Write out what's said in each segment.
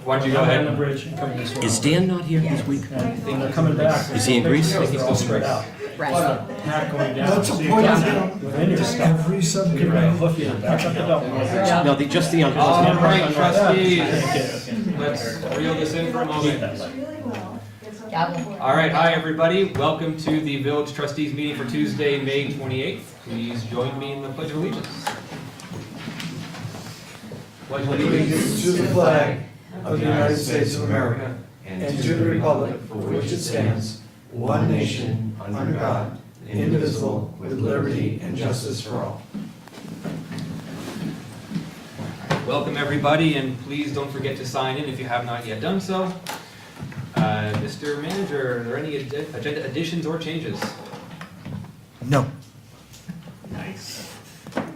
Why don't you go ahead? On the bridge and coming this way. Is Dan not here this week? And they're coming back. Is he in Greece? They're all spread out. Right. Pack going down. That's a So you point got of within your stuff. every Get subcommittee. ready to hoof you back up the belt. No, just the All until. right, trustees, Okay. let's reel this in for a moment. Gavel. All right, hi, everybody. Welcome to the Village Trustees meeting for Tuesday, May 28th. Please join me in the Pledge of Allegiance. Pledge of Allegiance to the flag of the United States of America and to the republic for which it stands, one nation, under God, indivisible, with liberty and justice for all. Welcome, everybody, and please don't forget to sign in if you have not yet done so. Mr. Manager, are there any agenda additions or changes? No. Nice.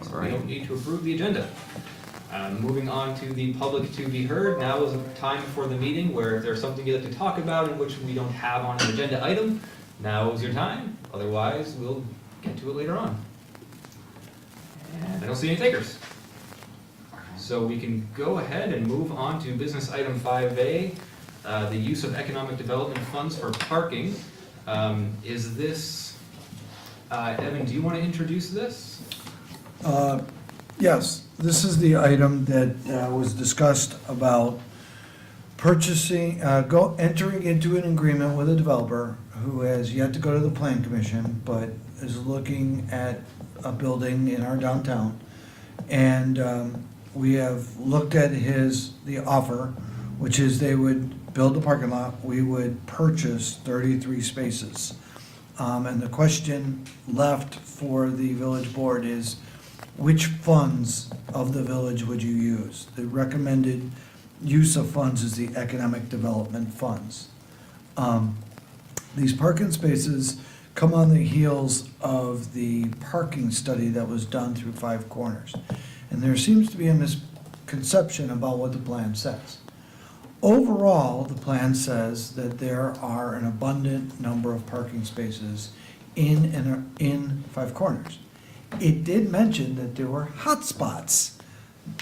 So we don't need to approve the agenda. Moving on to the public to be heard, now is a time for the meeting where if there's something you'd like to talk about in which we don't have on an agenda item, now is your time. Otherwise, we'll get to it later on. And I don't see any takers. So we can go ahead and move on to business item 5A, the use of economic development funds for parking. Is this, Evan, do you want to introduce this? Yes, this is the item that was discussed about purchasing, entering into an agreement with a developer who has yet to go to the plan commission, but is looking at a building in our downtown. And we have looked at the offer, which is they would build a parking lot, we would purchase 33 spaces. And the question left for the village board is, which funds of the village would you use? The recommended use of funds is the economic development funds. These parking spaces come on the heels of the parking study that was done through Five Corners. And there seems to be a misconception about what the plan says. Overall, the plan says that there are an abundant number of parking spaces in Five Corners. It did mention that there were hotspots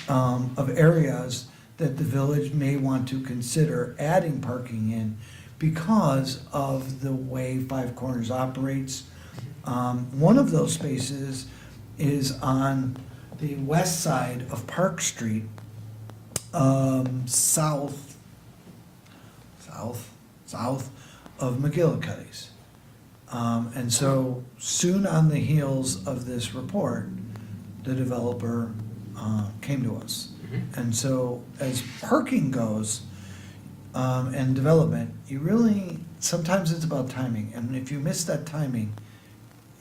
of areas that the village may want to consider adding parking in because of the way Five Corners operates. One of those spaces is on the west side of Park Street, south of McGillicuddy's. And so soon on the heels of this report, the developer came to us. And so as parking goes and development, you really, sometimes it's about timing. And if you miss that timing,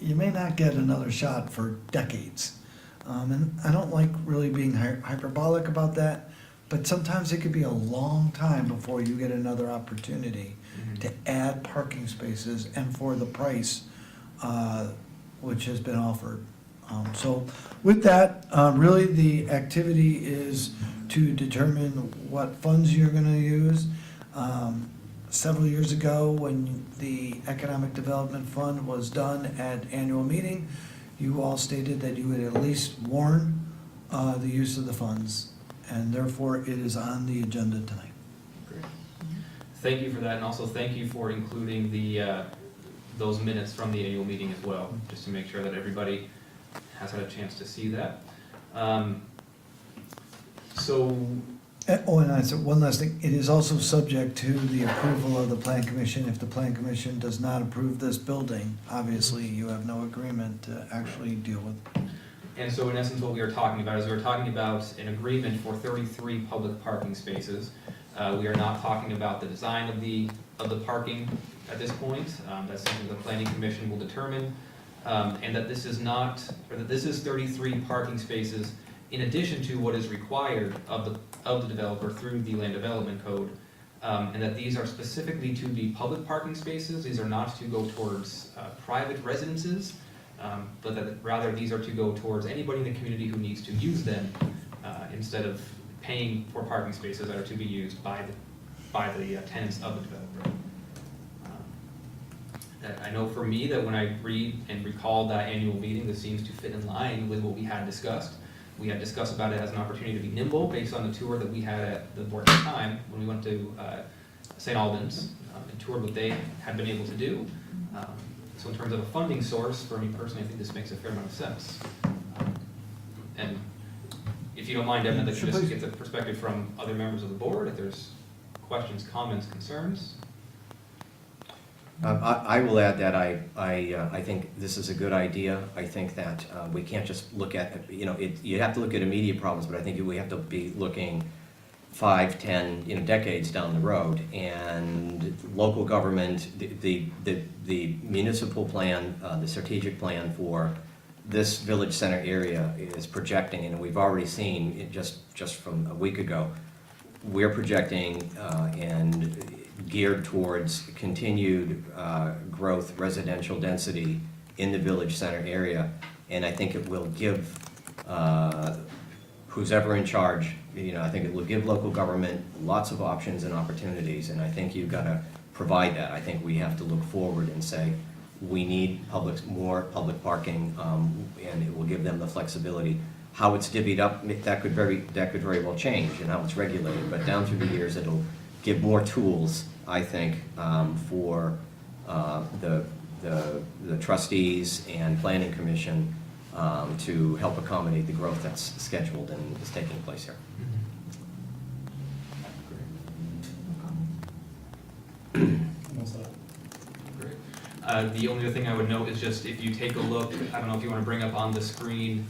you may not get another shot for decades. And I don't like really being hyperbolic about that, but sometimes it could be a long time before you get another opportunity to add parking spaces and for the price which has been offered. So with that, really the activity is to determine what funds you're gonna use. Several years ago, when the Economic Development Fund was done at annual meeting, you all stated that you would at least warn the use of the funds, and therefore it is on the agenda tonight. Great. Thank you for that, and also thank you for including the those minutes from the annual meeting as well, just to make sure that everybody has had a chance to see that. And I said one last thing, it is also subject to the approval of the Plan Commission. If the Plan Commission does not approve this building, obviously you have no agreement to actually deal with it. And so in essence, what we are talking about is we're talking about an agreement for 33 public parking spaces. We are not talking about the design of the parking at this point. That's something the Planning Commission will determine. And that this is not, or that this is 33 parking spaces in addition to what is required of the developer through the Land Development Code. And that these are specifically to be public parking spaces. These are not to go towards private residences. But that rather these are to go towards anybody in the community who needs to use them instead of paying for parking spaces that are to be used by the tenants of the developer. I know for me that when I read and recall that annual meeting, this seems to fit in line with what we had discussed. We had discussed about it as an opportunity to be nimble based on the tour that we had at the board at the time when we went to St. Albans and toured what they had been able to do. So in terms of a funding source, for me personally, I think this makes a fair amount of sense. And if you don't mind, Evan, I'd like to just get the perspective from other members of the board, if there's questions, comments, concerns. I will add that I think this is a good idea. I think that we can't just look at, you have to look at immediate problems, but I think we have to be looking 5, 10, decades down the road. And local government, the municipal plan, the strategic plan for this village center area is projecting, and we've already seen it just from a week ago, we're projecting and geared towards continued growth, residential density in the village center area. And I think it will give who's ever in charge, I think it will give local government lots of options and opportunities, and I think you've got to provide that. I think we have to look forward and say, we need more public parking, and it will give them the flexibility. How it's divvied up, that could very well change, and how it's regulated, but down through the years, it'll give more tools, I think, for the trustees and planning commission to help accommodate the growth that's scheduled and is taking place here. The only other thing I would note is just if you take a look, I don't know if you want to bring up on the screen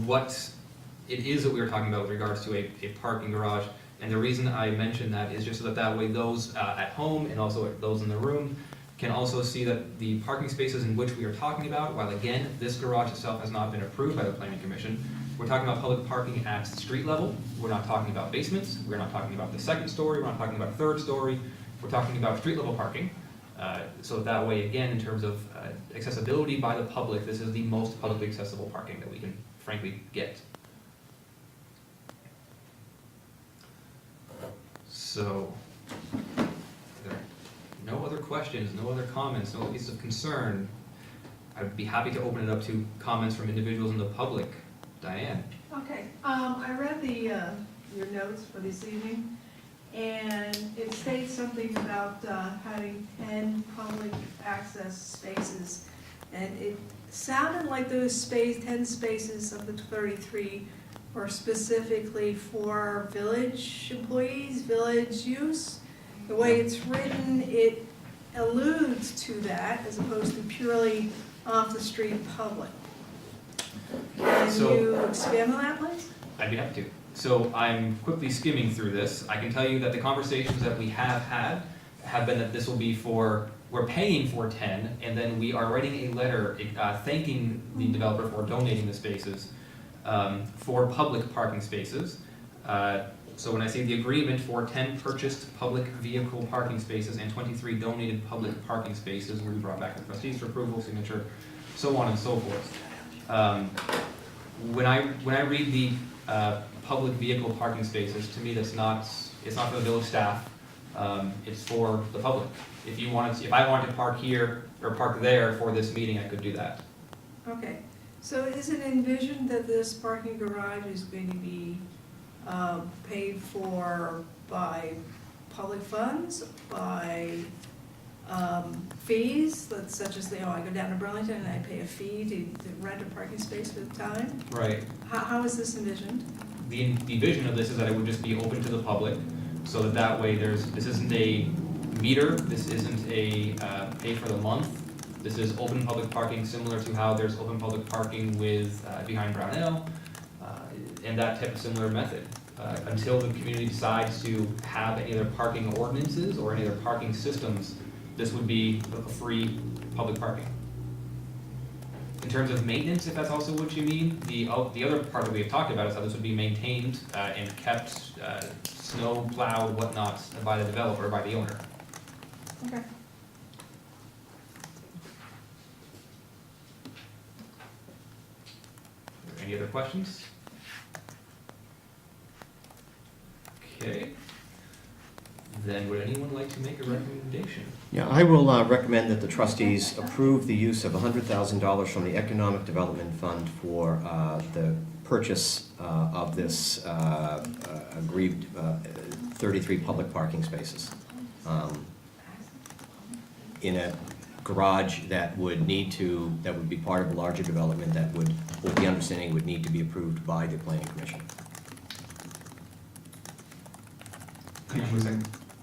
what it is that we were talking about with regards to a parking garage. And the reason I mention that is just so that way those at home and also those in the room can also see that the parking spaces in which we are talking about, while again, this garage itself has not been approved by the Planning Commission, we're talking about public parking at street level. We're not talking about basements. We're not talking about the second story. We're not talking about third story. We're talking about street level parking. So that way, again, in terms of accessibility by the public, this is the most publicly accessible parking that we can frankly get. So, are there no other questions, no other comments, no pieces of concern? I'd be happy to open it up to comments from individuals in the public. Diane? Okay, I read your notes for this evening, and it states something about having 10 public access spaces. And it sounded like those 10 spaces of the 33 were specifically for village employees, village use. The way it's written, it alludes to that as opposed to purely off-the-street public. Can you expand on that, please? I'd be happy to. So I'm quickly skimming through this. I can tell you that the conversations that we have had have been that this will be we're paying for 10, and then we are writing a letter thanking the developer for donating the spaces for public parking spaces. So when I say the agreement for 10 purchased public vehicle parking spaces and 23 donated public parking spaces will be brought back to the trustees for approval, signature, so on and so forth. When I read the public vehicle parking spaces, to me it's not for the village staff, it's for the public. If I wanted to park here or park there for this meeting, I could do that. Okay, so is it envisioned that this parking garage is going to be paid for by public funds, by fees, such as I go down to Burlington and I pay a fee to rent a parking space for the time? Right. How is this envisioned? The vision of this is that it would just be open to the public, so that way this isn't a meter, this isn't a pay for the month. This is open public parking, similar to how there's open public parking with behind Brownell, and that type of similar method. Until the community decides to have any other parking ordinances or any other parking systems, this would be a free public parking. In terms of maintenance, if that's also what you mean, the other part that we have talked about is how this would be maintained and kept snow plowed, whatnot, by the developer, by the owner. Okay. Any other questions? Okay. Then would anyone like to make a recommendation? Yeah, I will recommend that the trustees approve the use of $100,000 from the Economic Development Fund for the purchase of this agreed 33 public parking spaces in a garage that would be part of a larger development that would, with the understanding, would need to be approved by the planning commission.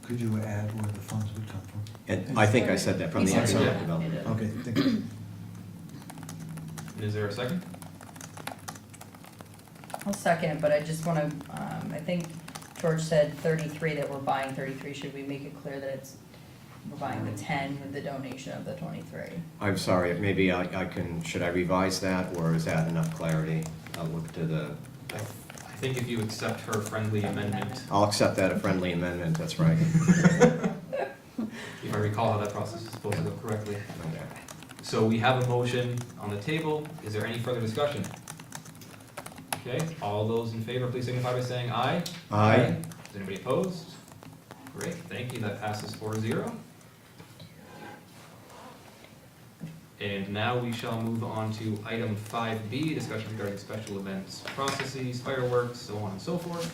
Could you add where the funds would come from? And I think I said that from the Yes, Economic yeah. Development. Okay, thank you. Is there a second? I'll second it, but I just wanna, I think George said 33, that we're buying 33. Should we make it clear that we're buying the 10 with the donation of the 23? I'm sorry, maybe I can, should I revise that, or is that enough clarity? I'll look to the, I think if you accept her friendly amendment, I'll accept that, a friendly amendment, that's right. if I recall how that process is supposed to go correctly. So we have a motion on the table. Is there any further discussion? Okay, all those in favor, please signify by saying aye. Aye. Is anybody opposed? Great, thank you, that passes 4-0. And now we shall move on to item 5B, discussion regarding special events, processes, fireworks, so on and so forth.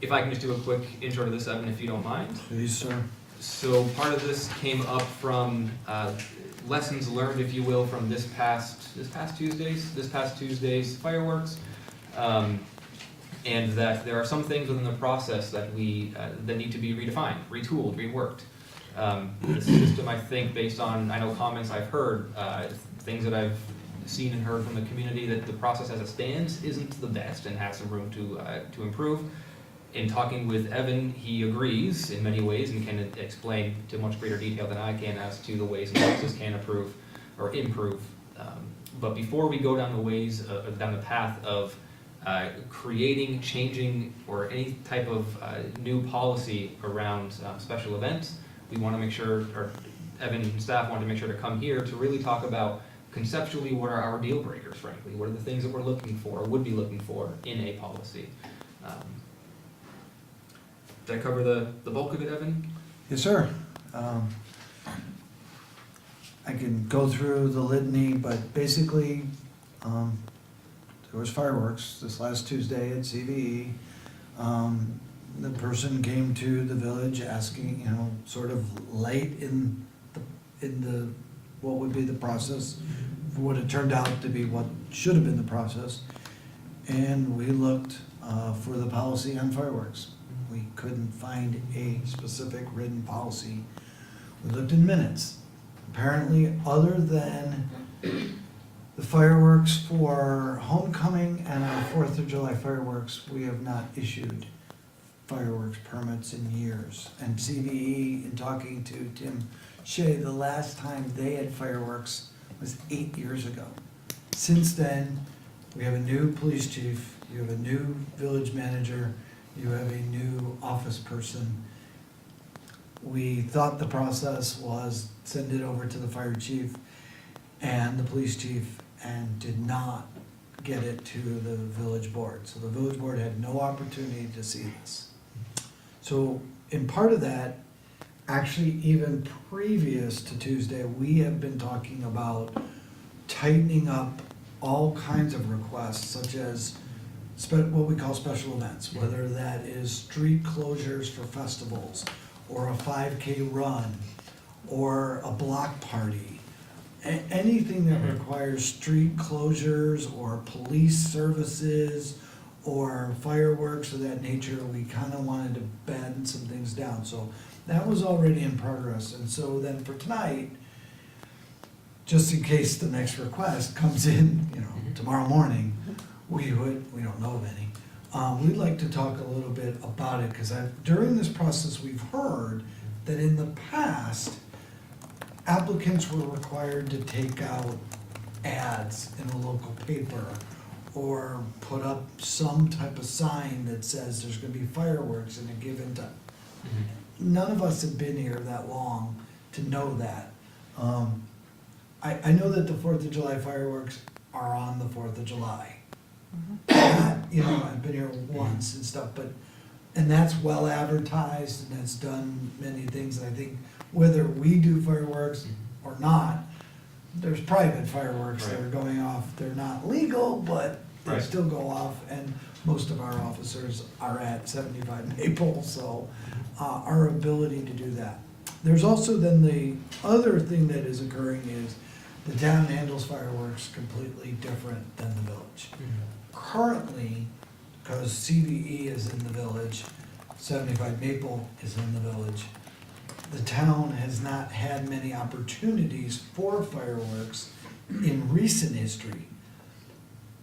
If I can just do a quick intro to this, Evan, if you don't mind. Please, sir. So part of this came up from lessons learned, if you will, from this past Tuesday's fireworks, and that there are some things within the process that that need to be redefined, retooled, reworked. The system, I think, based on comments I've heard, things that I've seen and heard from the community, that the process as it stands isn't the best and has some room to improve. In talking with Evan, he agrees in many ways and can explain to much greater detail than I can as to the ways in which this can improve. But before we go down the path of creating, changing, or any type of new policy around special events, we want to make sure, or Evan and staff want to make sure to come here to really talk about conceptually what are our deal breakers, frankly. What are the things that we're looking for, or would be looking for in a policy? Did I cover the bulk of it, Evan? Yes, sir. I can go through the litany, but basically, there was fireworks this last Tuesday at CVE. The person came to the village asking, sort of late in the what would be the process, for what it turned out to be what should have been the process. And we looked for the policy on fireworks. We couldn't find a specific written policy. We looked in minutes. Apparently, other than the fireworks for homecoming and our 4th of July fireworks, we have not issued fireworks permits in years. And CVE, in talking to Tim Shea, the last time they had fireworks was 8 years ago. Since then, we have a new police chief, you have a new village manager, you have a new office person. We thought the process was send it over to the fire chief and the police chief, and did not get it to the village board. So the village board had no opportunity to see this. So in part of that, actually even previous to Tuesday, we have been talking about tightening up all kinds of requests, such as what we call special events, whether that is street closures for festivals, or a 5K run, or a block party. Anything that requires street closures, or police services, or fireworks of that nature, we kind of wanted to bend some things down. So that was already in progress. And so then for tonight, just in case the next request comes in, tomorrow morning, we don't know of any. We'd like to talk a little bit about it, because during this process, we've heard that in the past, applicants were required to take out ads in a local paper, or put up some type of sign that says there's gonna be fireworks in a given time. None of us have been here that long to know that. I know that the 4th of July fireworks are on the 4th of July. I've been here once and stuff, but And that's well advertised, and that's done many things, and I think whether we do fireworks or not, there's private fireworks that are going off, they're not legal, but they Right. still go off, and most of our officers are at 75 Maple, so, our ability to do that. There's also then the other thing that is occurring is the town handles fireworks completely different than the village. Currently, because CVE is in the village, 75 Maple is in the village, the town has not had many opportunities for fireworks in recent history.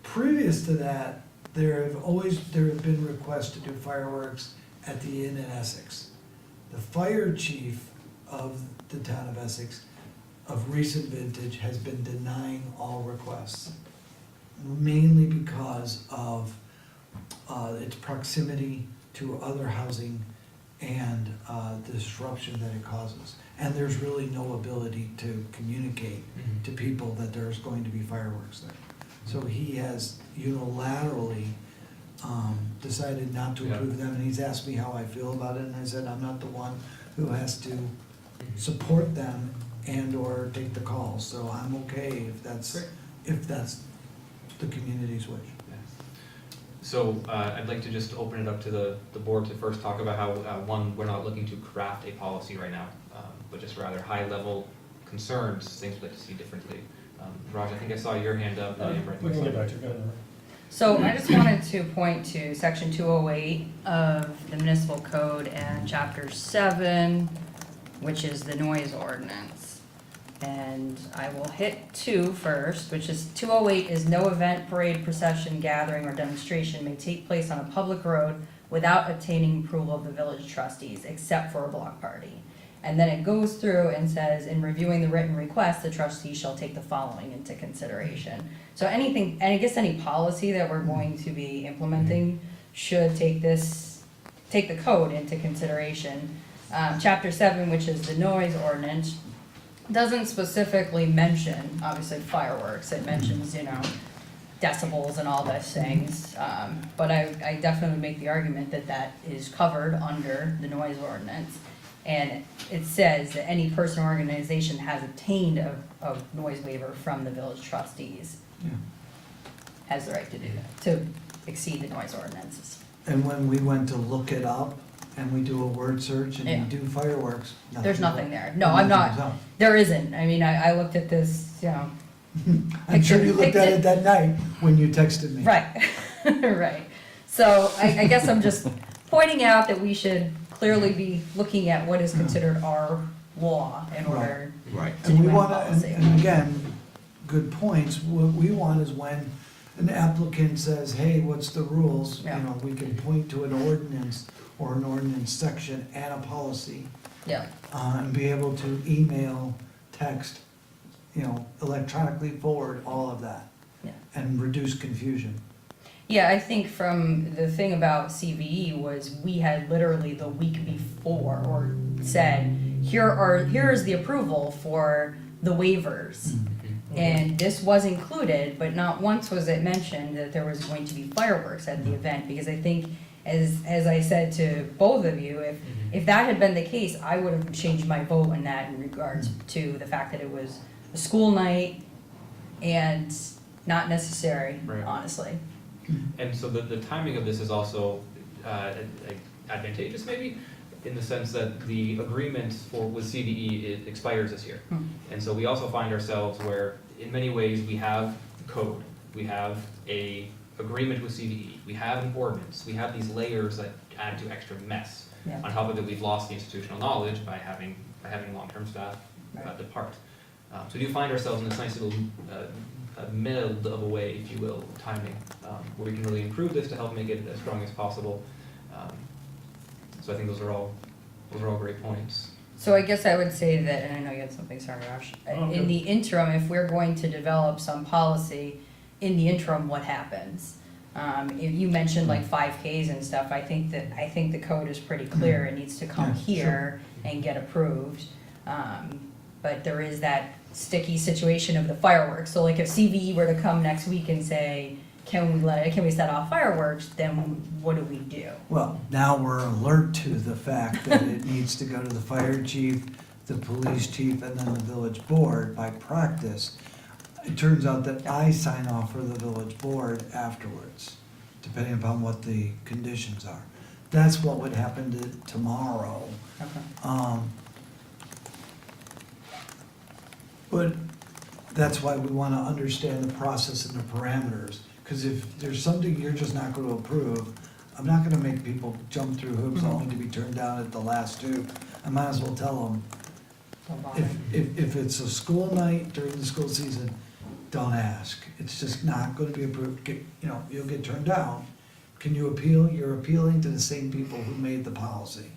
Previous to that, there have been requests to do fireworks at the inn in Essex. The fire chief of the town of Essex of recent vintage has been denying all requests, mainly because of its proximity to other housing and the disruption that it causes. And there's really no ability to communicate to people that there's going to be fireworks there. So he has unilaterally decided not to approve them, and he's asked me how I feel about it, and I said, I'm not the one who has to support them and or take the call, so I'm okay if that's the community's wish. So, I'd like to just open it up to the board to first talk about how, one, we're not looking to craft a policy right now, but just rather high-level concerns, things we'd like to see differently. Raj, I think I saw your hand up. Amber, I think We I can saw- get back to it. Go ahead. So I just wanted to point to section 208 of the municipal code and chapter 7, which is the noise ordinance. And I will hit 2 first, which is 208 is no event, parade, procession, gathering, or demonstration may take place on a public road without obtaining approval of the village trustees, except for a block party. And then it goes through and says, in reviewing the written request, the trustees shall take the following into consideration. So anything, and I guess any policy that we're going to be implementing should take the code into consideration. Chapter 7, which is the noise ordinance, doesn't specifically mention, obviously, fireworks. It mentions, decibels and all those things. But I definitely make the argument that that is covered under the noise ordinance. And it says that any person or organization has obtained a noise waiver from the village trustees, Yeah. has the right to do that, to exceed the noise ordinances. And when we went to look it up, and we do a word search and Yeah. we do fireworks, There's nothing there. No, I'm not, comes up. there isn't. I mean, I looked at this, I'm sure you looked at Picture- it that night when you texted me. right, right. So I guess I'm just pointing out that we should clearly be looking at what is considered our law in order Right. to And we do any wanna, policy. and again, good points, what we want is when an applicant says, hey, what's the rules? Yeah. We can point to an ordinance or an ordinance section and a policy, Yeah, and be able to email, text, electronically forward all of that. Yeah. And reduce confusion. yeah, I think from the thing about CVE was we had literally the week before or said, here is the approval for the waivers. And this was included, but not once was it mentioned that there was going to be fireworks at the event, because I think, as I said to both of you, if that had been the case, I would have changed my vote in that in regards to the fact that it was a school night and not necessary, Right. honestly. And so the timing of this is also advantageous maybe, in the sense that the agreement with CVE expires this year. And so we also find ourselves where, in many ways, we have code, we have a agreement with CVE, we have an ordinance, we have these layers that add to extra mess. Yeah. On top of it, we've lost the institutional knowledge by having long-term staff Right. depart. So we do find ourselves in this nice little meld of a way, if you will, timing, where we can really improve this to help make it as strong as possible. So I think those are all great points. So I guess I would say that, and I know you had something, sorry, Josh. Oh, In the interim, if we're going to develop some policy, in the interim, what happens? If you mentioned like 5Ks and stuff, I think the code is pretty clear, it needs to come Yeah, here and get approved. But there is that sticky situation of the fireworks, so like if CVE were to come next week and say, can we set off fireworks, then what do we do? Well, now we're alert to the fact that it needs to go to the fire chief, the police chief, and then the village board by practice. It turns out that I sign off for the village board afterwards, depending upon what the conditions are. That's what would happen tomorrow. Okay. But that's why we wanna understand the process and the parameters, cause if there's something you're just not gonna approve, I'm not gonna make people jump through hoops only to be turned down at the last hoop. I might as well tell them, Don't bother. if it's a school night during the school season, don't ask. It's just not gonna be approved, you'll get turned down. Can you appeal? You're appealing to the same people who made the policy.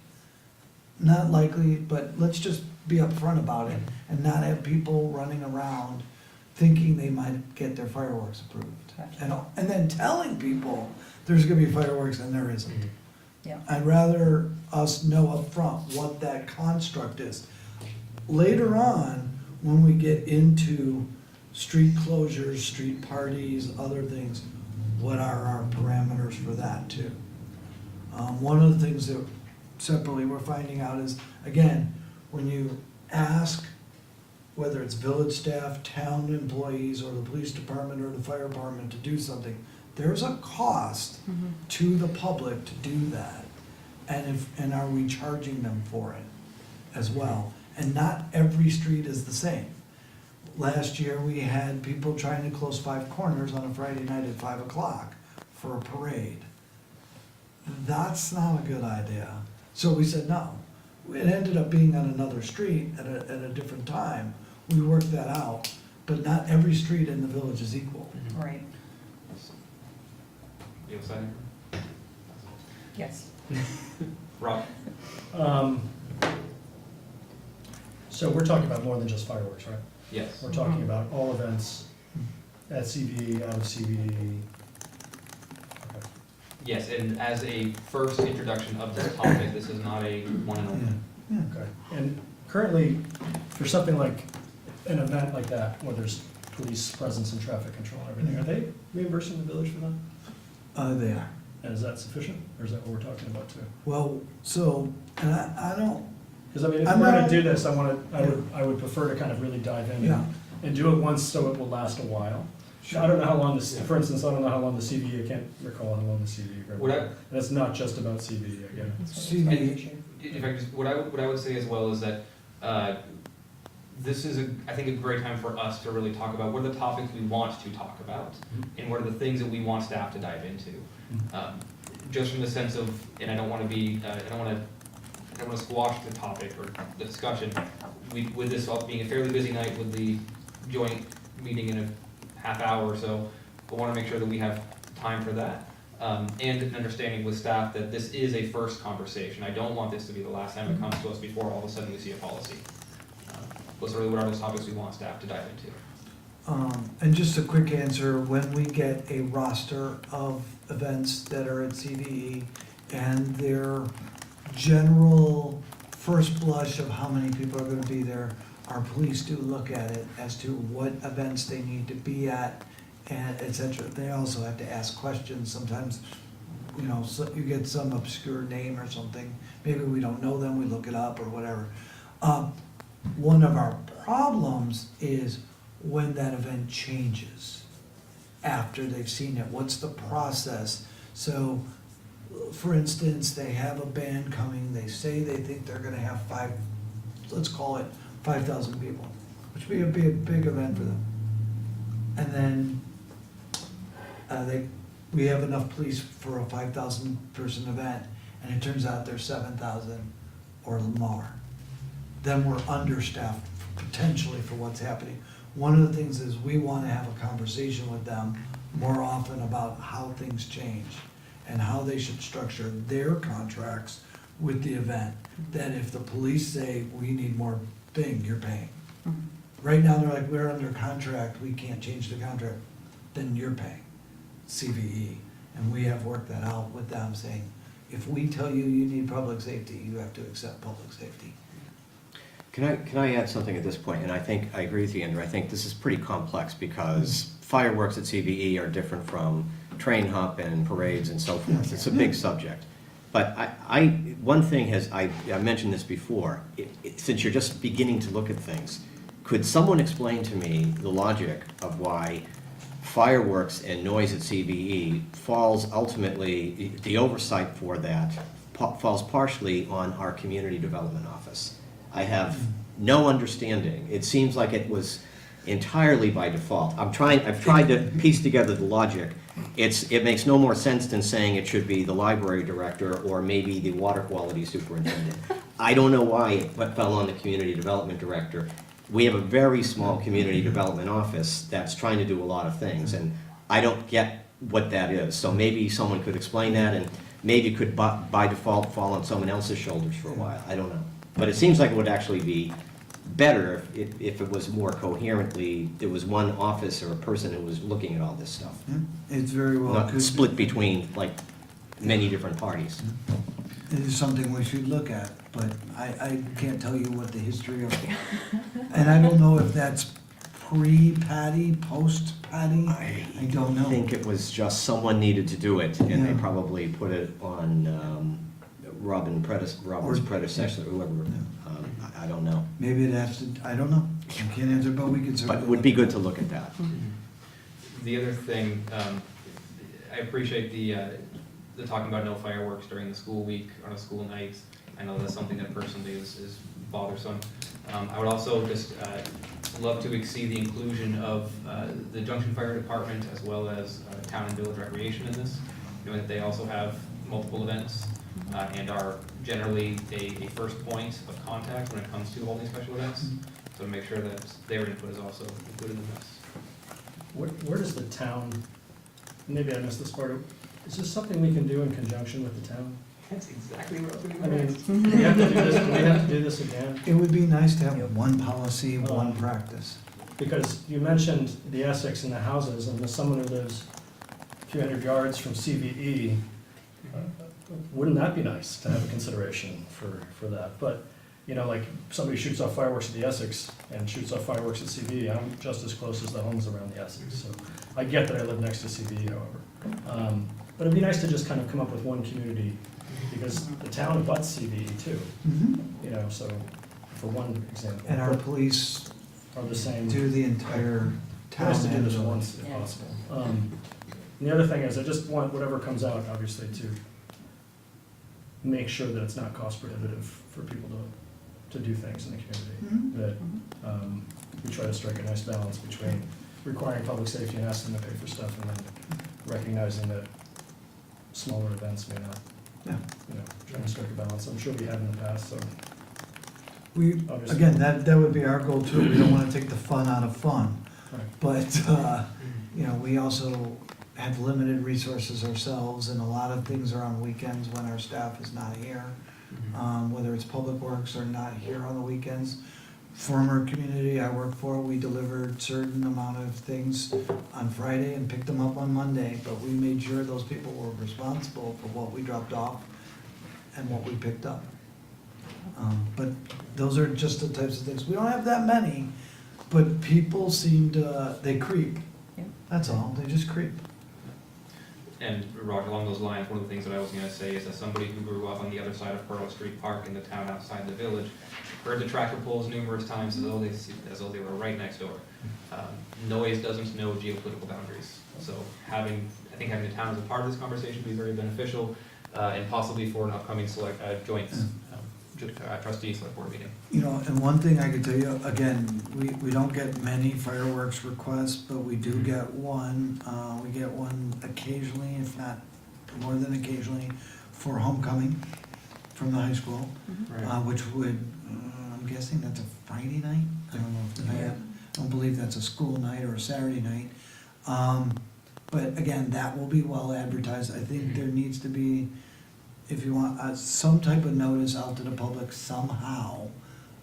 Not likely, but let's just be upfront about it and not have people running around thinking they might get their fireworks approved. Gotcha. And then telling people there's gonna be fireworks and there isn't. Yeah. I'd rather us know upfront what that construct is. Later on, when we get into street closures, street parties, other things, what are our parameters for that too? One of the things that separately we're finding out is, again, when you ask, whether it's village staff, town employees, or the police department or the fire department to do something, there's a cost to the public to do that. And are we charging them for it as well? And not every street is the same. Last year, we had people trying to close 5 corners on a Friday night at 5 o'clock for a parade. That's not a good idea. So we said no. It ended up being on another street at a different time. We worked that out, but not every street in the village is equal. Right, You have a second? yes. Rob? So we're talking about more than just fireworks, right? Yes. We're talking about all events at CBE, out of CBE. Okay. Yes, and as a first introduction of this topic, this is not a one and only. Yeah. Okay. And currently, for something like an event like that, where there's police presence and traffic control and everything, are they reimbursing the village for that? They are. And is that sufficient, or is that what we're talking about too? Well, so, and I don't, Because I mean, if I'm we're gonna not- do this, I would prefer to kind of really dive in Yeah. and do it once so it will last a while. I don't know how long this, for instance, I don't know how long the CBE, I can't recall how long the CBE agreement. Would I- And it's not just about CBE, again. CBE, If I just, what I would say as well is that, this is I think a great time for us to really talk about what are the topics we want to talk about, and what are the things that we want staff to dive into. Just from the sense of, and I don't wanna be, I don't wanna squash the topic or the discussion. With this all being a fairly busy night with the joint meeting in a half hour or so, I wanna make sure that we have time for that. And an understanding with staff that this is a first conversation. I don't want this to be the last time it comes to us before all of a sudden we see a policy. What's really, what are those topics we want staff to dive into? and just a quick answer, when we get a roster of events that are at CVE and their general first blush of how many people are gonna be there, our police do look at it as to what events they need to be at, and et cetera. They also have to ask questions sometimes, so you get some obscure name or something, maybe we don't know them, we look it up or whatever. One of our problems is when that event changes after they've seen it, what's the process? So, for instance, they have a band coming, they say they think they're gonna have let's call it 5,000 people, which would be a big event for them. And then, we have enough police for a 5,000 person event, and it turns out there's 7,000 or more. Then we're understaffed potentially for what's happening. One of the things is we wanna have a conversation with them more often about how things change and how they should structure their contracts with the event. That if the police say, we need more thing, you're paying. Right now, they're like, we're under contract, we can't change the contract, then you're paying, CVE. And we have worked that out with them, saying, if we tell you you need public safety, you have to accept public safety. Can I add something at this point? And I think, I agree with you, Andrew, I think this is pretty complex because fireworks at CBE are different from train hop and parades and so forth. It's a big subject. But one thing I mentioned this before, since you're just beginning to look at things, could someone explain to me the logic of why fireworks and noise at CBE falls ultimately, the oversight for that falls partially on our community development office? I have no understanding. It seems like it was entirely by default. I've tried to piece together the logic. It makes no more sense than saying it should be the library director or maybe the water quality superintendent. I don't know why it fell on the community development director. We have a very small community development office that's trying to do a lot of things, and I don't get what that is. So maybe someone could explain that, and maybe it could by default fall on someone else's shoulders for a while. I don't know. But it seems like it would actually be better if it was more coherently, there was one office or a person who was looking at all this stuff. Yeah, it's very well. Not split between, like, many different parties. It is something we should look at, but I can't tell you what the history of, and I don't know if that's pre-Patty, post-Patty, I don't know. I think it was just someone needed to do it, and they Yeah. probably put it on Robert's predecessor, whoever, I don't know. Maybe it has to, I don't know, I can't answer, but we could certainly. But it would be good to look at that. The other thing, I appreciate the talking about no fireworks during the school week, on a school night. I know that's something that personally is bothersome. I would also just love to exceed the inclusion of the Junction Fire Department as well as Town and Village Recreation in this, knowing that they also have multiple events and are generally a first point of contact when it comes to holding special events. So to make sure that their input is also included in this. Where does the town, maybe I missed this part, is this something we can do in conjunction with the town? That's exactly what I was I going to mean, ask. do we have to do this, do we have to do this again? It would be nice to have one policy, one practice. Because you mentioned the Essex and the houses, and as someone who lives a few hundred yards from CVE, wouldn't that be nice to have a consideration for that? But, you know, like, somebody shoots off fireworks at the Essex and shoots off fireworks at CVE, I'm just as close as the homes around the Essex, so I get that I live next to CVE, however. But it'd be nice to just kind of come up with one community, because the town abuts CVE too, you know, so, for one example. And our police Are the same. do the entire town. Nice to do this and once if Yeah. possible. And the other thing is, I just want whatever comes out, obviously, to make sure that it's not cost prohibitive for people to do things in the community. That we try to strike a nice balance between requiring public safety and asking them to pay for stuff, and then recognizing that smaller events may not, Yeah. you know, trying to strike a balance. I'm sure we have in the past, so. We, Obviously. again, that would be our goal too, we don't wanna take the fun out of fun. Right. But, you know, we also have limited resources ourselves, and a lot of things are on weekends when our staff is not here. Whether it's public works or not here on the weekends. Former community I worked for, we delivered certain amount of things on Friday and picked them up on Monday, but we made sure those people were responsible for what we dropped off and what we picked up. But those are just the types of things, we don't have that many, but people seem to, they creep. Yeah. That's all, they just creep. And Roger, along those lines, one of the things that I was gonna say is that somebody who grew up on the other side of Pearl Street Park in the town outside the village, heard the tractor pulls numerous times as though they were right next door. Noise doesn't know geopolitical boundaries, so I think having the town as a part of this conversation would be very beneficial, and possibly for an upcoming joint trustee select board meeting. You know, and one thing I could tell you, again, we don't get many fireworks requests, but we do get one. We get one occasionally, if not more than occasionally, for homecoming from the high school, which would, I'm guessing that's a Friday night? I don't know if I don't believe that's a school night or a Saturday night. But again, that will be well advertised. I think there needs to be, if you want, some type of notice out to the public somehow,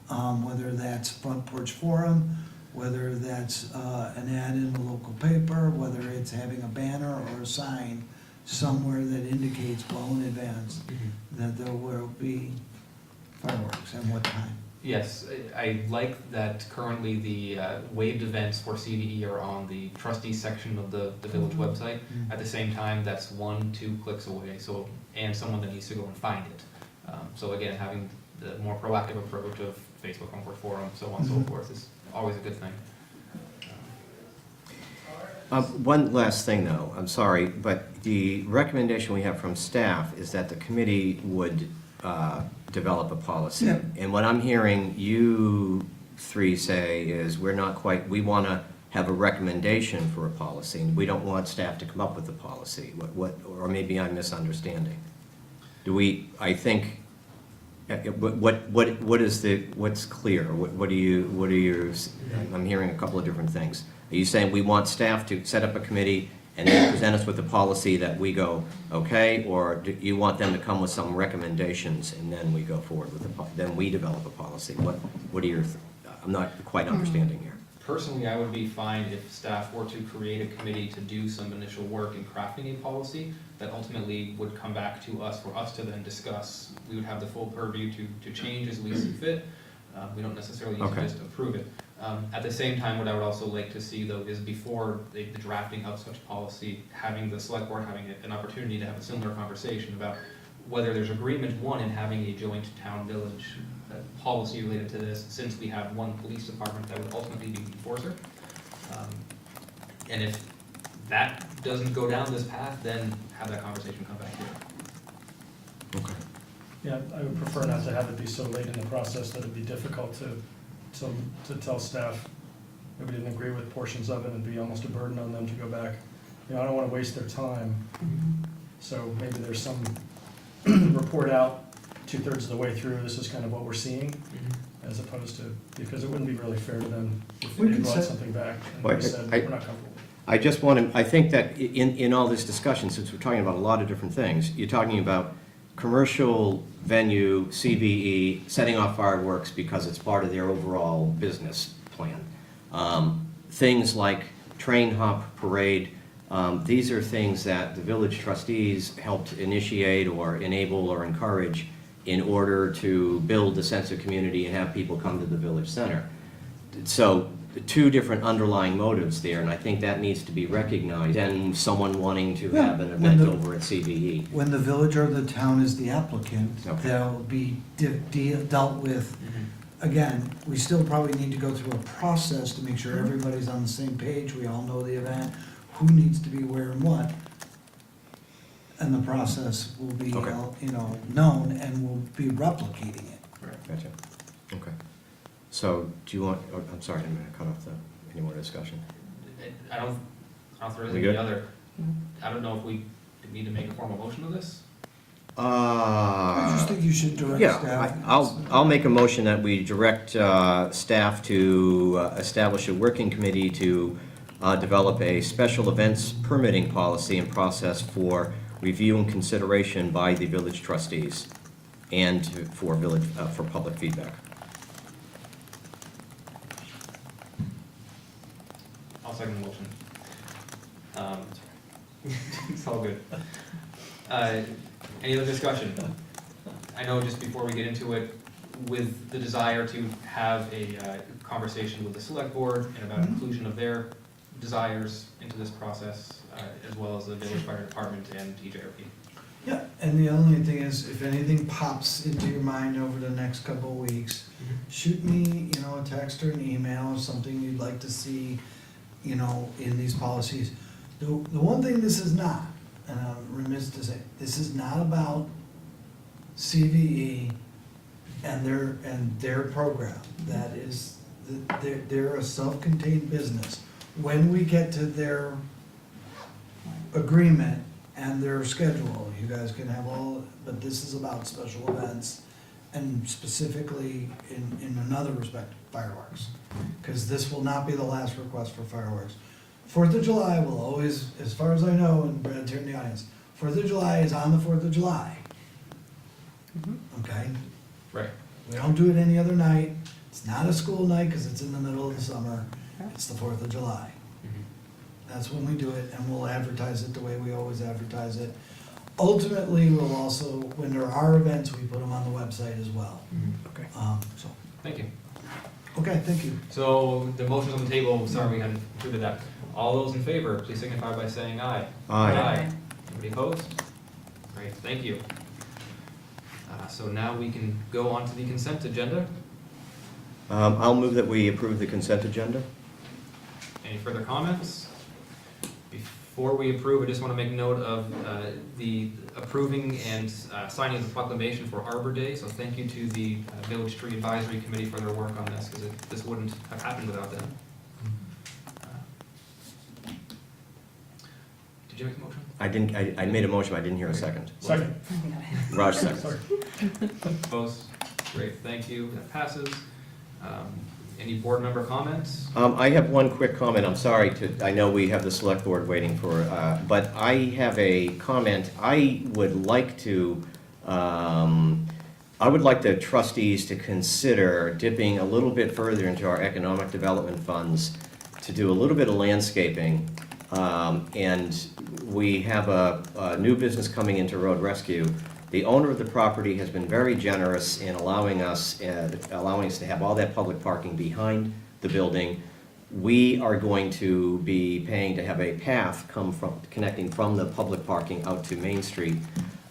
whether that's Front Porch Forum, whether that's an ad in the local paper, whether it's having a banner or a sign somewhere that indicates well in advance that there will be fireworks and what time. Yes, I like that currently the waived events for CVE are on the trustees section of the village website. At the same time, that's 1-2 clicks away, so, and someone that needs to go and find it. So again, having the more proactive approach of Facebook, Concord Forum, so on and so forth is always a good thing. One last thing, though, I'm sorry, but the recommendation we have from staff is that the committee would develop a policy. Yeah. And what I'm hearing you three say is, we want to have a recommendation for a policy, and we don't want staff to come up with a policy. Or maybe I'm misunderstanding. I think, what's clear? I'm hearing a couple of different things. Are you saying we want staff to set up a committee and then present us with a policy that we go, okay? Or do you want them to come with some recommendations and then we go forward with then we develop a policy? What are your, I'm not quite understanding here. Personally, I would be fine if staff were to create a committee to do some initial work in crafting a policy that ultimately would come back to us for us to then discuss. We would have the full purview to change as we see fit. We don't necessarily need to just approve it. At the same time, what I would also like to see, though, is before the drafting of such policy, having the select board having an opportunity to have a similar conversation about whether there's agreement, one, in having a joint town-village policy related to this, since we have one police department that would ultimately be the enforcer. And if that doesn't go down this path, then have that conversation come back here. Okay. Yeah, I would prefer not to have it be so late in the process that it'd be difficult to tell staff that we didn't agree with portions of it, and it'd be almost a burden on them to go back. You know, I don't want to waste their time, so maybe there's some report out 2/3 of the way through, this is kind of what we're seeing, as opposed to, because it wouldn't be really fair to them if We they could brought set- something back and Well, we said, we're not comfortable. I just want to, I think that in all this discussion, since we're talking about a lot of different things, you're talking about commercial venue, CVE, setting off fireworks because it's part of their overall business plan. Things like train hop parade, these are things that the village trustees helped initiate or enable or encourage in order to build a sense of community and have people come to the village center. So the two different underlying motives there, and I think that needs to be recognized, and someone wanting to Yeah, have an when event the- over at CVE. When the village or the town is the applicant, Okay. they'll be dealt with. Again, we still probably need to go through a process to make sure everybody's on the same page, we all know the event, who needs to be where and what. And the process will be, Okay. known, and we'll be replicating it. Gotcha. Okay. So, do you want, I'm sorry, I'm going to cut off any more discussion. I don't know if there is We any good? other, I don't know if we need to make a formal motion of this. I just think you should direct Yeah, staff. I'll make a motion that we direct staff to establish a working committee to develop a special events permitting policy and process for review and consideration by the village trustees and for public feedback. I'll second the motion. It's all good. Any other discussion? I know just before we get into it, with the desire to have a conversation with the select board and about inclusion of their desires into this process, as well as the village fire department and TJRP. Yeah, and the only thing is, if anything pops into your mind over the next couple of weeks, shoot me, a text or an email, or something you'd like to see, in these policies. The one thing this is not, and I'm remiss to say, this is not about CVE and their program. That is, they're a self-contained business. When we get to their agreement and their schedule, you guys can have all, but this is about special events, and specifically in another respect, fireworks. Because this will not be the last request for fireworks. 4th of July will always, as far as I know, and Brad's here in the audience, 4th of July is on the 4th of July. Okay? Right. We don't do it any other night. It's not a school night because it's in the middle of the summer. It's the 4th of July. That's when we do it, and we'll advertise it the way we always advertise it. Ultimately, we'll also, when there are events, we put them on the website as well. Okay. So, Thank you. Okay, thank you. So the motion's on the table, sorry we hadn't included that. All those in favor, please signify by saying aye. Aye. Anybody opposed? Great, thank you. So now we can go on to the consent agenda. I'll move that we approve the consent agenda. Any further comments? Before we approve, I just want to make note of the approving and signing of the proclamation for Arbor Day. So thank you to the Village Tree Advisory Committee for their work on this, because this wouldn't have happened without them. Did you make the motion? I didn't, I made a motion, I didn't hear a second. Second. Raj second. Sorry. Opposed? Great, thank you. That passes. Any board member comments? I have one quick comment, I'm sorry I know we have the select board waiting for, but I have a comment. I would like the trustees to consider dipping a little bit further into our economic development funds to do a little bit of landscaping. And we have a new business coming into road rescue. The owner of the property has been very generous in allowing us to have all that public parking behind the building. We are going to be paying to have a path connecting from the public parking out to Main Street.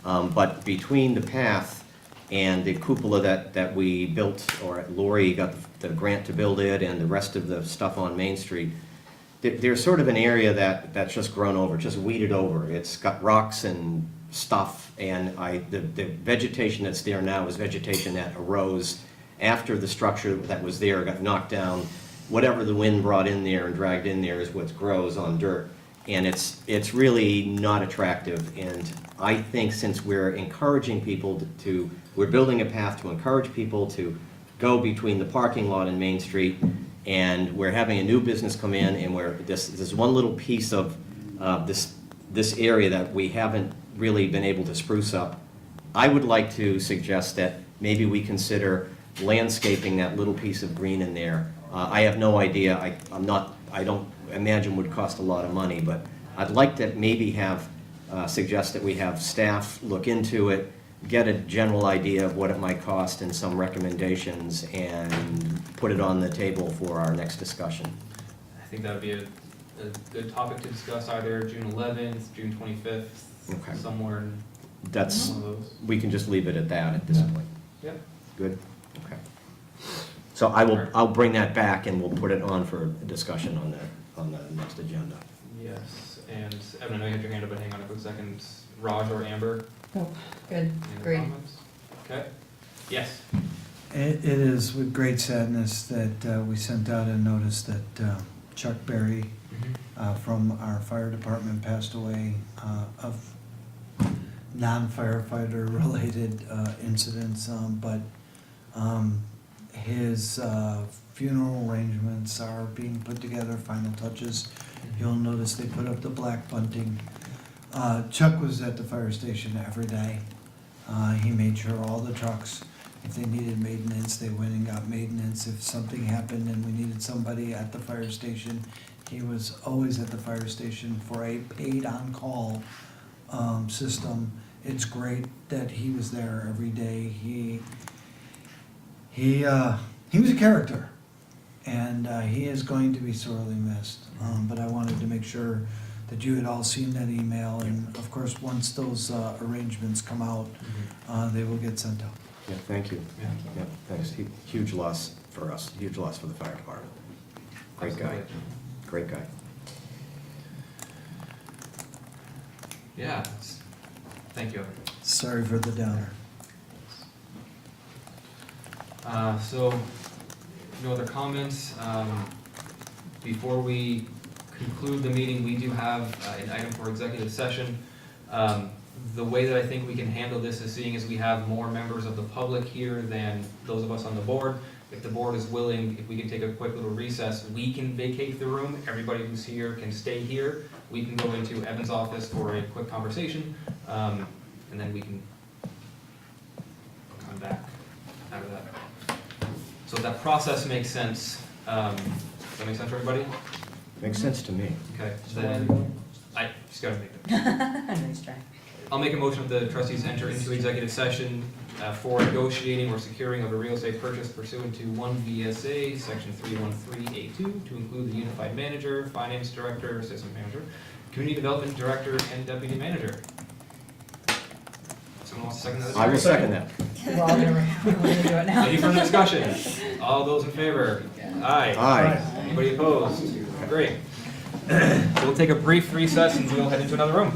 But between the path and the cupola that we built, or Lori got the grant to build it, and the rest of the stuff on Main Street, there's sort of an area that's just grown over, just weeded over. It's got rocks and stuff, and the vegetation that's there now is vegetation that arose after the structure that was there got knocked down. Whatever the wind brought in there and dragged in there is what grows on dirt, and it's really not attractive. And I think since we're encouraging people we're building a path to encourage people to go between the parking lot and Main Street, and we're having a new business come in, and this one little piece of this area that we haven't really been able to spruce up. I would like to suggest that maybe we consider landscaping that little piece of green in there. I have no idea, I don't imagine would cost a lot of money, but I'd like to maybe suggest that we have staff look into it, get a general idea of what it might cost and some recommendations, and put it on the table for our next discussion. I think that would be a good topic to discuss, either June 11th, June 25th, Okay. somewhere in That's, one of those. we can just leave it at that at this point. Yep. Good? Okay. So I'll bring that back, and we'll put it on for discussion on the next agenda. Yes, and Evan, I know you had your hand up, but hang on a quick second. Raj or Amber? Oh, good, Any other great. comments? Okay. Yes. It is with great sadness that we sent out a notice that Chuck Berry from our fire department passed away of non-firefighter related incidents, but his funeral arrangements are being put together, final touches. You'll notice they put up the black bunting. Chuck was at the fire station every day. He made sure all the trucks, if they needed maintenance, they went and got maintenance. If something happened and we needed somebody at the fire station, he was always at the fire station for a paid on-call system. It's great that he was there every day. He was a character, and he is going to be sorely missed. But I wanted to make sure that you had all seen that email, and of course, once those arrangements come out, they will get sent out. Yeah, thank you. Yeah. Yeah, thanks. Huge loss for us, huge loss for the fire department. Great guy, Absolutely. great guy. Yeah, thank you, Evan. Sorry for the downer. So, no other comments. Before we conclude the meeting, we do have an item for executive session. The way that I think we can handle this is seeing as we have more members of the public here than those of us on the board. If the board is willing, if we can take a quick little recess, we can vacate the room. Everybody who's here can stay here. We can go into Evan's office for a quick conversation, and then we can come back out of that. So if that process makes sense, does that make sense for everybody? Makes sense to me. Okay, then I just gotta make them. Nice try. I'll make a motion that the trustees enter into executive session for negotiating or securing of a real estate purchase pursuant to 1 VSA, section 313A2, to include the unified manager, finance director, assistant manager, community development director, and deputy manager. Someone wants to second that? I will second that. We're all gonna do it now. Any further discussion? All those in favor? Aye. Aye. Anybody opposed? Great. We'll take a brief recess and we'll head into another room.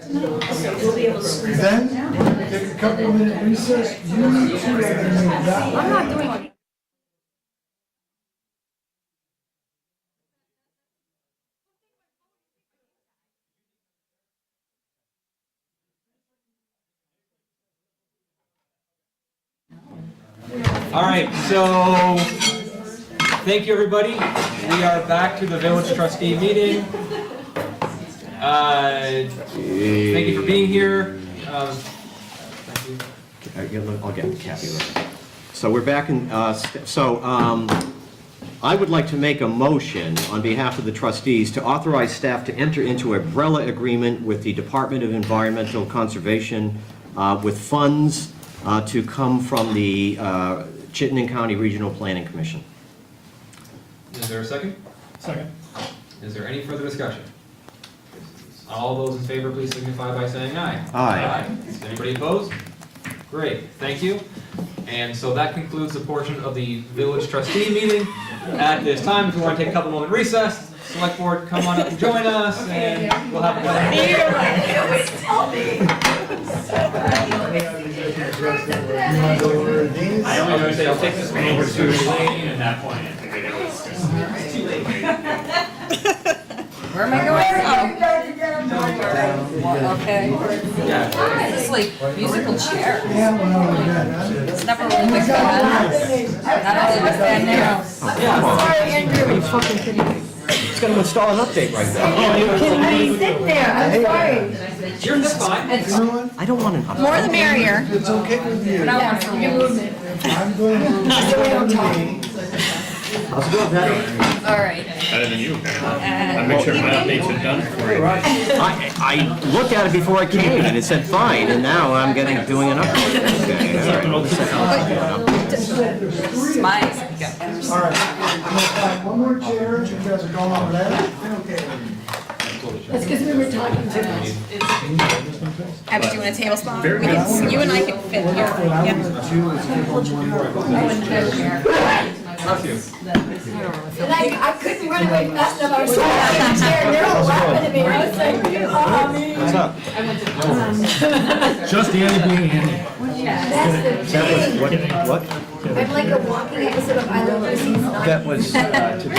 We'll be able to squeeze it. Then, take a couple of minute recess, you two are gonna move that way. I'm not doing. All right, so, thank you, everybody. We are back to the village trustee meeting. Thank you for being here. Thank you. I'll get Kathy later. So we're back in, I would like to make a motion on behalf of the trustees to authorize staff to enter into a umbrella agreement with the Department of Environmental Conservation with funds to come from the Chittenden County Regional Planning Commission. Is there a second? Second. Is there any further discussion? All those in favor, please signify by saying aye. Aye. Is anybody opposed? Great, thank you. And so that concludes the portion of the village trustee meeting. At this time, if you want to take a couple moment recess, select board, come on up and join us, and we'll have a I only going to say I'll take this one over to Elaine at that point. Where am I going? Okay. Yeah. It's like musical chair. Yeah, well, good. It's never really been done. Not only was that now. Sorry, Andrew. Are you fucking kidding me? It's gonna install an update right now. I sit there, I'm sorry. You're this fine. You know what? I don't want an update. More the merrier. It's okay with you. Yeah, Your movement. I'm going to move the meeting. How's it going, Patty? All right. Better than you. I make sure my updates are done for you. I looked at it before I came, and it said fine, and now I'm doing an update. Okay, all right. Smiles. All right, I'm gonna find one more chair, you guys are going over there? That's because we were talking too much. I was doing a table spot. Very We can, you and I can fit here. What I Yeah. would do is give them one more. Bless you. And I couldn't run away fast enough, I was sitting on the chair, and they're all laughing at me, I was like, What's up? Just Andy being Andy. that's the thing. What? I'm like a walking episode of I Love Lucy. That was to do.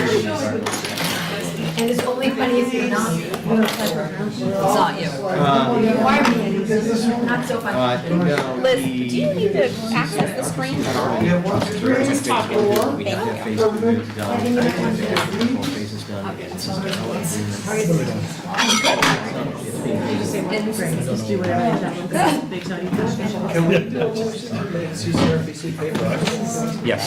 And it's only funny if you're not. It's not you. You are me, not so funny. Liz, do you need to access the screen? Yeah, 1, 2, 3. Just Facebook. We got that Facebook news done. Phases done. Can we CCRPC paper? Yes.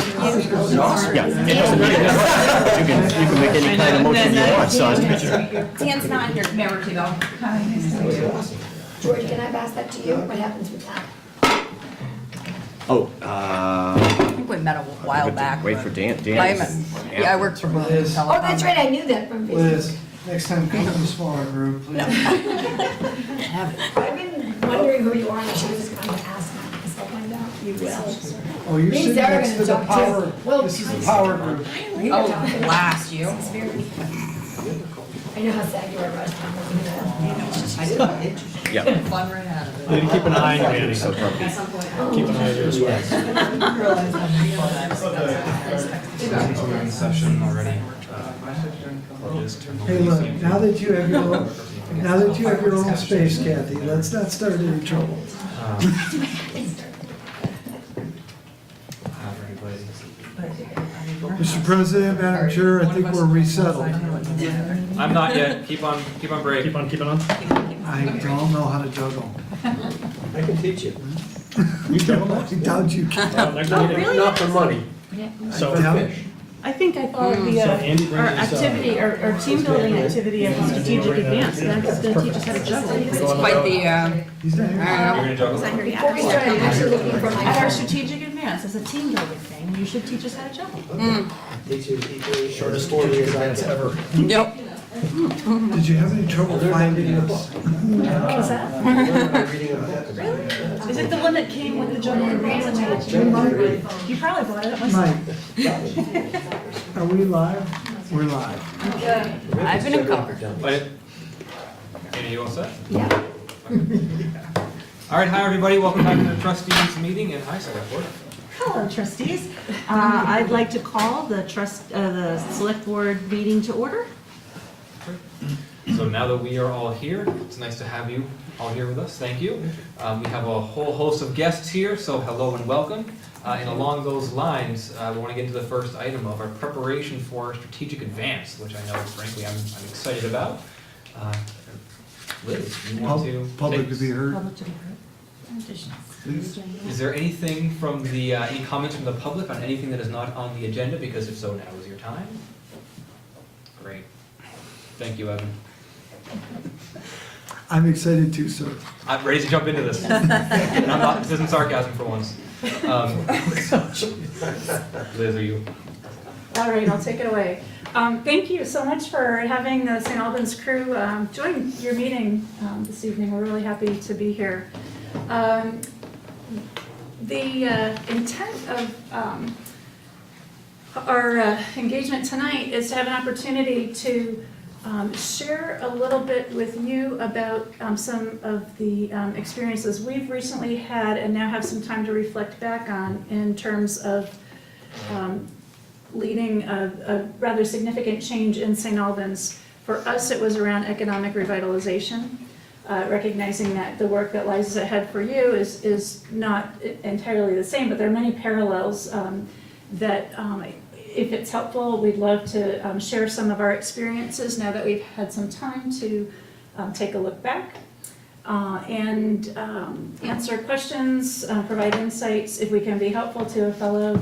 Yeah. It doesn't make a difference. You can make any kind of motion you want, son. Dan's not here. Never to go. George, can I pass that to you? What happens with that? Oh, I think we met a while back. wait for Dan. I worked for both. Oh, that's right, I knew that from Facebook. Liz, next time come to a smaller group, please. I've been wondering who you are, and I should have just gone to ask them, because I'll find out. You will. Oh, you're Me and sitting Sarah are next to gonna the talk power, too. Well, this is the power group. Oh, blast you. I know how sad you are, Russ. Yeah. Fun right out of it. Need to keep an eye on you, Andy. Keep an eye on you as well. We're in session already. Hey, look, now that you have your own space, Kathy, let's not start any trouble. Mr. President, Madam Chair, I think we're resettled. I'm not yet, keep on break. Keep on keeping on. I don't know how to juggle. I can teach you. You juggle I next. doubt you can. Next Oh, meeting. really? Not for money. So, Yeah. I think I followed the, so Andy brings our us, activity, our team building activity of strategic advance, and that's gonna teach us how to juggle. It's quite the, He's not here. You're gonna juggle? Before we start, I'm actually looking for my At our phone. strategic advance, as a team building thing, you should teach us how to juggle. shortest 4 years ever. yep. Did you have any trouble finding us? What's that? Is it the one that came with the juggling balls attached? You probably brought it up myself. Mike, are we live? We're live. I've been in cover. But, Andy, you all set? Yeah. All right, hi, everybody. Welcome back to the trustees meeting, and hi, Selectboard. Hello, trustees. I'd like to call the select board meeting to order. So now that we are all here, it's nice to have you all here with us. Thank you. We have a whole host of guests here, so hello and welcome. And along those lines, we want to get into the first item of our preparation for strategic advance, which I know, frankly, I'm excited about. Liz, you want to Public take to be heard. Public to be heard. Please. Is there anything from the, any comments from the public on anything that is not on the agenda? Because if so, now is your time. Great. Thank you, Evan. I'm excited too, sir. I'm ready to jump into this. And I'm not, this isn't sarcasm for once. Liz, are you? All right, I'll take it away. Thank you so much for having the St. Albans crew join your meeting this evening. We're really happy to be here. The intent of our engagement tonight is to have an opportunity to share a little bit with you about some of the experiences we've recently had and now have some time to reflect back on in terms of leading a rather significant change in St. Albans. For us, it was around economic revitalization, recognizing that the work that lies ahead for you is not entirely the same, but there are many parallels that if it's helpful, we'd love to share some of our experiences now that we've had some time to take a look back and answer questions, provide insights. If we can be helpful to fellow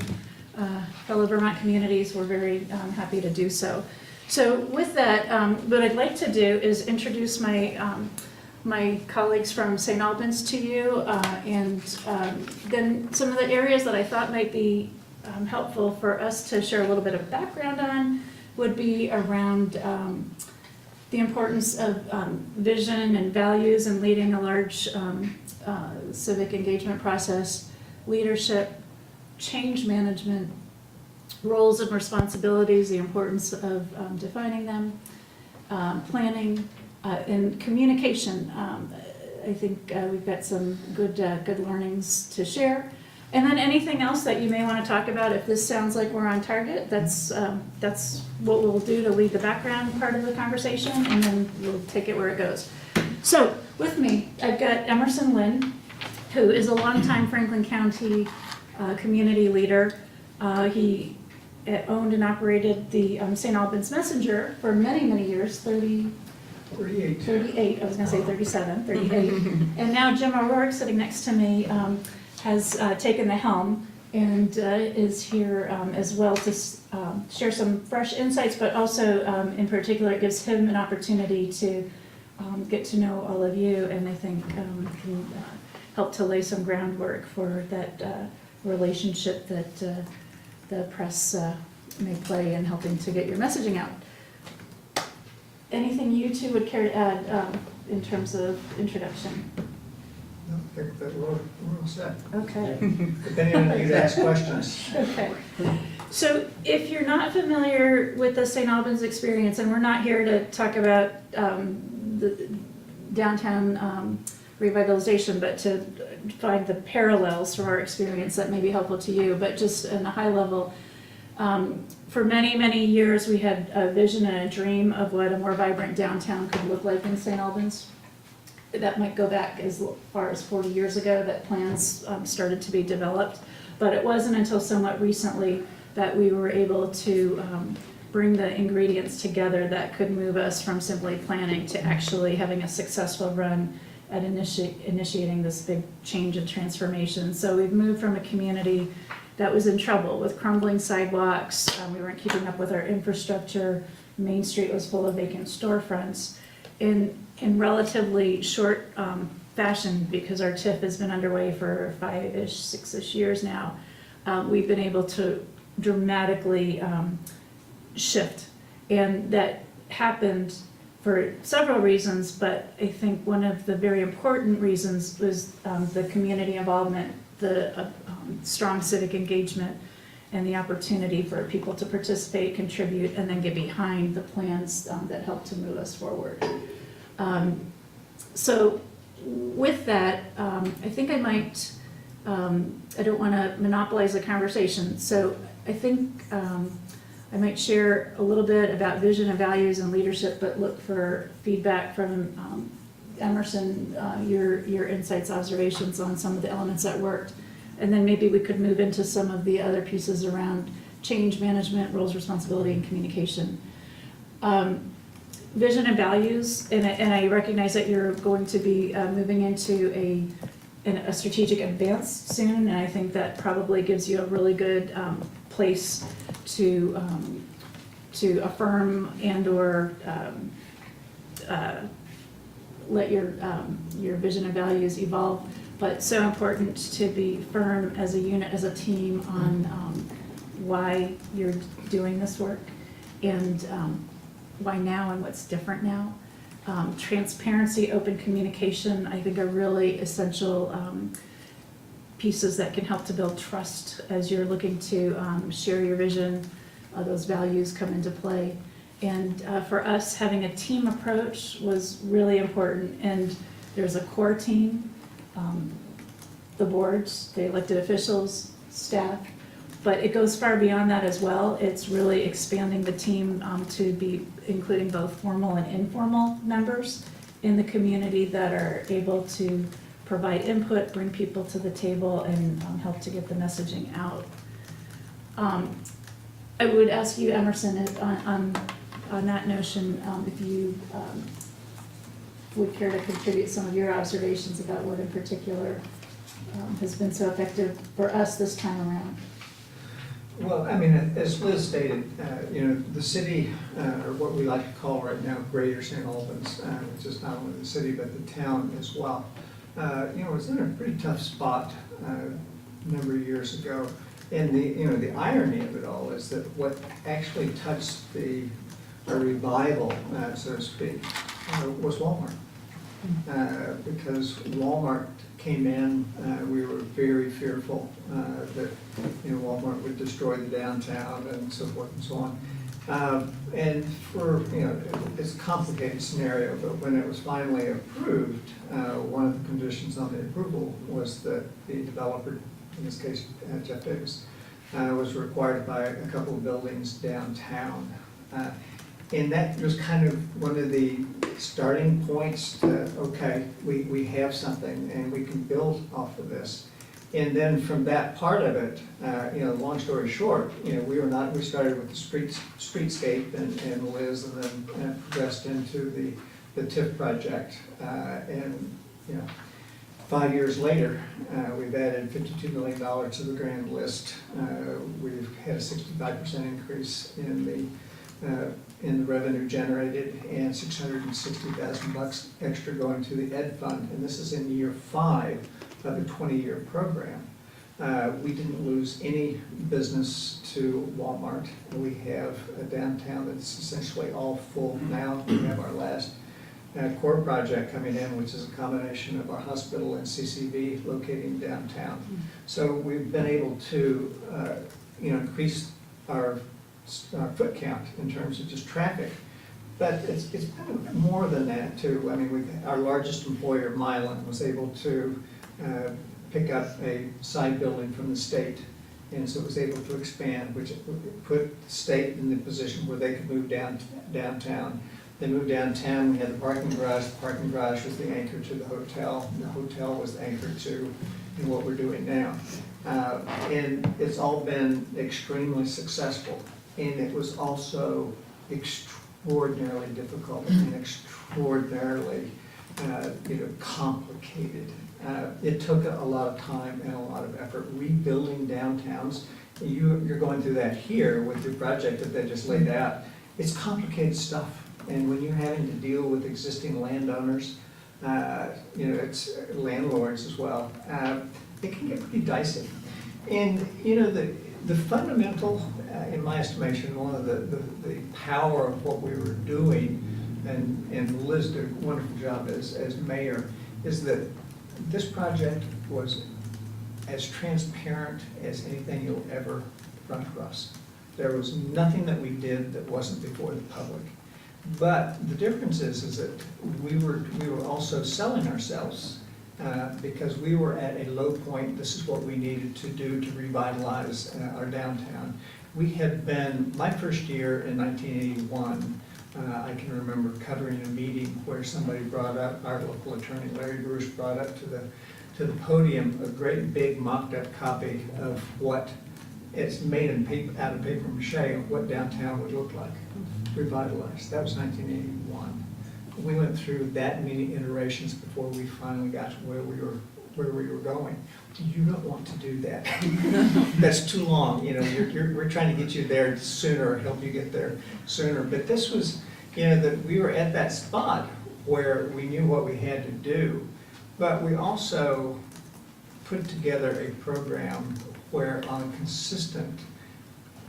Vermont communities, we're very happy to do so. So with that, what I'd like to do is introduce my colleagues from St. Albans to you, and then some of the areas that I thought might be helpful for us to share a little bit of background on would be around the importance of vision and values and leading a large civic engagement process, leadership, change management, roles and responsibilities, the importance of defining them, planning, and communication. I think we've got some good learnings to share. And then anything else that you may want to talk about, if this sounds like we're on target, that's what we'll do to lead the background part of the conversation, and then we'll take it where it goes. So with me, I've got Emerson Lynn, who is a longtime Franklin County community leader. He owned and operated the St. Albans Messenger for many, many years, 38, I was going to say 37, 38. And now Jim O'Rourke, sitting next to me, has taken the helm and is here as well to share some fresh insights, but also in particular it gives him an opportunity to get to know all of you, and I think can help to lay some groundwork for that relationship that the press may play in helping to get your messaging out. Anything you two would care to add in terms of introduction? No, I think that we're all set. Okay. Depending on how you ask questions. Okay. So if you're not familiar with the St. Albans experience, and we're not here to talk about the downtown revitalization, but to find the parallels from our experience that may be helpful to you, but just in a high level, for many, many years we had a vision and a dream of what a more vibrant downtown could look like in St. Albans. That might go back as far as 40 years ago that plans started to be developed, but it wasn't until somewhat recently that we were able to bring the ingredients together that could move us from simply planning to actually having a successful run at initiating this big change and transformation. So we've moved from a community that was in trouble with crumbling sidewalks, we weren't keeping up with our infrastructure, Main Street was full of vacant storefronts. In relatively short fashion, because our TIF has been underway for 5-ish, 6-ish years now, we've been able to dramatically shift. And that happened for several reasons, but I think one of the very important reasons was the community involvement, the strong civic engagement, and the opportunity for people to participate, contribute, and then get behind the plans that help to move us forward. So with that, I think I might, I don't want to monopolize the conversation, so I think I might share a little bit about vision and values and leadership, but look for feedback from Emerson, your insights, observations on some of the elements that worked. And then maybe we could move into some of the other pieces around change management, roles, responsibility, and communication. Vision and values, and I recognize that you're going to be moving into a strategic advance soon, and I think that probably gives you a really good place to affirm and/or let your vision and values evolve. But so important to be firm as a unit, as a team on why you're doing this work and why now and what's different now. Transparency, open communication, I think are really essential pieces that can help to build trust as you're looking to share your vision. Those values come into play. And for us, having a team approach was really important. And there's a core team, the boards, the elected officials, staff, but it goes far beyond that as well. It's really expanding the team to be including both formal and informal members in the community that are able to provide input, bring people to the table, and help to get the messaging out. I would ask you, Emerson, on that notion, if you would care to contribute some of your observations about what in particular has been so effective for us this time around. Well, I mean, as Liz stated, the city, or what we like to call right now Greater St. Albans, which is not only the city but the town as well, was in a pretty tough spot a number of years ago. And the irony of it all is that what actually touched a revival, so to speak, was Walmart. Because Walmart came in, we were very fearful that Walmart would destroy the downtown and so forth and so on. And for, it's a complicated scenario, but when it was finally approved, one of the conditions on the approval was that the developer, in this case Jeff Davis, was required to buy a couple of buildings downtown. And that was kind of one of the starting points to, okay, we have something and we can build off of this. And then from that part of it, long story short, we started with the streetscape and Liz, and then progressed into the TIF project. And 5 years later, we've added $52 million to the grand list. We've had a 65% increase in the revenue generated, and $660,000 extra going to the Ed Fund. And this is in year 5 of a 20-year program. We didn't lose any business to Walmart. We have a downtown that's essentially all full now. We have our last core project coming in, which is a combination of our hospital and CCV locating downtown. So we've been able to increase our foot count in terms of just traffic. But it's kind of more than that too. I mean, our largest employer, Mylan, was able to pick up a side building from the state, and so it was able to expand, which put the state in the position where they could move downtown. They moved downtown, we had the parking garage. The parking garage was the anchor to the hotel, and the hotel was the anchor to what we're doing now. And it's all been extremely successful, and it was also extraordinarily difficult and extraordinarily complicated. It took a lot of time and a lot of effort rebuilding downtowns. You're going through that here with your project that they just laid out. It's complicated stuff. And when you're having to deal with existing landowners, it's landlords as well, it can get pretty dicey. And the fundamental, in my estimation, one of the power of what we were doing, and Liz did a wonderful job as mayor, is that this project was as transparent as anything you'll ever run across. There was nothing that we did that wasn't before the public. But the difference is that we were also selling ourselves because we were at a low point. This is what we needed to do to revitalize our downtown. We had been, my first year in 1981, I can remember covering a meeting where somebody brought up, our local attorney, Larry Bruce, brought up to the podium a great big mocked-up copy of what it's made out of paper mache of what downtown would look like, revitalized. That was 1981. We went through that many iterations before we finally got to where we were going. You don't want to do that. That's too long. You know, we're trying to get you there sooner or help you get there sooner. But this was, you know, that we were at that spot where we knew what we had to do, but we also put together a program where on a consistent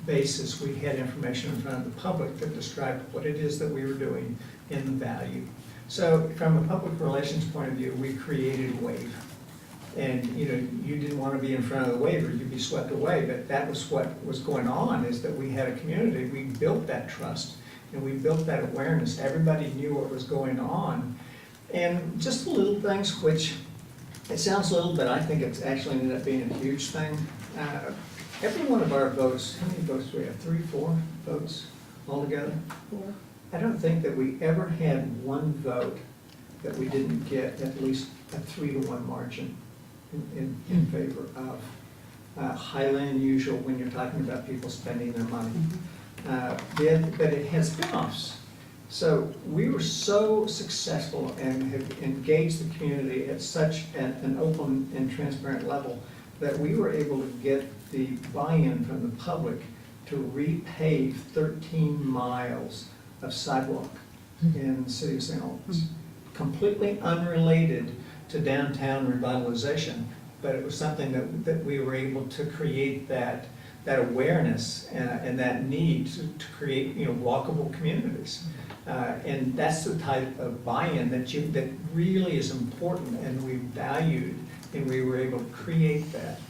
basis we had information in front of the public that described what it is that we were doing and the value. So from a public relations point of view, we created a wave. And you know, you didn't want to be in front of the wave or you'd be swept away, but that was what was going on, is that we had a community. We built that trust and we built that awareness. Everybody knew what was going on. And just the little things, which it sounds little, but I think it's actually ended up being a huge thing. Every one of our votes, how many votes do we have? 3, 4 votes altogether? 4. I don't think that we ever had one vote that we didn't get at least a 3-to-1 margin in favor of. Highly unusual when you're talking about people spending their money. But it has spin-offs. So we were so successful and have engaged the community at such an open and transparent level that we were able to get the buy-in from the public to repave 13 miles of sidewalk in the city of St. Albans. Completely unrelated to downtown revitalization, but it was something that we were able to create that awareness and that need to create, you know, walkable communities. And that's the type of buy-in that really is important and we valued, and we were able to create that.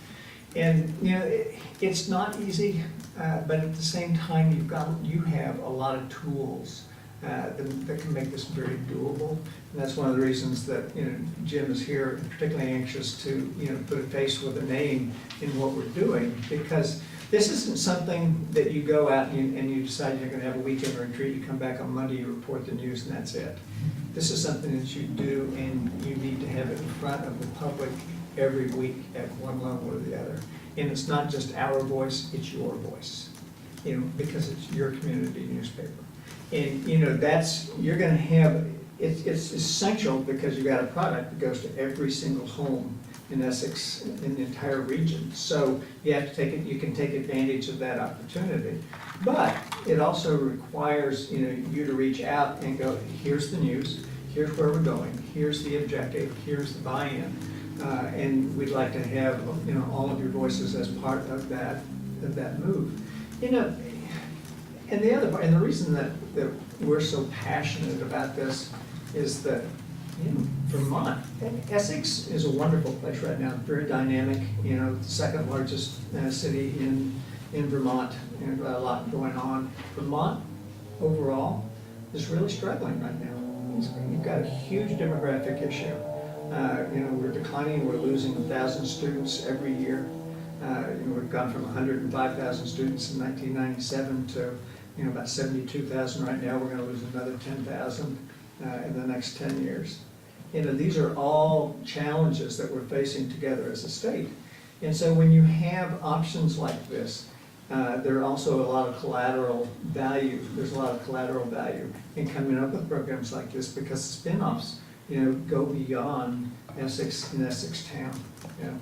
And you know, it's not easy, but at the same time, you have a lot of tools that can make this very doable. And that's one of the reasons that, you know, Jim is here, particularly anxious to, you know, put a face with a name in what we're doing, because this isn't something that you go out and you decide you're going to have a weekend retreat, you come back on Monday, you report the news, and that's it. This is something that you do, and you need to have it in front of the public every week at one level or the other. And it's not just our voice, it's your voice, you know, because it's your community newspaper. And, you know, you're going to have, it's essential because you've got a product that goes to every single home in Essex, in the entire region. So you have to you can take advantage of that opportunity. But it also requires, you know, you to reach out and go, here's the news, here's where we're going, here's the objective, here's the buy-in. And we'd like to have, you know, all of your voices as part of that move. You know, and the other part, and the reason that we're so passionate about this is that, you know, Vermont, Essex is a wonderful place right now, very dynamic, you know, the second largest city in Vermont, and a lot going on. Vermont overall is really struggling right now. You've got a huge demographic issue. You know, we're declining, we're losing 1,000 students every year. You know, we've gone from 105,000 students in 1997 to, you know, about 72,000 right now. We're going to lose another 10,000 in the next 10 years. You know, these are all challenges that we're facing together as a state. And so when you have options like this, there are also a lot of collateral value. There's a lot of collateral value in coming up with programs like this, because spin-offs, you know, go beyond Essex and Essex town. You know.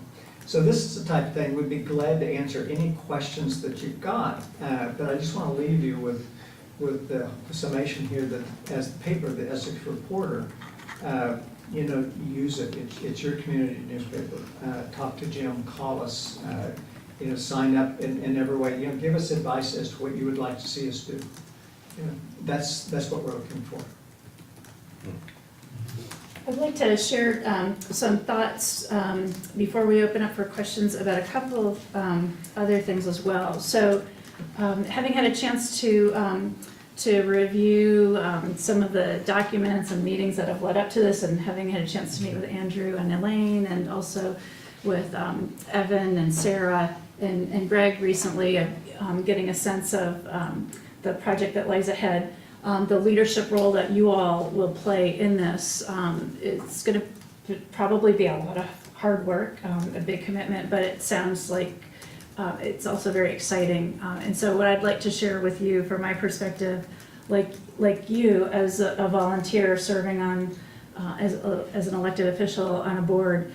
So this is the type of thing, we'd be glad to answer any questions that you've got. But I just want to leave you with the summation here that as the paper, the Essex Reporter, you know, use it. It's your community newspaper. Talk to Jim, call us, you know, sign up in every way. You know, give us advice as to what you would like to see us do. You know, that's what we're looking for. I'd like to share some thoughts before we open up for questions about a couple of other things as well. So having had a chance to to review some of the documents and meetings that have led up to this, and having had a chance to meet with Andrew and Elaine, and also with Evan and Sarah and Greg recently, getting a sense of the project that lies ahead. The leadership role that you all will play in this, it's going to probably be a lot of hard work, a big commitment, but it sounds like it's also very exciting. And so what I'd like to share with you from my perspective, like you as a volunteer serving on, as an elected official on a board,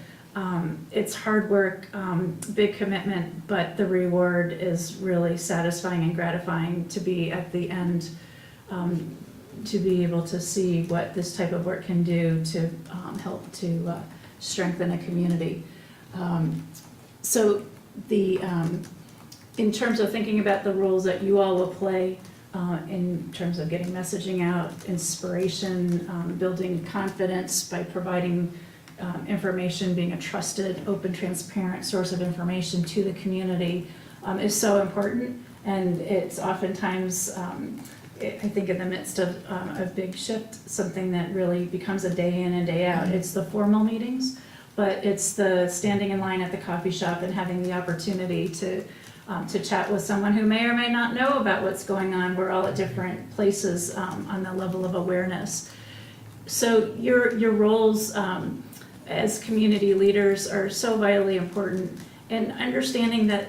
it's hard work, big commitment, but the reward is really satisfying and gratifying to be at the end, to be able to see what this type of work can do to help to strengthen a community. So in terms of thinking about the roles that you all will play, in terms of getting messaging out, inspiration, building confidence by providing information, being a trusted, open, transparent source of information to the community, is so important. And it's oftentimes, I think, in the midst of a big shift, something that really becomes a day in and day out. It's the formal meetings, but it's the standing in line at the coffee shop and having the opportunity to chat with someone who may or may not know about what's going on. We're all at different places on the level of awareness. So your roles as community leaders are so vitally important, and understanding that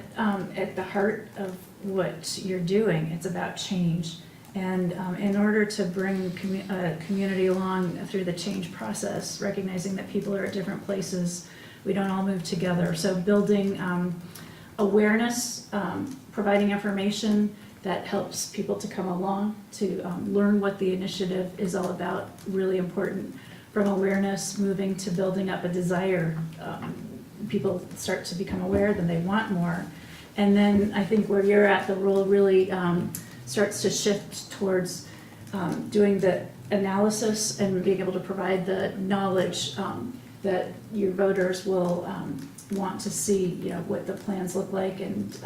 at the heart of what you're doing, it's about change. And in order to bring a community along through the change process, recognizing that people are at different places, we don't all move together. So building awareness, providing information that helps people to come along, to learn what the initiative is all about, really important. From awareness, moving to building up a desire. People start to become aware, then they want more. And then I think where you're at, the role really starts to shift towards doing the analysis and being able to provide the knowledge that your voters will want to see, what the plans look like, and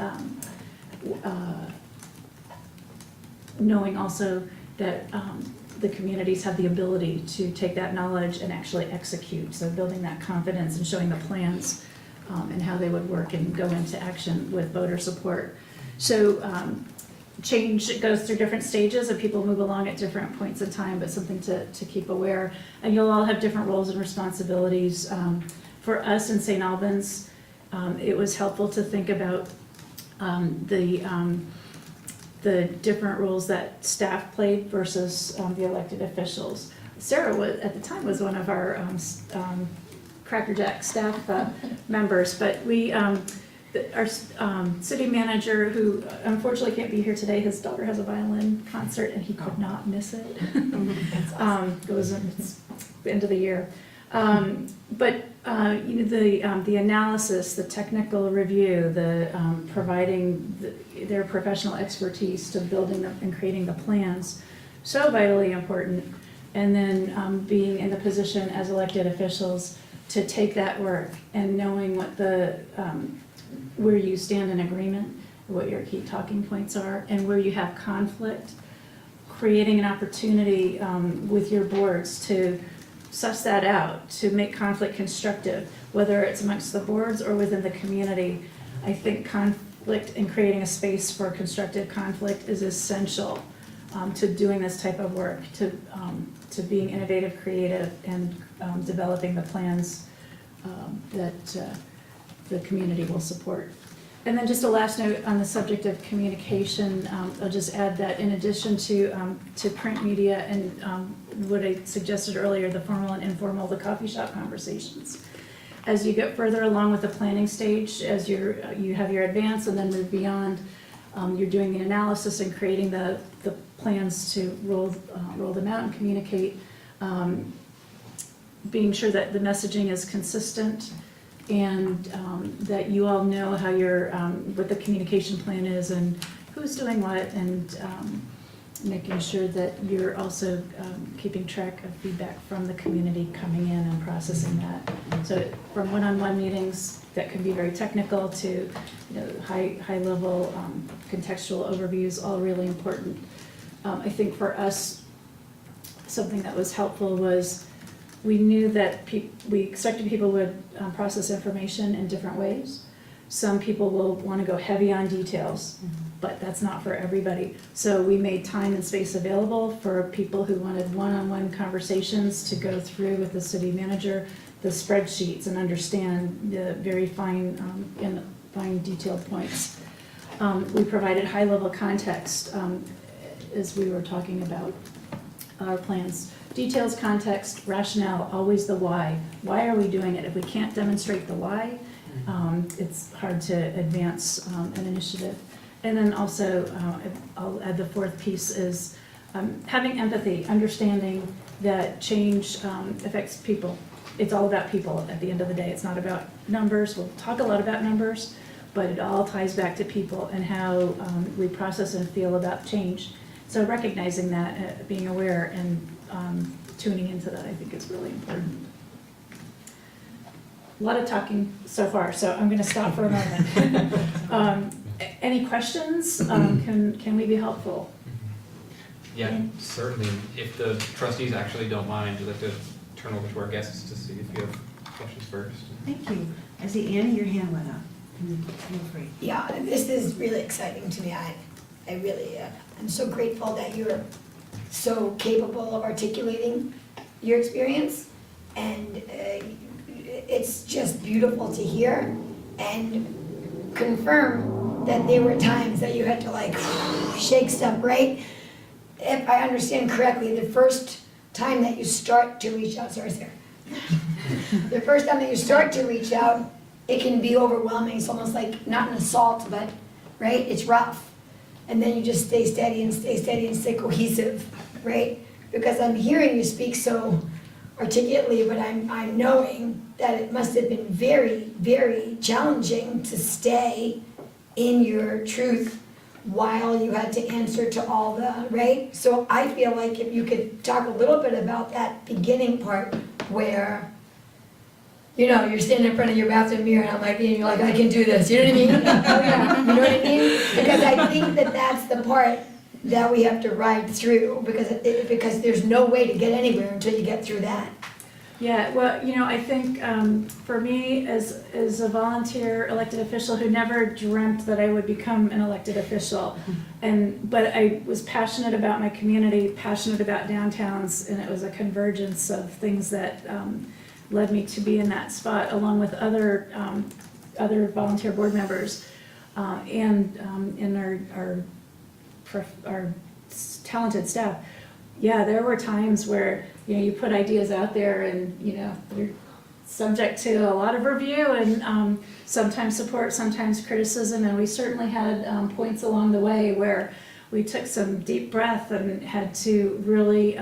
knowing also that the communities have the ability to take that knowledge and actually execute. So building that confidence and showing the plans and how they would work and go into action with voter support. So change goes through different stages and people move along at different points in time, but something to keep aware. And you'll all have different roles and responsibilities. For us in St. Albans, it was helpful to think about the different roles that staff played versus the elected officials. Sarah at the time was one of our crackerjack staff members, but our city manager, who unfortunately can't be here today, his daughter has a violin concert and he could not miss it. It was the end of the year. But the analysis, the technical review, the providing their professional expertise to building and creating the plans, so vitally important. And then being in the position as elected officials to take that work and knowing what where you stand in agreement, what your key talking points are, and where you have conflict, creating an opportunity with your boards to suss that out, to make conflict constructive, whether it's amongst the boards or within the community. I think conflict and creating a space for constructive conflict is essential to doing this type of work, to being innovative, creative, and developing the plans that the community will support. And then just a last note on the subject of communication, I'll just add that in addition to print media and what I suggested earlier, the formal and informal, the coffee shop conversations. As you get further along with the planning stage, as you have your advance and then move beyond, you're doing the analysis and creating the plans to roll them out and communicate, being sure that the messaging is consistent, and that you all know how what the communication plan is and who's doing what, and making sure that you're also keeping track of feedback from the community coming in and processing that. So from one-on-one meetings that can be very technical to high-level contextual overviews, all really important. I think for us, something that was helpful was we knew that we expected people would process information in different ways. Some people will want to go heavy on details, but that's not for everybody. So we made time and space available for people who wanted one-on-one conversations to go through with the city manager, the spreadsheets, and understand the very fine detailed points. We provided high-level context as we were talking about our plans. Details, context, rationale, always the why. Why are we doing it? If we can't demonstrate the why, it's hard to advance an initiative. And then also, I'll add the fourth piece is having empathy, understanding that change affects people. It's all about people at the end of the day. It's not about numbers. We'll talk a lot about numbers, but it all ties back to people and how we process and feel about change. So recognizing that, being aware and tuning into that, I think is really important. A lot of talking so far, so I'm going to stop for a moment. Any questions? Can we be helpful? Yeah, certainly. If the trustees actually don't mind, I'd like to turn over to our guests to see if you have questions first. Thank you. I see Annie, your hand went up. Feel free. Yeah, this is really exciting to me. I really, I'm so grateful that you're so capable of articulating your experience, and it's just beautiful to hear and confirm that there were times that you had to like shake stuff, right? If I understand correctly, the first time that you start to reach out, sorry, Sarah. The first time that you start to reach out, it can be overwhelming. It's almost like not an assault, but, right, it's rough. And then you just stay steady and stay cohesive, right? Because I'm hearing you speak so articulately, but I'm knowing that it must have been very, very challenging to stay in your truth while you had to answer to all the, right? So I feel like if you could talk a little bit about that beginning part where, you know, you're standing in front of your bathroom mirror and I'm like, and you're like, I can do this, you know what I mean? You know what I mean? Because I think that that's the part that we have to ride through, because there's no way to get anywhere until you get through that. Yeah, well, you know, I think for me, as a volunteer elected official who never dreamt that I would become an elected official, but I was passionate about my community, passionate about downtowns, and it was a convergence of things that led me to be in that spot, along with other volunteer board members and our talented staff. Yeah, there were times where, you know, you put ideas out there and, you know, you're subject to a lot of review and sometimes support, sometimes criticism, and we certainly had points along the way where we took some deep breath and had to really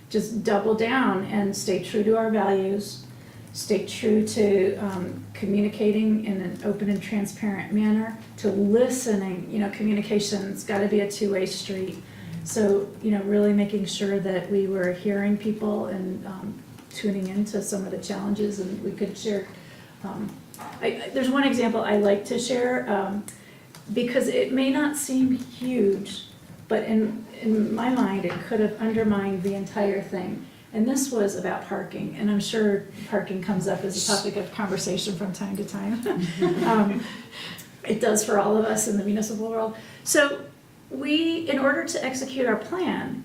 just double down and stay true to our values, stay true to communicating in an open and transparent manner, to listening. You know, communication's got to be a two-way street. So, you know, really making sure that we were hearing people and tuning into some of the challenges, and we could share. There's one example I like to share because it may not seem huge, but in my mind, it could have undermined the entire thing. And this was about parking, and I'm sure parking comes up as a topic of conversation from time to time. It does for all of us in the municipal world. So in order to execute our plan,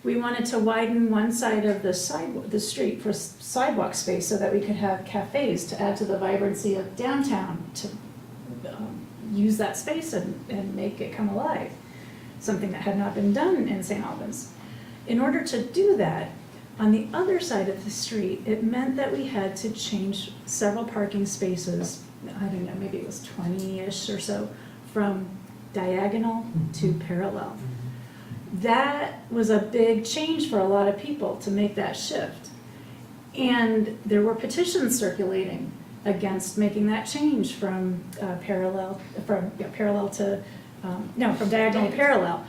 we wanted to widen one side of the street for sidewalk space so that we could have cafes to add to the vibrancy of downtown, to use that space and make it come alive, something that had not been done in St. Albans. In order to do that, on the other side of the street, it meant that we had to change several parking spaces, I don't know, maybe it was 20-ish or so, from diagonal to parallel. That was a big change for a lot of people to make that shift. And there were petitions circulating against making that change from diagonal to parallel.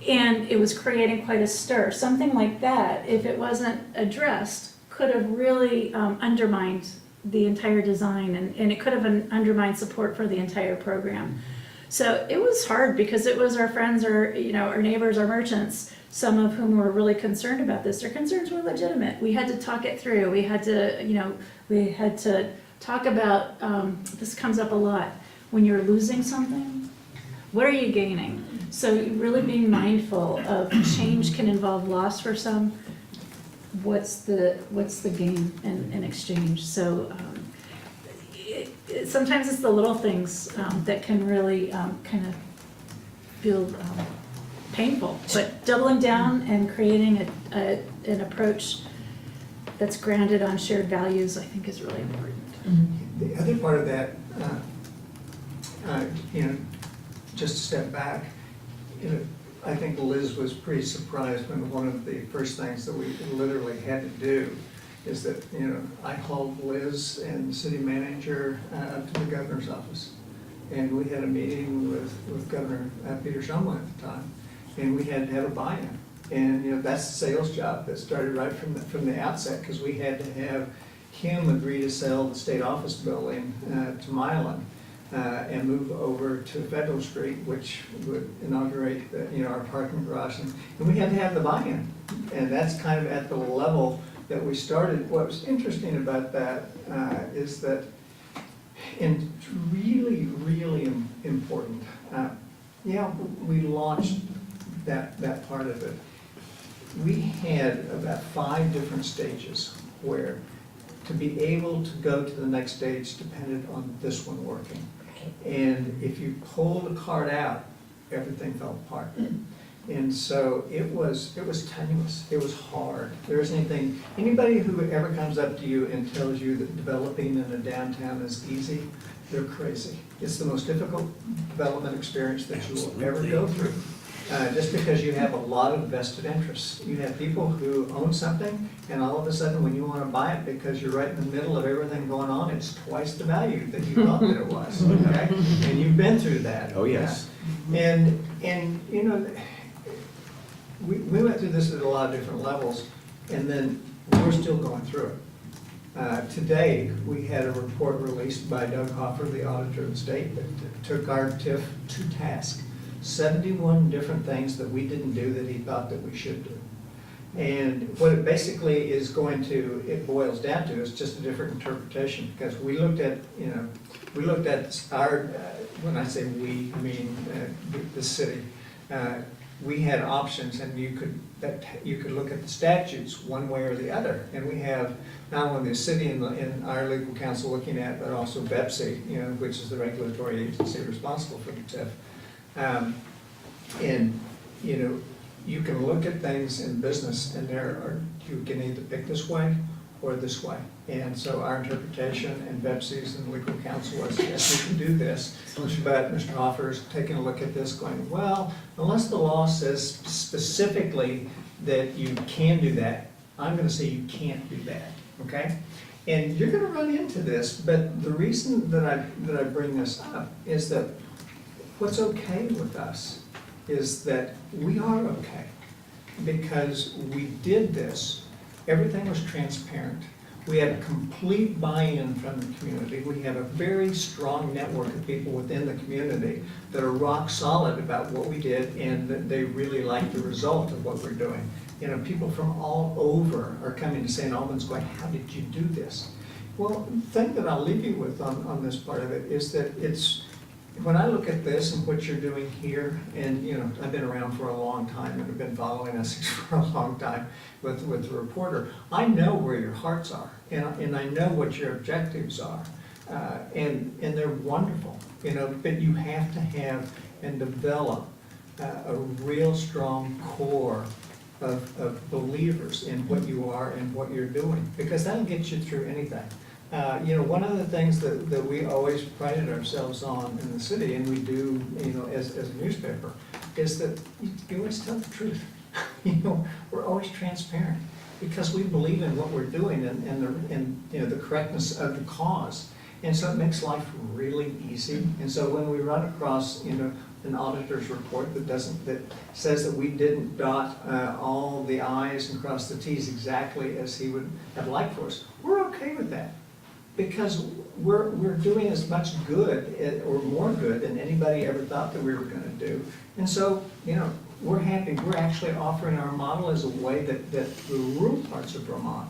And it was creating quite a stir. Something like that, if it wasn't addressed, could have really undermined the entire design, and it could have undermined support for the entire program. So it was hard because it was our friends or, our neighbors, our merchants, some of whom were really concerned about this. Their concerns were legitimate. We had to talk it through. We had to talk about, this comes up a lot. When you're losing something, what are you gaining? So really being mindful of change can involve loss for some. What's the gain in exchange? So sometimes it's the little things that can really kind of feel painful. But doubling down and creating an approach that's grounded on shared values, I think, is really important. The other part of that, just to step back, I think Liz was pretty surprised when one of the first things that we literally had to do is that, I called Liz and the city manager up to the governor's office. And we had a meeting with Governor Peter Shumlin at the time, and we had to have a buy-in. And, that's the sales job that started right from the outset, because we had to have him agree to sell the state office building to Milan and move over to Federal Street, which would inaugurate our parking garage. And we had to have the buy-in. And that's kind of at the level that we started. What was interesting about that is that, and really, really important, we launched that part of it. We had about 5 different stages where to be able to go to the next stage depended on this one working. And if you pull the card out, everything fell apart. And so it was tenuous, it was hard. There isn't anything, anybody who ever comes up to you and tells you that developing in a downtown is easy, they're crazy. It's the most difficult development experience that you will ever go through. Just because you have a lot of vested interests. You have people who own something, and all of a sudden when you want to buy it because you're right in the middle of everything going on, it's twice the value that you thought that it was, okay? And you've been through that. Oh, yes. And we went through this at a lot of different levels, and then we're still going through it. Today, we had a report released by Doug Hoffer, the auditor of the state, that took our TIF to task. 71 different things that we didn't do that he thought that we should do. And what it basically is it boils down to is just a different interpretation, because we looked at our, when I say we, I mean the city, we had options, and you could look at the statutes one way or the other. And we have not only the city and our legal counsel looking at, but also BEPC, which is the regulatory agency responsible for the TIF. And you can look at things in business, and you can either pick this way or this way. And so our interpretation and BEPC's and legal counsel was, yes, we can do this. But Mr. Hoffer's taking a look at this going, well, unless the law says specifically that you can do that, I'm going to say you can't do that, okay? And you're going to run into this, but the reason that I bring this up is that what's okay with us is that we are okay, because we did this. Everything was transparent. We had complete buy-in from the community. We have a very strong network of people within the community that are rock solid about what we did, and that they really like the result of what we're doing. People from all over are coming to St. Albans going, how did you do this? Well, the thing that I'll leave you with on this part of it is that when I look at this and what you're doing here, and I've been around for a long time and have been following Essex for a long time with the reporter, I know where your hearts are, and I know what your objectives are, and they're wonderful, but you have to have and develop a real strong core of believers in what you are and what you're doing, because that'll get you through anything. One of the things that we always prided ourselves on in the city, and we do, as a newspaper, is that you always tell the truth. We're always transparent, because we believe in what we're doing and the correctness of the cause. And so it makes life really easy. And so when we run across, an auditor's report that says that we didn't dot all the I's and cross the T's exactly as he would have liked for us, we're okay with that. Because we're doing as much good or more good than anybody ever thought that we were gonna do. And so, we're happy, we're actually offering our model as a way that the rural parts of Vermont,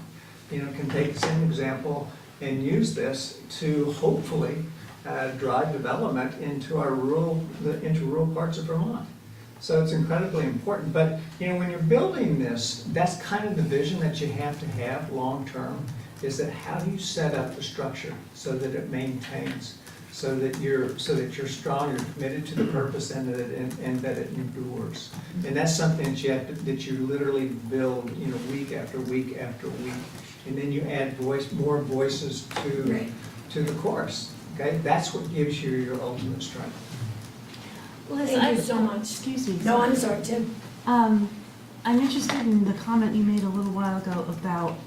can take the same example and use this to hopefully drive development into our rural parts of Vermont. So it's incredibly important. But, when you're building this, that's kind of the vision that you have to have long-term, is that how do you set up the structure so that it maintains, so that you're strong, you're committed to the purpose, and that it endures. And that's something that you literally build, week after week after week. And then you add more voices to the course. Okay, that's what gives you your ultimate strength. Liz, Thank you so much. Excuse me. No, I'm sorry, Tim. I'm interested in the comment you made a little while ago about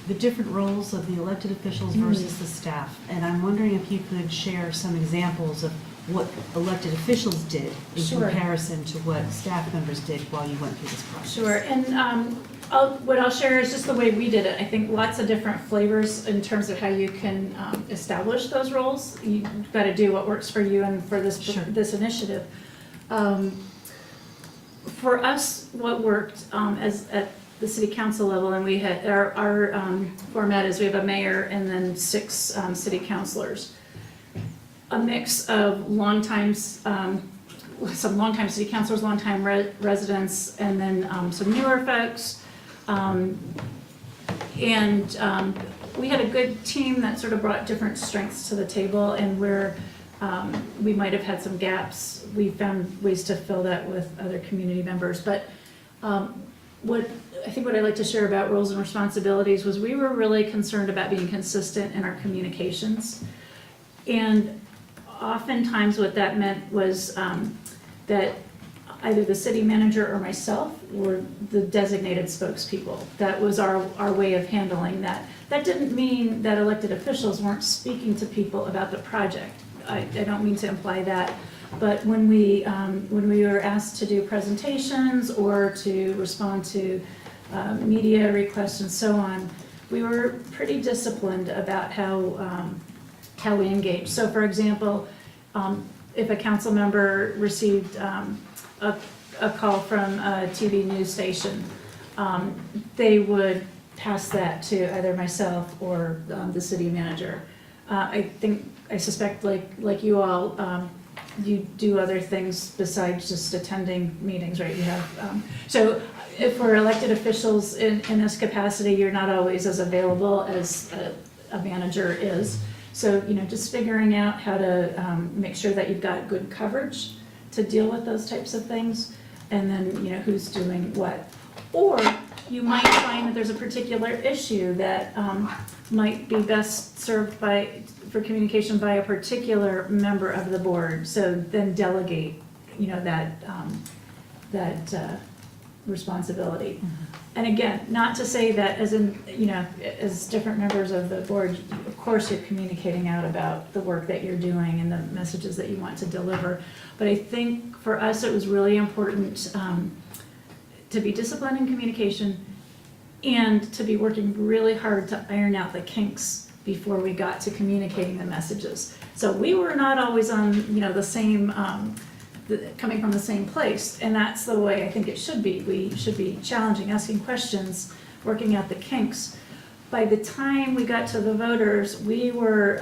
the different roles of the elected officials versus the staff. And I'm wondering if you could share some examples of what elected officials did in Sure. comparison to what staff members did while you went through this process. Sure, and what I'll share is just the way we did it. I think lots of different flavors in terms of how you can establish those roles. You've got to do what works for you and for this Sure. this initiative. For us, what worked as at the city council level, and we had our format is we have a mayor and then 6 city councilors. A mix of some longtime city councilors, longtime residents, and then some newer folks. We had a good team that sort of brought different strengths to the table, and where we might have had some gaps, we found ways to fill that with other community members. But what I like to share about roles and responsibilities was we were really concerned about being consistent in our communications. And oftentimes what that meant was that either the city manager or myself were the designated spokespeople. That was our way of handling that. That didn't mean that elected officials weren't speaking to people about the project. I don't mean to imply that, but when we were asked to do presentations or to respond to media requests and so on, we were pretty disciplined about how we engage. So for example, if a council member received a call from a TV news station, they would pass that to either myself or the city manager. I suspect like you all, you do other things besides just attending meetings, right? You have, so if we're elected officials in this capacity, you're not always as available as a manager is. So, just figuring out how to make sure that you've got good coverage to deal with those types of things, and then, who's doing what. Or you might find that there's a particular issue that might be best served for communication by a particular member of the board. So then delegate, that responsibility. And again, not to say that as different members of the board, of course you're communicating out about the work that you're doing and the messages that you want to deliver. But I think for us, it was really important to be disciplined in communication and to be working really hard to iron out the kinks before we got to communicating the messages. So we were not always on, the same, coming from the same place, and that's the way I think it should be. We should be challenging, asking questions, working out the kinks. By the time we got to the voters, we were,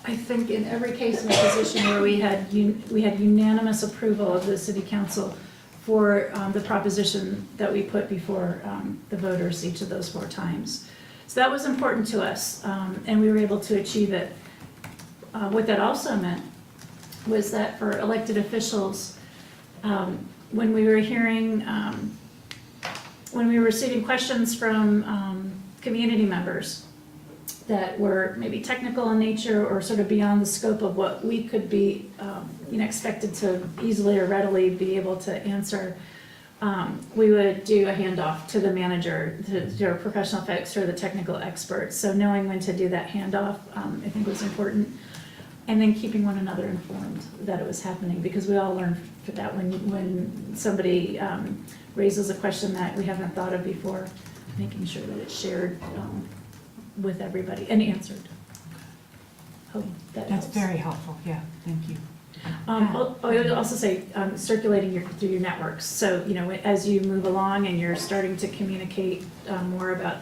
I think in every case in a position where we had unanimous approval of the city council for the proposition that we put before the voters each of those 4 times. So that was important to us, and we were able to achieve it. What that also meant was that for elected officials, when we were hearing, when we were receiving questions from community members that were maybe technical in nature or sort of beyond the scope of what we could be expected to easily or readily be able to answer, we would do a handoff to the manager, to our professional folks or the technical experts. So knowing when to do that handoff, I think was important. And then keeping one another informed that it was happening, because we all learn for that when somebody raises a question that we haven't thought of before, making sure that it's shared with everybody and answered. Hope that That's helps. very helpful, yeah, thank you. I would also say, circulating through your networks. So, as you move along and you're starting to communicate more about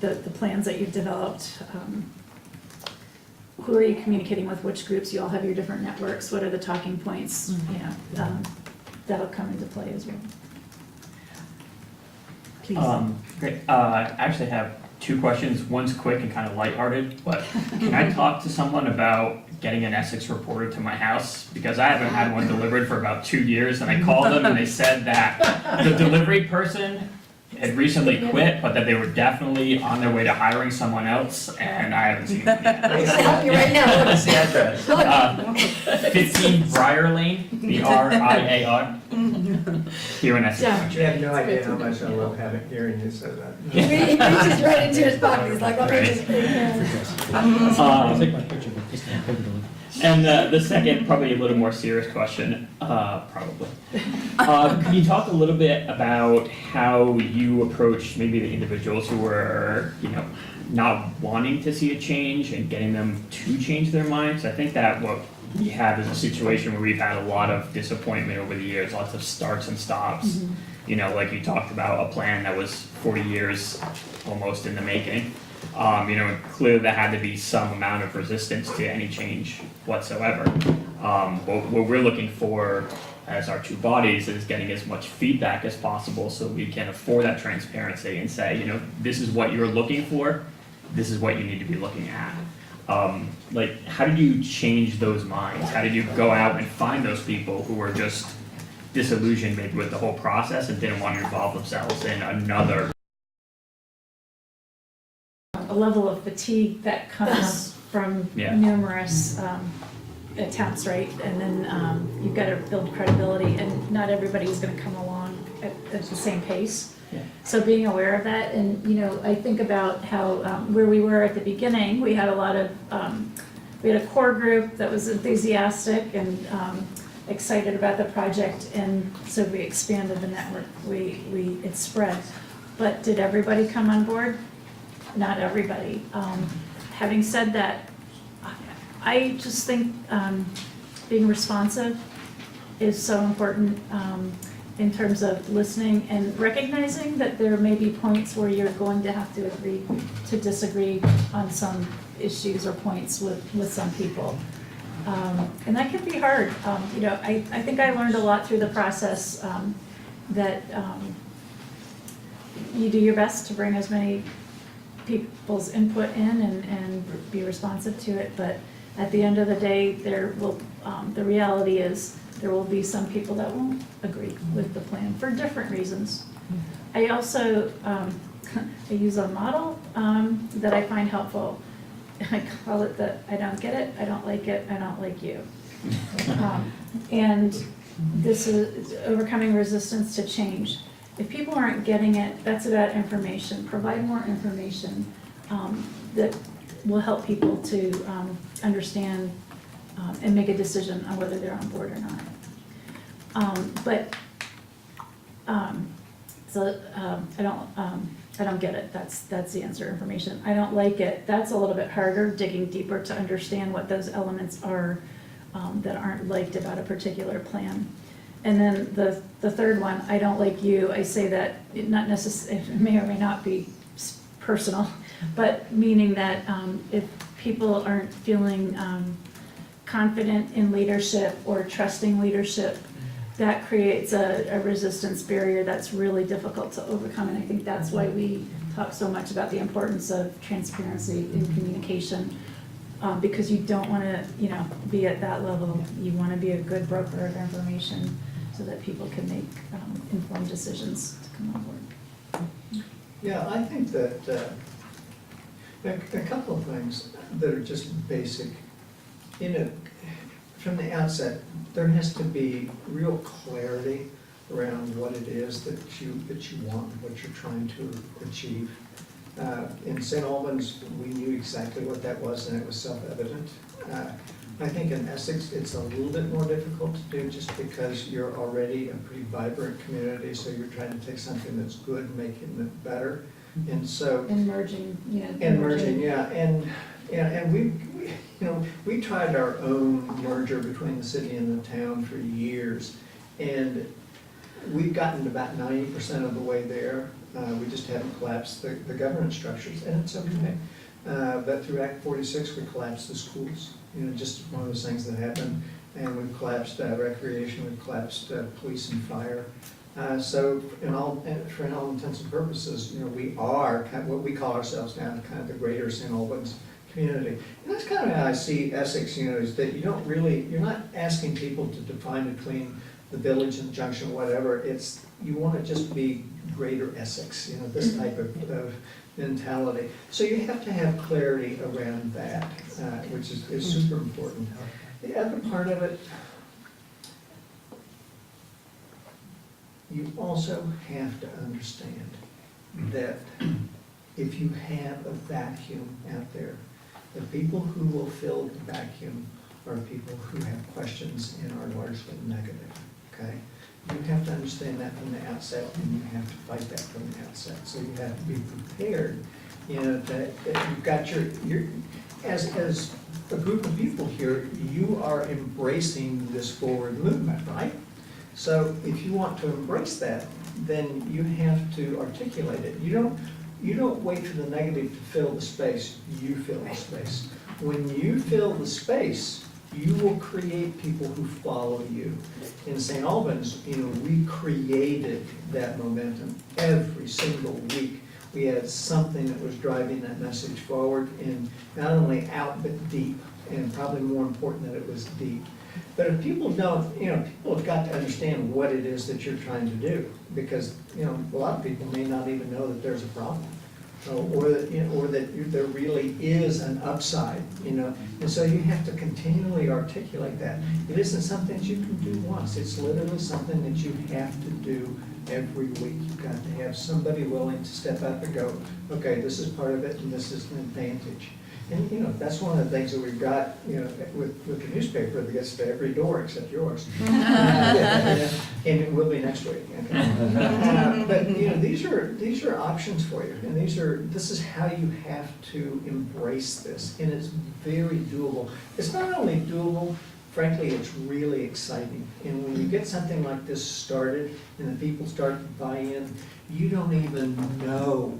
the plans that you've developed, who are you communicating with, which groups? You all have your different networks. What are the talking points? That'll come into play as well. Please. Great. I actually have two questions. One's quick and kind of lighthearted, but can I talk to someone about getting an Essex reporter to my house? Because I haven't had one delivered for about 2 years, and I called them and they said that the delivery person had recently quit, but that they were definitely on their way to hiring someone else, and I haven't seen them yet. I can help you right now. What's the address? 15 Briar Lane, B-R-I-A-R, here in Essex. Yeah. You have no idea how much I love hearing you say that. He reaches right into his pocket, he's like, let me just. I'll take my picture, but just can't put it on. And the second, probably a little more serious question, probably. Could you talk a little bit about how you approach maybe the individuals who are, not wanting to see a change and getting them to change their minds? I think that what we have is a situation where we've had a lot of disappointment over the years, lots of starts and stops. Like you talked about a plan that was 40 years almost in the making. Clearly there had to be some amount of resistance to any change whatsoever. What we're looking for as our two bodies is getting as much feedback as possible so we can afford that transparency and say, this is what you're looking for, this is what you need to be looking at. How did you change those minds? How did you go out and find those people who were just disillusioned maybe with the whole process and didn't want to involve themselves in another? A level of fatigue that comes from numerous attempts, right? And then you've got to build credibility, and not everybody's going to come along at the same pace. Yeah. So being aware of that, and I think about how where we were at the beginning, we had a lot of we had a core group that was enthusiastic and excited about the project, and so we expanded the network. It spread, but did everybody come on board? Not everybody. Having said that, I just think being responsive is so important in terms of listening and recognizing that there may be points where you're going to have to agree to disagree on some issues or points with some people. And that can be hard. I think I learned a lot through the process that you do your best to bring as many people's input in and be responsive to it, but at the end of the day, the reality is there will be some people that won't agree with the plan for different reasons. I also I use a model that I find helpful. I call it I don't get it, I don't like it, I don't like you. And this is overcoming resistance to change. If people aren't getting it, that's about information. Provide more information that will help people to understand and make a decision on whether they're on board or not. I don't get it. That's the answer. Information. I don't like it. That's a little bit harder, digging deeper to understand what those elements are that aren't liked about a particular plan. And then the third one, I don't like you. I say that it not necessarily, it may or may not be personal, but meaning that if people aren't feeling confident in leadership or trusting leadership, that creates a resistance barrier that's really difficult to overcome. And I think that's why we talk so much about the importance of transparency in communication, because you don't want to, be at that level. You want to be a good broker of information so that people can make informed decisions to come on board. Yeah, I think that a couple of things that are just basic. From the outset, there has to be real clarity around what it is that you want, what you're trying to achieve. In St. Albans, we knew exactly what that was, and it was self-evident. I think in Essex, it's a little bit more difficult to do just because you're already a pretty vibrant community, so you're trying to take something that's good and making it better. And so... And merging, And merging, yeah. And we we tried our own merger between the city and the town for years, and we've gotten about 90% of the way there. We just haven't collapsed the governance structures, and it's okay. But through Act 46, we collapsed the schools, just one of those things that happened. And we've collapsed recreation, we've collapsed police and fire. So for all intents and purposes, we are what we call ourselves now, kind of the greater St. Albans community. And that's kind of how I see Essex, is that you're not asking people to define between the village and Junction, whatever. You want to just be greater Essex, this type of mentality. So you have to have clarity around that, which is super important. The other part of it, you also have to understand that if you have a vacuum out there, the people who will fill the vacuum are people who have questions and are largely negative, okay? You have to understand that from the outset, and you have to fight that from the outset. So you have to be prepared, that you've got as a group of people here, you are embracing this forward movement, right? So if you want to embrace that, then you have to articulate it. You don't wait for the negative to fill the space, you fill the space. When you fill the space, you will create people who follow you. In St. Albans, we created that momentum every single week. We had something that was driving that message forward, and not only out but deep, and probably more important that it was deep. But if people don't, people have got to understand what it is that you're trying to do, because a lot of people may not even know that there's a problem, or that there really is an upside, and so you have to continually articulate that. It isn't something that you can do once. It's literally something that you have to do every week. You've got to have somebody willing to step up and go, okay, this is part of it, and this is an advantage. And that's one of the things that we've got, with the newspaper that gets to every door except yours. And it will be next week. Okay? But these are options for you, and this is how you have to embrace this, and it's very doable. It's not only doable, frankly, it's really exciting. And when you get something like this started, and the people start to buy in, you don't even know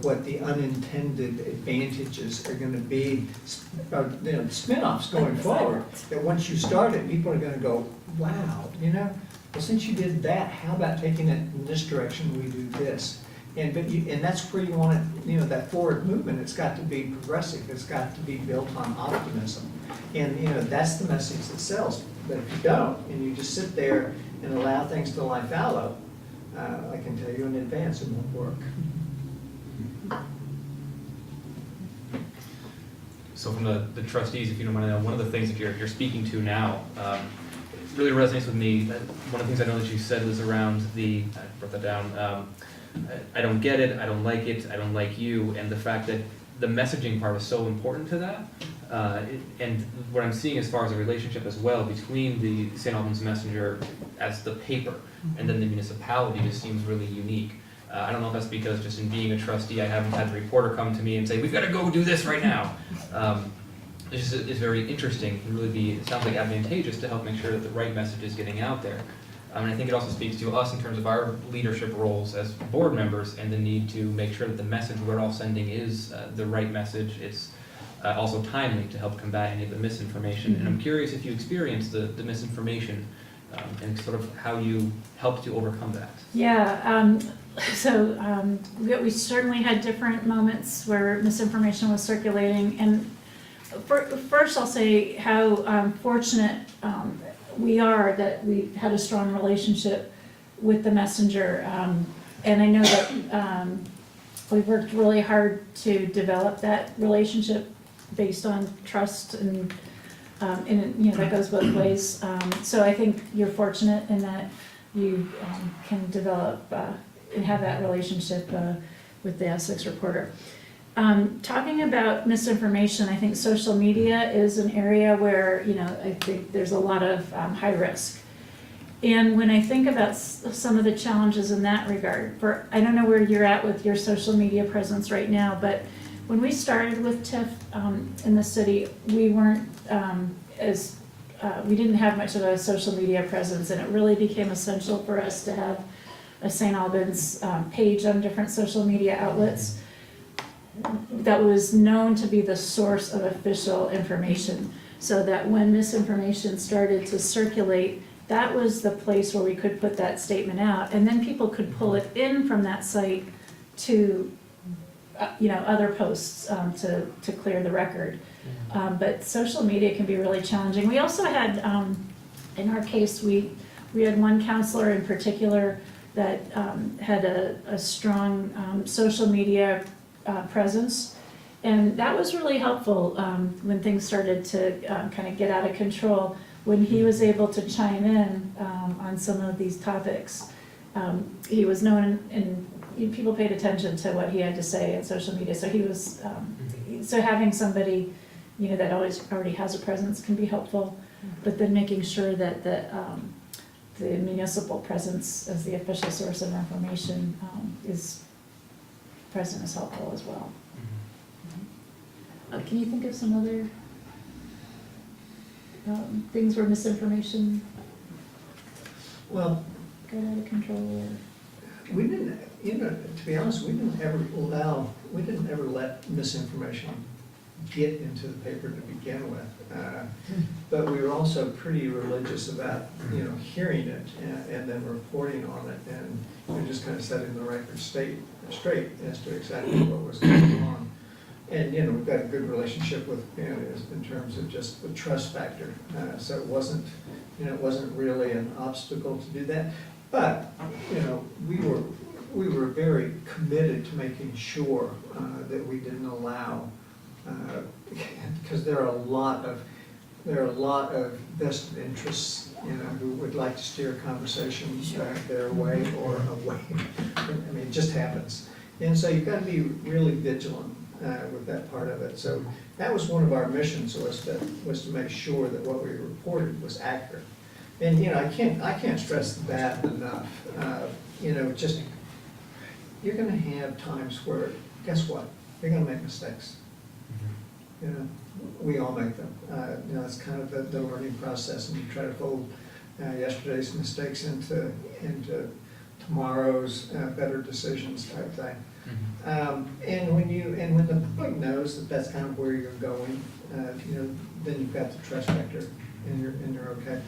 what the unintended advantages are going to be, spin-offs going forward. That once you start it, people are going to go, wow, well, since you did that, how about taking it in this direction, we do this. And that's where you want it, that forward movement, it's got to be progressive, it's got to be built on optimism. And, that's the message that sells. But if you don't, and you just sit there and allow things to lie fallow, I can tell you in advance, it won't work. So from the trustees, if you don't mind, one of the things that you're speaking to now really resonates with me. One of the things I know that you said was around I wrote that down, I don't get it, I don't like it, I don't like you, and the fact that the messaging part is so important to that. And what I'm seeing as far as a relationship as well between the St. Albans Messenger as the paper and then the municipality just seems really unique. I don't know if that's because just in being a trustee, I haven't had the reporter come to me and say, we've got to go do this right now. It's very interesting and really it sounds like advantageous to help make sure that the right message is getting out there. And I think it also speaks to us in terms of our leadership roles as board members and the need to make sure that the message we're all sending is the right message. It's also timely to help combat any of the misinformation. And I'm curious if you experienced the misinformation and sort of how you helped to overcome that. Yeah, we certainly had different moments where misinformation was circulating, and first I'll say how fortunate we are that we've had a strong relationship with the messenger, and I know that we've worked really hard to develop that relationship based on trust, and that goes both ways. So I think you're fortunate in that you can develop and have that relationship with the Essex reporter. Talking about misinformation, I think social media is an area where, I think there's a lot of high risk. And when I think about some of the challenges in that regard, I don't know where you're at with your social media presence right now, but When we started with TIF in the city, we weren't we didn't have much of a social media presence, and it really became essential for us to have a St. Albans page on different social media outlets that was known to be the source of official information, so that when misinformation started to circulate, that was the place where we could put that statement out, and then people could pull it in from that site to other posts to clear the record. But social media can be really challenging. We also had, in our case, we had one counselor in particular that had a strong social media presence. And that was really helpful when things started to kind of get out of control. When he was able to chime in on some of these topics, he was known and people paid attention to what he had to say in social media. So he was, so having somebody, that already has a presence can be helpful. But then making sure that the municipal presence as the official source of information is present is helpful as well. Can you think of some other things where misinformation Well, got out of control? we didn't, to be honest, we didn't ever let misinformation get into the paper to begin with. But we were also pretty religious about, hearing it and then reporting on it, and just kind of setting the record straight as to exactly what was going on. And, we've got a good relationship with communities in terms of just the trust factor. So it wasn't really an obstacle to do that. But, we were very committed to making sure that we didn't allow, because there are a lot of vested interests, who would like to steer conversations their way or away. It just happens. And so you've got to be really vigilant with that part of it. So that was one of our missions, was to make sure that what we reported was accurate. And I can't stress that enough. Just you're going to have times where, guess what? You're going to make mistakes. We all make them. It's kind of the learning process, and you try to fold yesterday's mistakes into tomorrow's better decisions type thing. And when the public knows that that's kind of where you're going, then you've got the trust factor, and you're okay.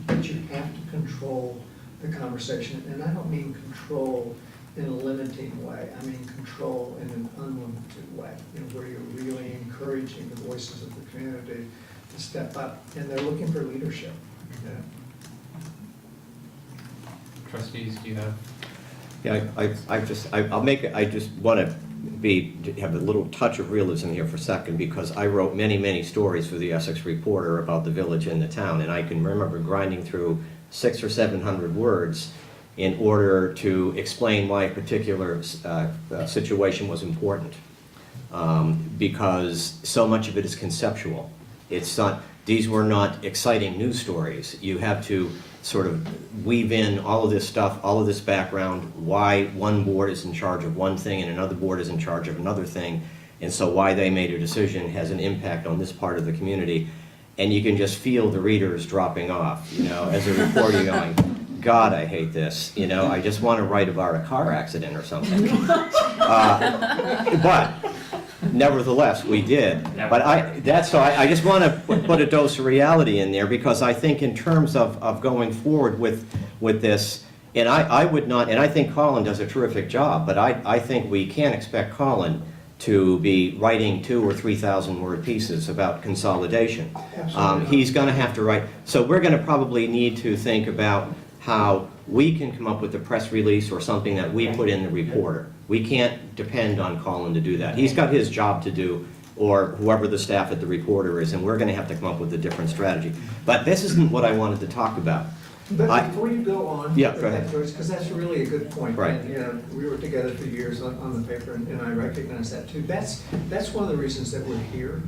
But you have to control the conversation, and I don't mean control in a limiting way. I mean control in an unlimited way, where you're really encouraging the voices of the community to step up, and they're looking for leadership. Trustees, do you have? Yeah, I just want to have a little touch of realism here for a second, because I wrote many, many stories for the Essex Reporter about the village and the town, and I can remember grinding through 600 or 700 words in order to explain why a particular situation was important, because so much of it is conceptual. These were not exciting news stories. You have to sort of weave in all of this stuff, all of this background, why one board is in charge of one thing and another board is in charge of another thing, and so why they made a decision has an impact on this part of the community. And you can just feel the readers dropping off, as a reporter going, God, I hate this, I just want to write about a car accident or something. But nevertheless, we did. But I just want to put a dose of reality in there, because I think in terms of going forward with this, and I would not, and I think Colin does a terrific job, but I think we can't expect Colin to be writing 2,000 or 3,000 word pieces about consolidation. He's going to have to write, so we're going to probably need to think about how we can come up with a press release or something that we put in the reporter. We can't depend on Colin to do that. He's got his job to do, or whoever the staff at the reporter is, and we're going to have to come up with a different strategy. But this isn't what I wanted to talk about. But before you go on, Yeah, go ahead. because that's really a good point. Right. And, we were together for years on the paper, and I recognize that too. That's one of the reasons that we're here,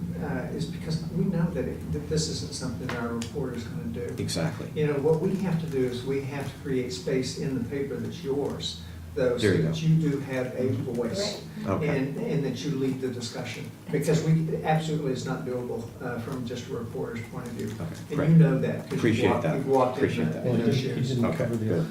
is because we know that this isn't something our reporter is going to do. Exactly. What we have to do is we have to create space in the paper that's yours, though, so There you that go. you do have a voice. Okay. and that you lead the discussion. Because we, absolutely it's not doable from just a reporter's point of view. Okay, And you know that, because Appreciate that. you've walked in Appreciate that. those shoes. Okay,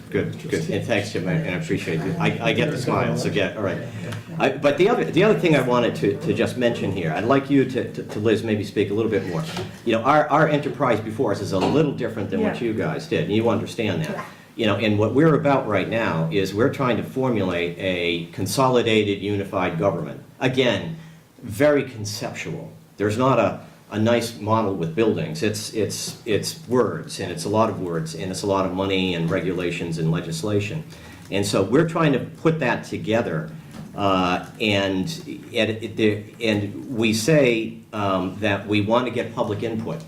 good, and thanks, Jim, and I appreciate it. I get the smile, so all right. But the other thing I wanted to just mention here, I'd like you to Liz, maybe speak a little bit more. You know, our enterprise before us is a little different than what you guys did, and you understand that. You know, and what we're about right now is we're trying to formulate a consolidated, unified government. Again, very conceptual. There's not a nice model with buildings. It's words, and it's a lot of words, and it's a lot of money and regulations and legislation. And so we're trying to put that together, and we say that we want to get public input.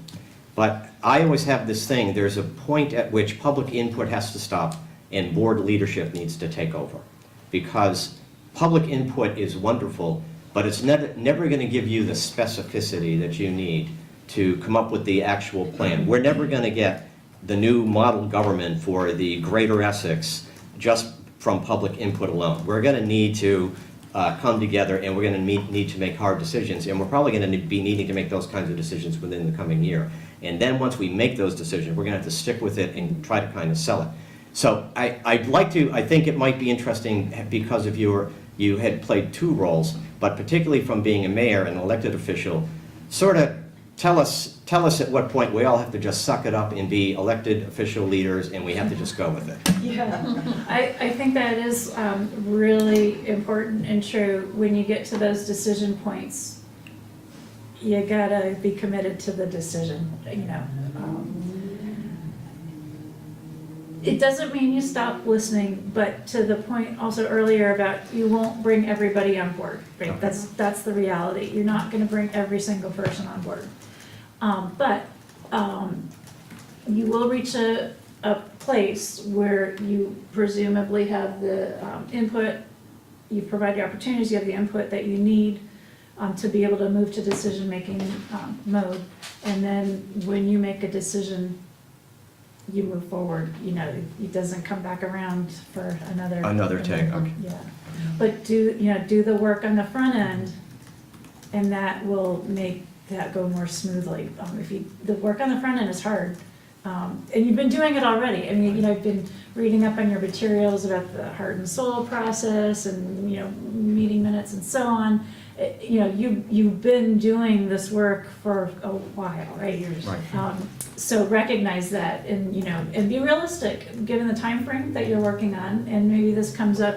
But I always have this thing, there's a point at which public input has to stop and board leadership needs to take over. Because public input is wonderful, but it's never going to give you the specificity that you need to come up with the actual plan. We're never going to get the new model government for the greater Essex just from public input alone. We're going to need to come together, and we're going to need to make hard decisions, and we're probably going to be needing to make those kinds of decisions within the coming year. And then once we make those decisions, we're going to have to stick with it and try to kind of sell it. So I'd like to, I think it might be interesting because of you had played two roles, but particularly from being a mayor and an elected official, sort of tell us at what point we all have to just suck it up and be elected official leaders and we have to just go with it. Yeah, I think that is really important and true. When you get to those decision points, you gotta be committed to the decision, you know. It doesn't mean you stop listening, but to the point also earlier about you won't bring everybody on board, right? Okay. That's the reality. You're not gonna bring every single person on board. But you will reach a place where you presumably have the input, you provide the opportunities, you have the input that you need to be able to move to decision-making mode. And then when you make a decision, you move forward, you know, it doesn't come back around for another take, okay. Yeah, but do the work on the front end, and that will make that go more smoothly. The work on the front end is hard, and you've been doing it already. I mean, you know, I've been reading up on your materials about the heart and soul process, and you know, meeting minutes and so on. You know, you've been doing this work for a while, right? Right. So recognize that, and you know, and be realistic, given the time frame that you're working on. And maybe this comes up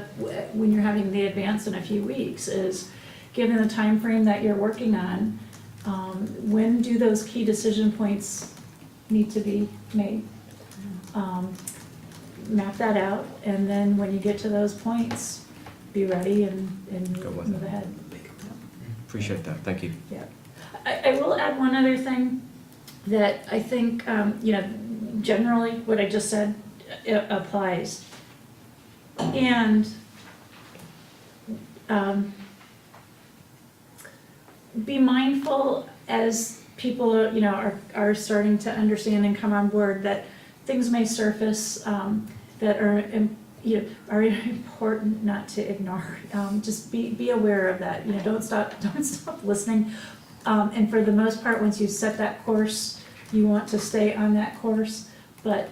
when you're having the advance in a few weeks. Is given the time frame that you're working on, when do those key decision points need to be made? Map that out, and then when you get to those points, be ready and Go with move it. ahead. Appreciate that, thank you. Yeah. I will add one other thing that I think, you know, generally what I just said applies. And be mindful as people, you know, are starting to understand and come on board that things may surface that are, you know, are important not to ignore. Just be aware of that. You know, don't stop listening. And for the most part, once you set that course, you want to stay on that course. But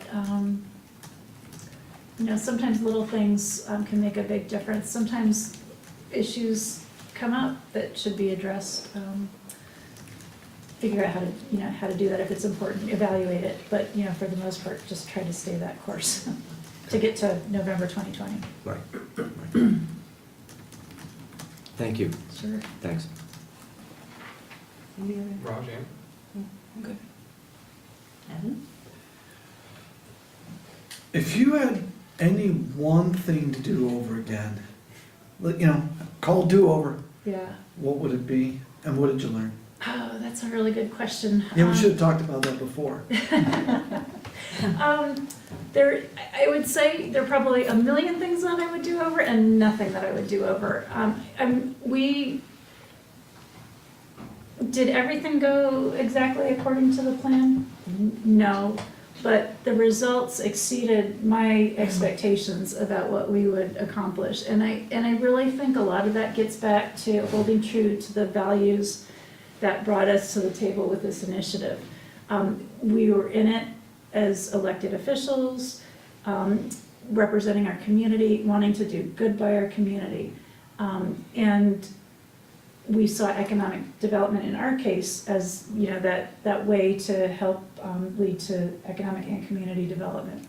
you know, sometimes little things can make a big difference. Sometimes issues come up that should be addressed. Figure out how to do that if it's important. Evaluate it. But you know, for the most part, just try to stay that course. To get to November 2020. Right. Thank you. Sure. Thanks. Raj, yeah? If you had any one thing to do over again, you know, call do-over, Yeah. what would it be, and what did you learn? Oh, that's a really good question. Yeah, we should have talked about that before. I would say there are probably a million things that I would do over and nothing that I would do over. We did everything go exactly according to the plan? No, but the results exceeded my expectations about what we would accomplish. And I really think a lot of that gets back to holding true to the values that brought us to the table with this initiative. We were in it as elected officials, representing our community, wanting to do good by our community. And we saw economic development in our case as, you know, that way to help lead to economic and community development.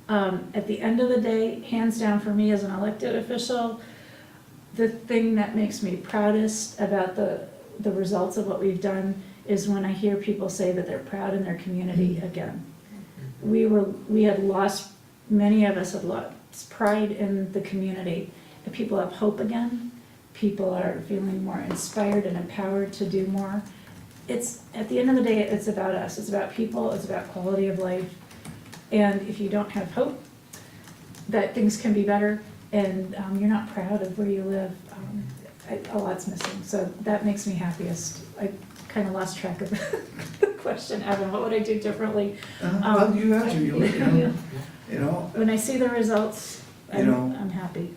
At the end of the day, hands down for me as an elected official, the thing that makes me proudest about the results of what we've done is when I hear people say that they're proud in their community again. We had lost, many of us had lost pride in the community, and people have hope again. People are feeling more inspired and empowered to do more. It's, at the end of the day, it's about us. It's about people, it's about quality of life. And if you don't have hope that things can be better, and you're not proud of where you live, a lot's missing. So that makes me happiest. I kind of lost track of the question, Evan, what would I do differently? Well, you have to, you know, When I see the results, You know. I'm happy.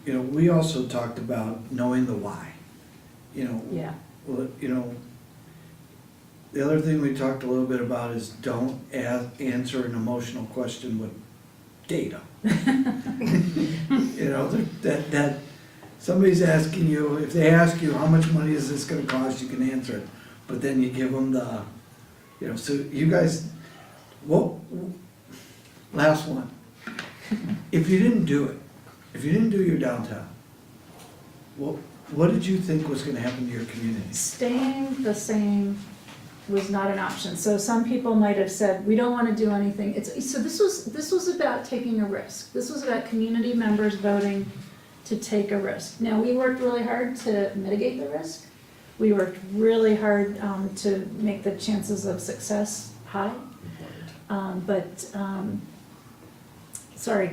you know, we also talked about knowing the why. You know, Yeah. well, you know, the other thing we talked a little bit about is don't answer an emotional question with data. You know, that somebody's asking you, if they ask you, how much money is this gonna cost, you can answer it. But then you give them the, you know, so you guys, last one. If you didn't do it, if you didn't do your downtown, what did you think was gonna happen to your community? Staying the same was not an option. So some people might have said, we don't want to do anything. So this was about taking a risk. This was about community members voting to take a risk. Now, we worked really hard to mitigate the risk. We worked really hard to make the chances of success high. Sorry.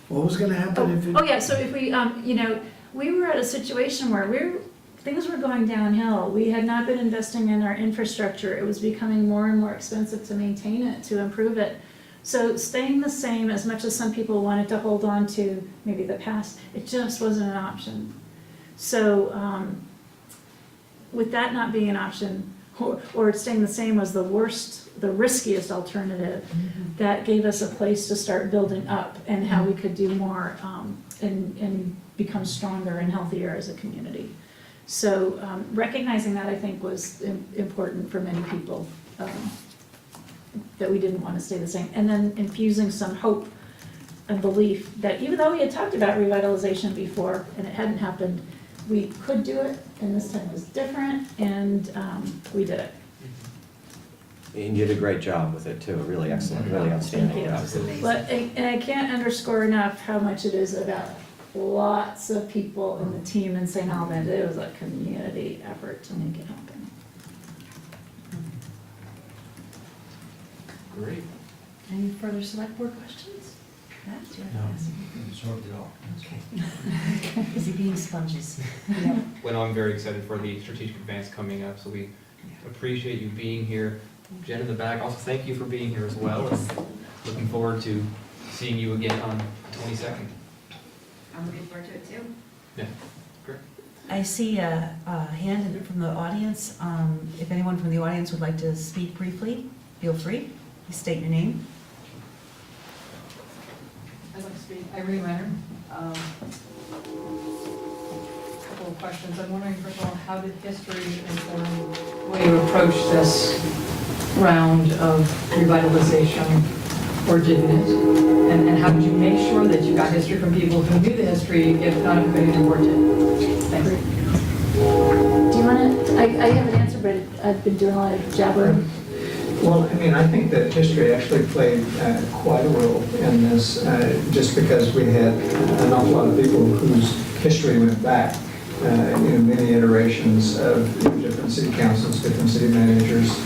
What was gonna happen if it? Oh, yeah, so if we, you know, we were at a situation where things were going downhill. We had not been investing in our infrastructure. It was becoming more and more expensive to maintain it, to improve it. So staying the same, as much as some people wanted to hold on to maybe the past, it just wasn't an option. So with that not being an option, or staying the same was the riskiest alternative, that gave us a place to start building up and how we could do more and become stronger and healthier as a community. So recognizing that, I think, was important for many people, that we didn't want to stay the same. And then infusing some hope and belief that even though we had talked about revitalization before and it hadn't happened, we could do it, and this time was different, and we did it. And you did a great job with it too, really excellent, really outstanding. Thank you. But, and I can't underscore enough how much it is about lots of people in the team in St. Albans. It was a community effort to make it happen. Great. Any further select board questions? Matt, do you have to Absorbed it all. ask? Is he being sponges? Well, I'm very excited for the strategic advance coming up, so we appreciate you being here. Jen in the back, also thank you for being here as well. And looking forward to seeing you again on the 22nd. I'm looking forward to it too. Yeah, great. I see a hand from the audience. If anyone from the audience would like to speak briefly, feel free. Please state your name. I'd like to speak. Irene Renner. Couple of questions. I'm wondering, first of all, how did history inform the way you approach this round of revitalization, or didn't it? And how did you make sure that you got history from people who knew the history, if not everybody who worked it? Thanks. Do you want to, I have an answer, but I've been doing a lot of jabbering. Well, I mean, I think that history actually played quite a role in this, just because we had an awful lot of people whose history went back, many iterations of different city councils, different city managers,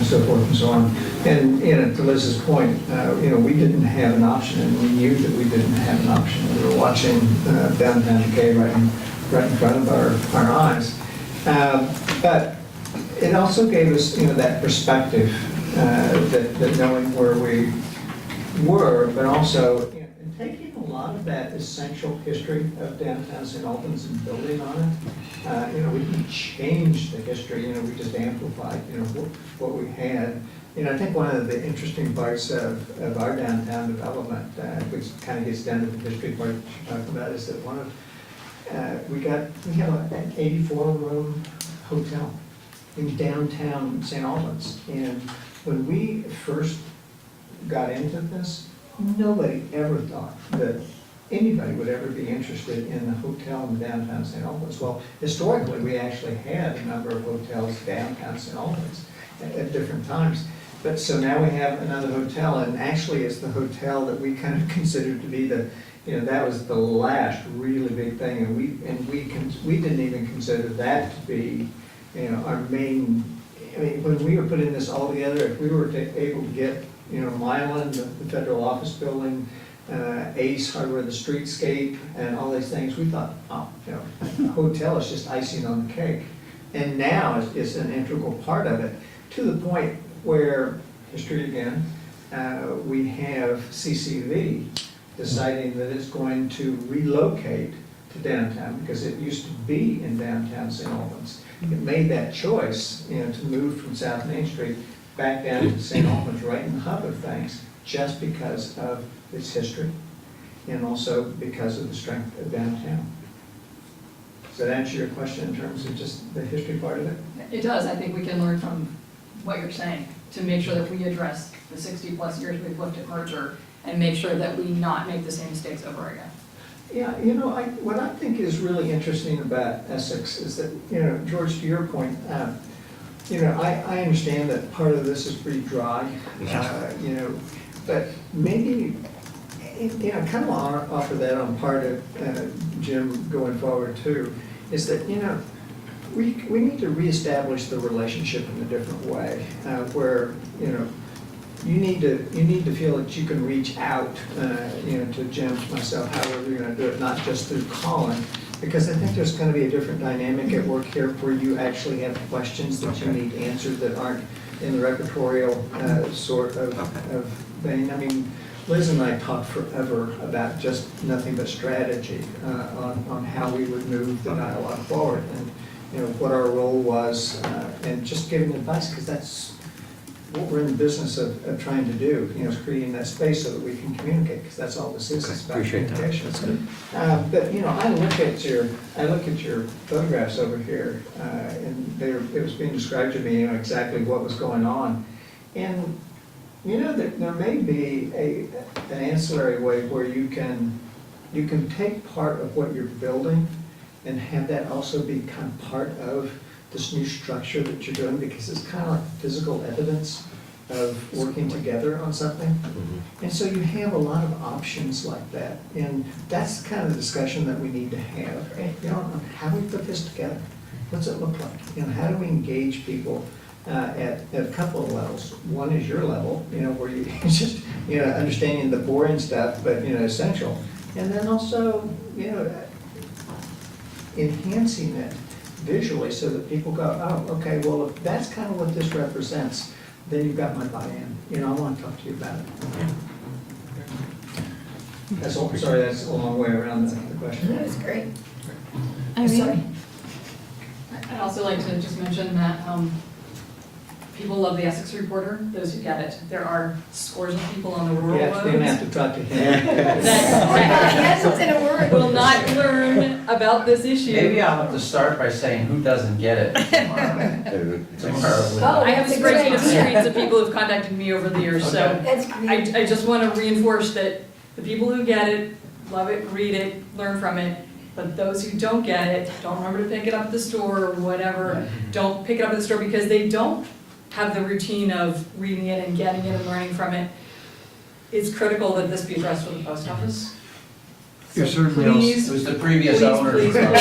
so forth and so on. And to Liz's point, we didn't have an option, and we knew that we didn't have an option. We were watching downtown decay right in front of our eyes. But it also gave us, that perspective that knowing where we were, but also, you know, and taking a lot of that essential history of downtown St. Albans and building on it. You know, we didn't change the history, you know, we just amplified, you know, what we had. You know, I think one of the interesting parts of our downtown development, which kind of gets down to the history part you talked about, is that we have an 84-room hotel in downtown St. Albans. And when we first got into this, nobody ever thought that anybody would ever be interested in a hotel in downtown St. Albans. Well, historically, we actually had a number of hotels downtown St. Albans at different times. But so now we have another hotel, and actually it's the hotel that we kind of considered to be the, you know, that was the last really big thing, and we didn't even consider that to be, you know, our main. I mean, when we were putting this all together, if we were able to get, you know, Mylan, the federal office building, Ace, Hardware, the streetscape, and all these things, we thought, oh, you know, a hotel is just icing on the cake. And now it's an integral part of it, to the point where, history again, we have CCV deciding that it's going to relocate to downtown because it used to be in downtown St. Albans. It made that choice, you know, to move from South Main Street back down to St. Albans, right in the hub of things, just because of its history and also because of the strength of downtown. Does that answer your question in terms of just the history part of it? It does. I think we can learn from what you're saying to make sure that we address the 60-plus years we've looked at merger and make sure that we not make the same mistakes over again. Yeah, you know, what I think is really interesting about Essex is that, you know, George, to your point, you know, I understand that part of this is pretty dry, you know, but maybe, you know, kind of offer that on part of Jim going forward too, is that, you know, we need to reestablish the relationship in a different way, where, you know, you need to feel that you can reach out, you know, to Jim, to myself, however you're going to do it, not just through calling, because I think there's going to be a different dynamic at work here where you actually have questions that you need answered that aren't in the repertorial sort of thing. I mean, Liz and I talked forever about just nothing but strategy on how we would move the dialogue forward, and you know what our role was, and just giving advice, because that's what we're in the business of trying to do, you know, is creating that space so that we can communicate, because that's all this is. It's about communication. But you know, I look at your photographs over here, and it was being described to me, you know, exactly what was going on, and you know, there may be an ancillary way where you can take part of what you're building and have that also be kind of part of this new structure that you're doing, because it's kind of like physical evidence of working together on something. Mm-hmm. And so you have a lot of options like that. And that's the kind of discussion that we need to have. You know, on how do we put this together? What's it look like? You know, how do we engage people at a couple of levels? One is your level, you know, where you just, you know, understanding the boring stuff, but, you know, essential. And then also, you know, enhancing it visually so that people go, oh, okay, well, if that's kind of what this represents, then you've got my buy-in. You know, I want to talk to you about it. That's all, sorry, that's a long way around the question. That was great. Sorry. I'd also like to just mention that people love the Essex Reporter, those who get it. There are scores of people on the rural roads. Yeah, you're going to have to talk to him. Yes, it's in a word. Will not learn about this issue. Maybe I'll have to start by saying who doesn't get it tomorrow. Oh, I have a spreadsheet of streets of people who've contacted me over the years, so That's great. I just want to reinforce that the people who get it, love it, read it, learn from it, but those who don't get it, don't remember to pick it up at the store or whatever, don't pick it up at the store because they don't have the routine of reading it and getting it and learning from it. It's critical that this be addressed with the post office. You're certainly Please, It was the previous please, owner. please. I'll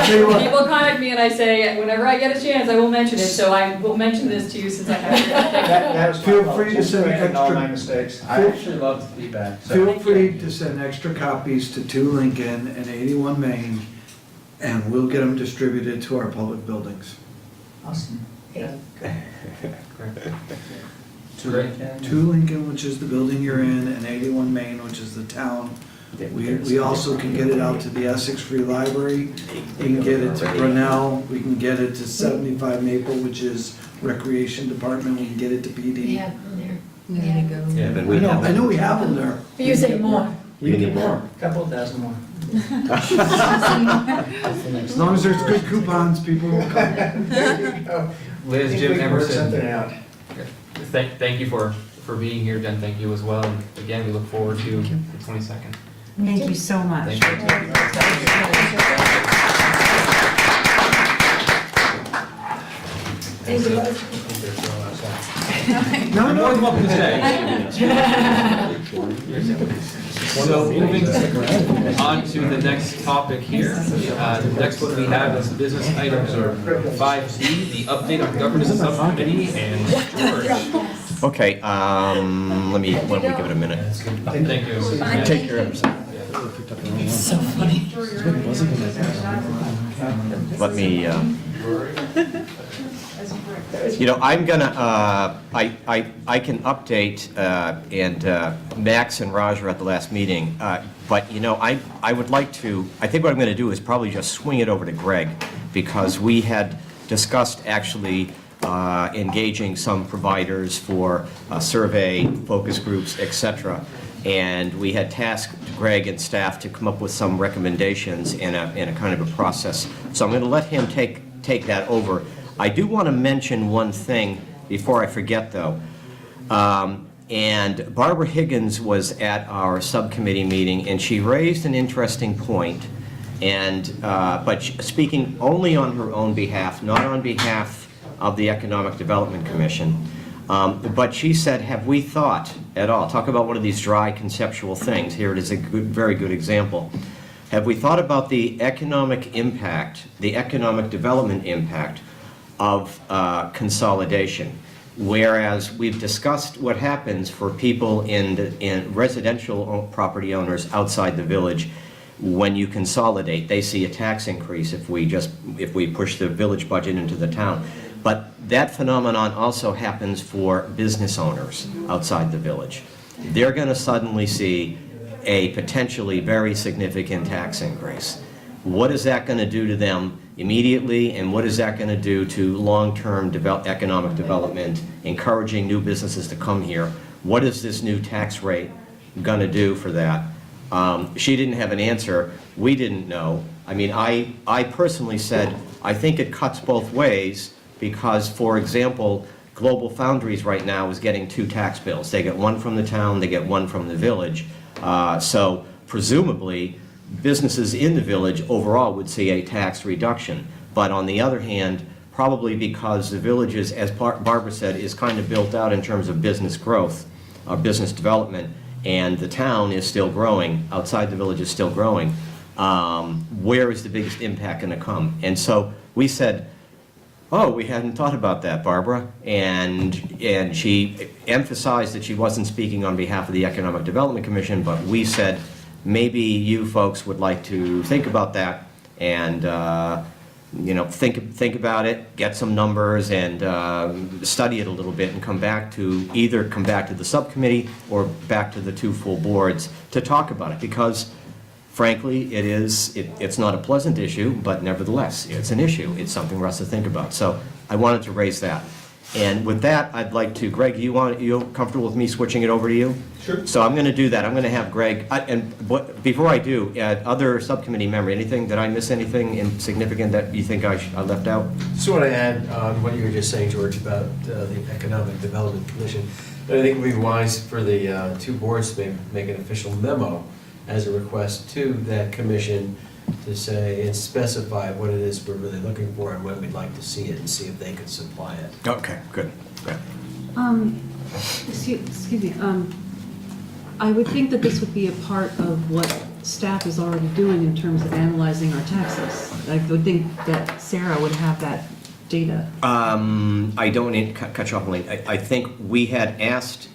tell you what. People contact me and I say, whenever I get a chance, I will mention it, so I will mention this to you since I have That was my Feel fault. free to Just send correcting all extra- my mistakes. I actually love the feedback. so- Feel free to send extra copies to 2 Lincoln and 81 Main, and we'll get them distributed to our public buildings. Awesome. To Lincoln, which is the building you're in, and 81 Main, which is the town. We also can get it out to the Essex Free Library. We can get it to Brunel. We can get it to 75 Maple, which is Recreation Department. We can get it to We PD. have them there. There you go. Yeah, but we I have. know we have them there. But you're saying more. We need more. Couple dozen more. As long as there's good coupons, people will come. There you go. Liz, I think Jim, we can work Emerson, something out. thank you for being here, Jen, thank you as well, and again, we look forward to the 22nd. Thank you so much. Thank you. Thank you, Liz. No, no, I'm welcome to stay. So moving on to the next topic here. The next one we have is business items, or 5B, the update on governance subcommittee, and George. Okay, why don't we give it a minute? Thank you. Take care of yourself. So funny. Let me, I'm gonna, I can update, and Max and Raj were at the last meeting, but, I would like to, I think what I'm gonna do is probably just swing it over to Greg, because we had discussed actually engaging some providers for survey, focus groups, etc. And we had tasked Greg and staff to come up with some recommendations in a kind of a process. So I'm going to let him take that over. I do want to mention one thing before I forget, though. And Barbara Higgins was at our subcommittee meeting, and she raised an interesting point, but speaking only on her own behalf, not on behalf of the Economic Development Commission. But she said, have we thought at all, talk about one of these dry conceptual things, here it is a very good example. Have we thought about the economic impact, the economic development impact of consolidation? Whereas we've discussed what happens for people in residential property owners outside the village when you consolidate. They see a tax increase if we push the village budget into the town. But that phenomenon also happens for business owners outside the village. They're going to suddenly see a potentially very significant tax increase. What is that going to do to them immediately, and what is that going to do to long-term economic development, encouraging new businesses to come here? What is this new tax rate going to do for that? She didn't have an answer. We didn't know. I mean, I personally said, I think it cuts both ways, because, for example, Global Foundries right now is getting 2 tax bills. They get one from the town, they get one from the village. So presumably, businesses in the village overall would see a tax reduction. But on the other hand, probably because the village is, as Barbara said, is kind of built out in terms of business growth, or business development, and the town is still growing, outside the village is still growing, where is the biggest impact going to come? And so we said, oh, we hadn't thought about that, Barbara. And she emphasized that she wasn't speaking on behalf of the Economic Development Commission, but we said, maybe you folks would like to think about that and think about it, get some numbers, and study it a little bit, and come back to the subcommittee or back to the 2 full boards to talk about it. Because frankly, it's not a pleasant issue, but nevertheless, it's an issue. It's something for us to think about. So I wanted to raise that. And with that, I'd like to, Greg, you comfortable with me switching it over to you? Sure. So I'm going to do that. I'm going to have Greg, before I do, other subcommittee member, did I miss anything significant that you think I left out? Just want to add on what you were just saying, George, about the Economic Development Commission. But I think it would be wise for the 2 boards to make an official memo as a request to that commission to say and specify what it is we're really looking for and when we'd like to see it, and see if they could supply it. Okay, good. Excuse me, I would think that this would be a part of what staff is already doing in terms of analyzing our taxes. I would think that Sarah would have that data. I don't need to cut you off, Elaine. I think we had asked,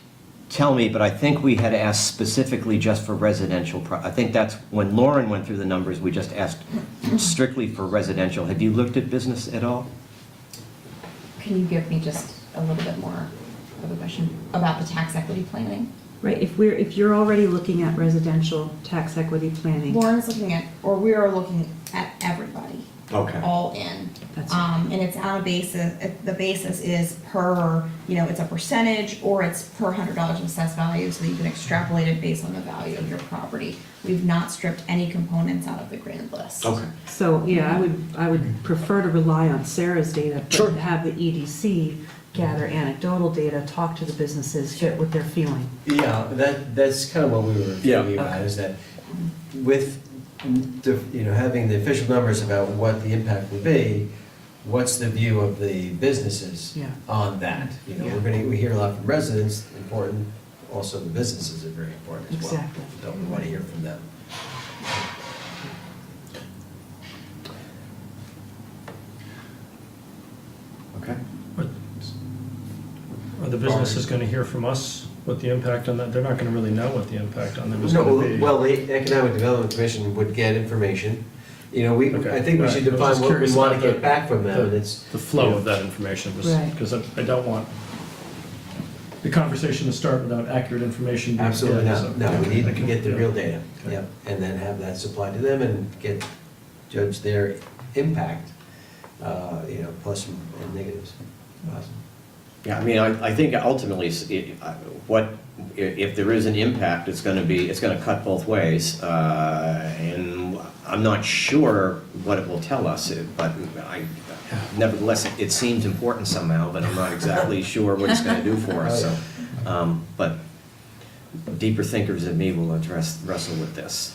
but I think we had asked specifically just for residential. I think that's when Lauren went through the numbers, we just asked strictly for residential. Have you looked at business at all? Can you give me just a little bit more of a question about the tax equity planning? Right, if you're already looking at residential tax equity planning. Lauren's looking at, or we are looking at everybody, Okay. all in. That's And it's on a basis, the basis is per, it's a percentage or it's per $100 of assessed value, so that you can extrapolate it based on the value of your property. We've not stripped any components out of the grand list. Okay. So, yeah, I would prefer to rely on Sarah's data, Sure. but have the EDC gather anecdotal data, talk to the businesses, get what they're feeling. Yeah, that's kind of what we were Yeah. thinking about, is that with, having the official numbers about what the impact will be, what's the view of the businesses Yeah. on that? We hear a lot from residents, important, also the businesses are very important as well. Exactly. Don't we want to hear from them? Okay. Are the businesses gonna hear from us what the impact on that? They're not gonna really know what the impact on them is gonna be. Well, the Economic Development Commission would get information. Okay, I think we right. should I was define just what we curious want to about get back from them, and it's. The flow of that information, Right. because I don't want the conversation to start without accurate information being Absolutely given, so, not, no, we yeah, need I to can- get the yeah. real data, Okay. yep, and then have that supplied to them and judge their impact, plus and negatives. Yeah, I mean, I think ultimately, if there is an impact, it's gonna cut both ways. And I'm not sure what it will tell us, but nevertheless, it seems important somehow, but I'm not exactly sure what it's gonna do for us, so. But deeper thinkers than me will wrestle with this.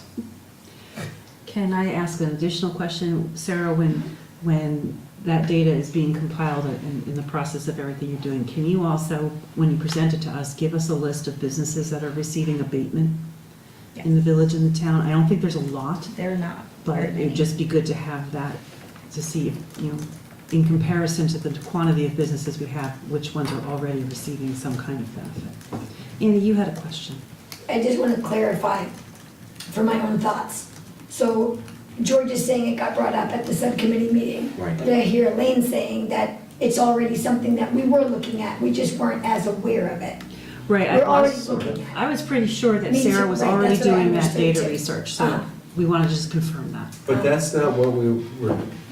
Can I ask an additional question? Sarah, when that data is being compiled in the process of everything you're doing, can you also, when you present it to us, give us a list of businesses that are receiving abatement in the village and the town? I don't think there's a lot, They're not but very it'd many. just be good to have that, to see, in comparison to the quantity of businesses we have, which ones are already receiving some kind of benefit. Andy, you had a question. I just want to clarify for my own thoughts. So George is saying it got brought up at the subcommittee meeting. Right. But I hear Elaine saying that it's already something that we were looking at, we just weren't as aware of it. Right, We're already looking at it. I was pretty sure that Me too, Sarah was right, already that's what I doing that understood data too. research, so Uh-huh. we want to just confirm that. But that's not what we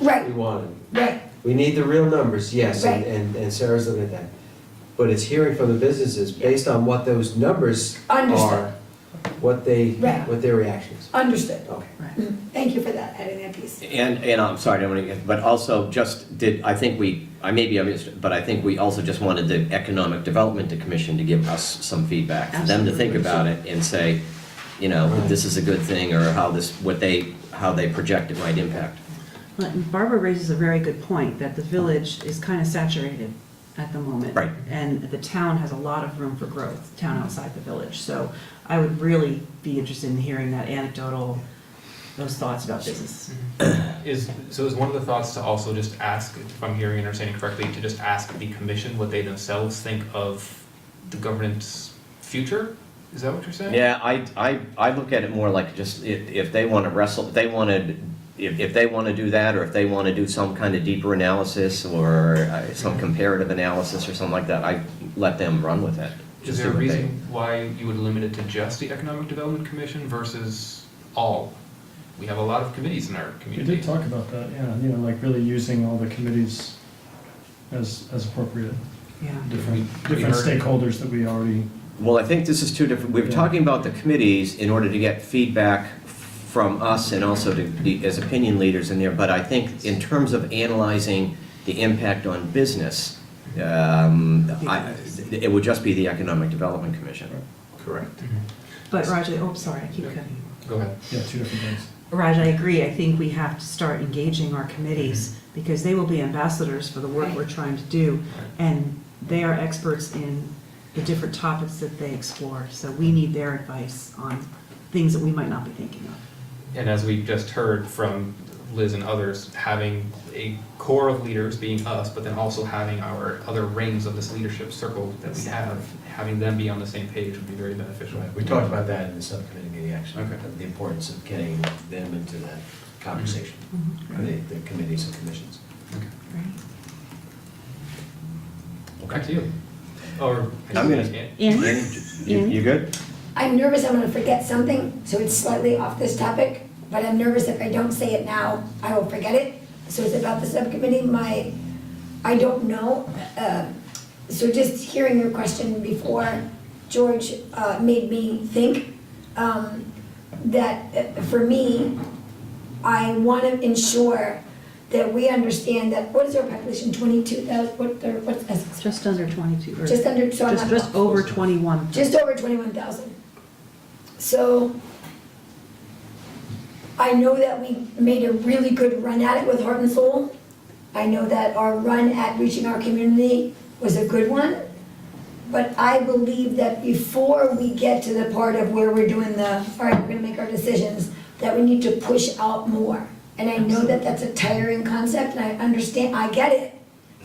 Right, wanted. right, We need the real numbers, yes, Right. and Sarah's looking at that. But it's hearing from the businesses, based on what those numbers Understood. are, what Right. their reactions. understood. Okay. Mm, Thank you for that, adding that piece. And I'm sorry, I don't want to, but also I think I missed, but I think we also just wanted the Economic Development Commission to give us some feedback, for them to think about it and say, this is a good thing, or how they project it might impact. Well, and Barbara raises a very good point, that the village is kind of saturated at the moment. Right. And the town has a lot of room for growth, town outside the village. So I would really be interested in hearing that anecdotal, those thoughts about business. Is one of the thoughts to also just ask, if I'm hearing and understanding correctly, to just ask the commission what they themselves think of the governance future? Is that what you're saying? Yeah, I look at it more like just if they want to wrestle, if they want to do that, or if they want to do some kind of deeper analysis or some comparative analysis or something like that, I let them run with it. Is there a reason why you would limit it to just the Economic Development Commission versus all? We have a lot of committees in our We community. did talk about that, yeah, like really using all the committees as appropriate, Yeah. different We heard- stakeholders that we already. Well, I think this is two different, we were Yeah. talking about the committees in order to get feedback from us and also as opinion leaders in there, but I think in terms of analyzing the impact on business, it would just be the Economic Development Commission. Correct. But Raj, sorry, I keep cutting you. Go ahead. Yeah, two different things. Raj, I agree. I think we have to start engaging our committees because they will be ambassadors for the work we're trying to do. And they are experts in the different topics that they explore. So we need their advice on things that we might not be thinking of. And as we just heard from Liz and others, having a core of leaders being us, but then also having our other rings of this leadership circle that we have, having them be on the same page would be very beneficial. We talked about that in the subcommittee meeting, actually, Okay. the importance of getting them into that conversation, the committees and commissions. Right. Back to you. Or. I'm gonna- Ann? You good? I'm nervous I'm gonna forget something, so it's slightly off this topic, but I'm nervous if I don't say it now, I will forget it. So it's about the subcommittee, I don't know. So just hearing your question before, George, made me think that for me, I want to ensure that we understand that, what is our population, 22,000, what's Essex? Just under 22, or Just under, so I'm not- just over 21. just over 21,000. So I know that we made a really good run at it with Heart and Soul. I know that our run at reaching our community was a good one. But I believe that before we get to the part of where we're doing all right, we're gonna make our decisions, that we need to push out more. And I know that that's a tiring concept, and I understand, I get it.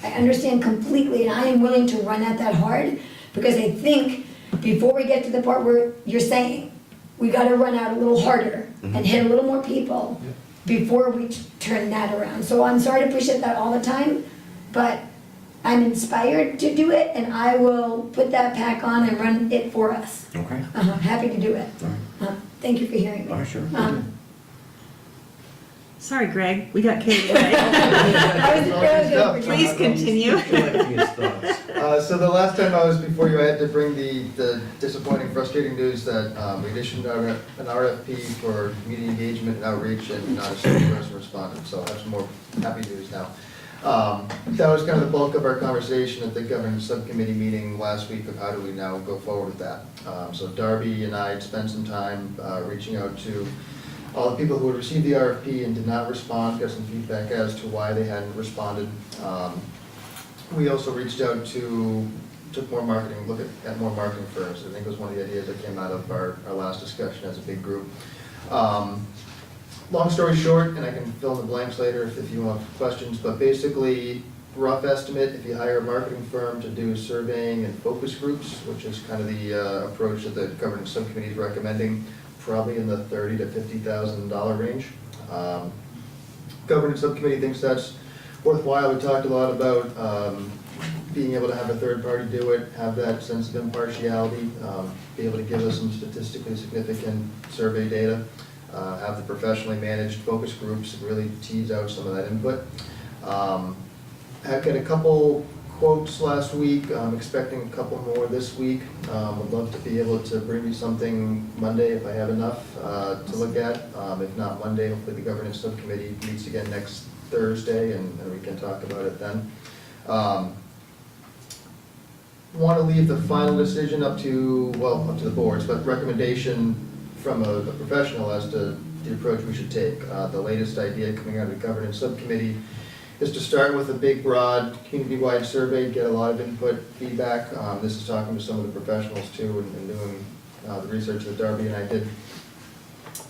I understand completely, and I am willing to run at that hard, because I think before we get to the part where you're saying, we gotta run out a little harder and hit a little more people before we turn that around. So I'm sorry to push it that all the time, but I'm inspired to do it, and I will put that pack on and run it for us. Okay. Happy to do it. Thank you for hearing me. Sure. Sorry, Greg, we got carried away. I was afraid I was gonna Please continue. So the last time I was before you, I had to bring the disappointing, frustrating news that we issued an RFP for community engagement and outreach, and not a single person responded, so I have some more happy news now. That was kind of the bulk of our conversation at the governance subcommittee meeting last week of how do we now go forward with that. So Darby and I had spent some time reaching out to all the people who had received the RFP and did not respond, got some feedback as to why they hadn't responded. We also reached out took more marketing, look at more marketing firms. I think it was one of the ideas that came out of our last discussion as a big group. Long story short, and I can fill in the blanks later if you want questions, but basically, rough estimate, if you hire a marketing firm to do surveying and focus groups, which is kind of the approach that the governance subcommittee is recommending, probably in the $30,000 to $50,000 range. Governance subcommittee thinks that's worthwhile. We talked a lot about being able to have a third party do it, have that sense of impartiality, be able to give us some statistically significant survey data, have the professionally managed focus groups and really tease out some of that input. I've got a couple quotes last week. I'm expecting a couple more this week. Would love to be able to bring you something Monday if I have enough to look at. If not Monday, hopefully the governance subcommittee meets again next Thursday and we can talk about it then. Want to leave the final decision up to the boards, but recommendation from a professional as to the approach we should take. The latest idea coming out of the governance subcommittee is to start with a big, broad, community-wide survey, get a lot of input, feedback. This is talking to some of the professionals too and doing the research that Darby and I did.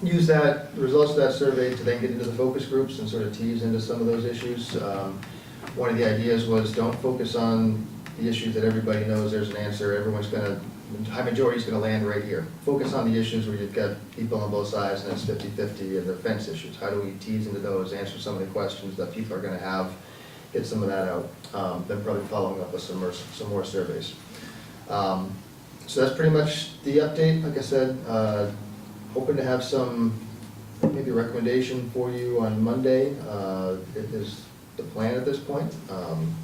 Use the results of that survey to then get into the focus groups and sort of tease into some of those issues. One of the ideas was don't focus on the issues that everybody knows there's an answer, the high majority is going to land right here. Focus on the issues where you've got people on both sides and it's 50-50 and the fence issues. How do we tease into those, answer some of the questions that people are going to have, get some of that out. Then probably following up with some more surveys. So that's pretty much the update. Like I said, hoping to have some maybe recommendation for you on Monday. It is the plan at this point.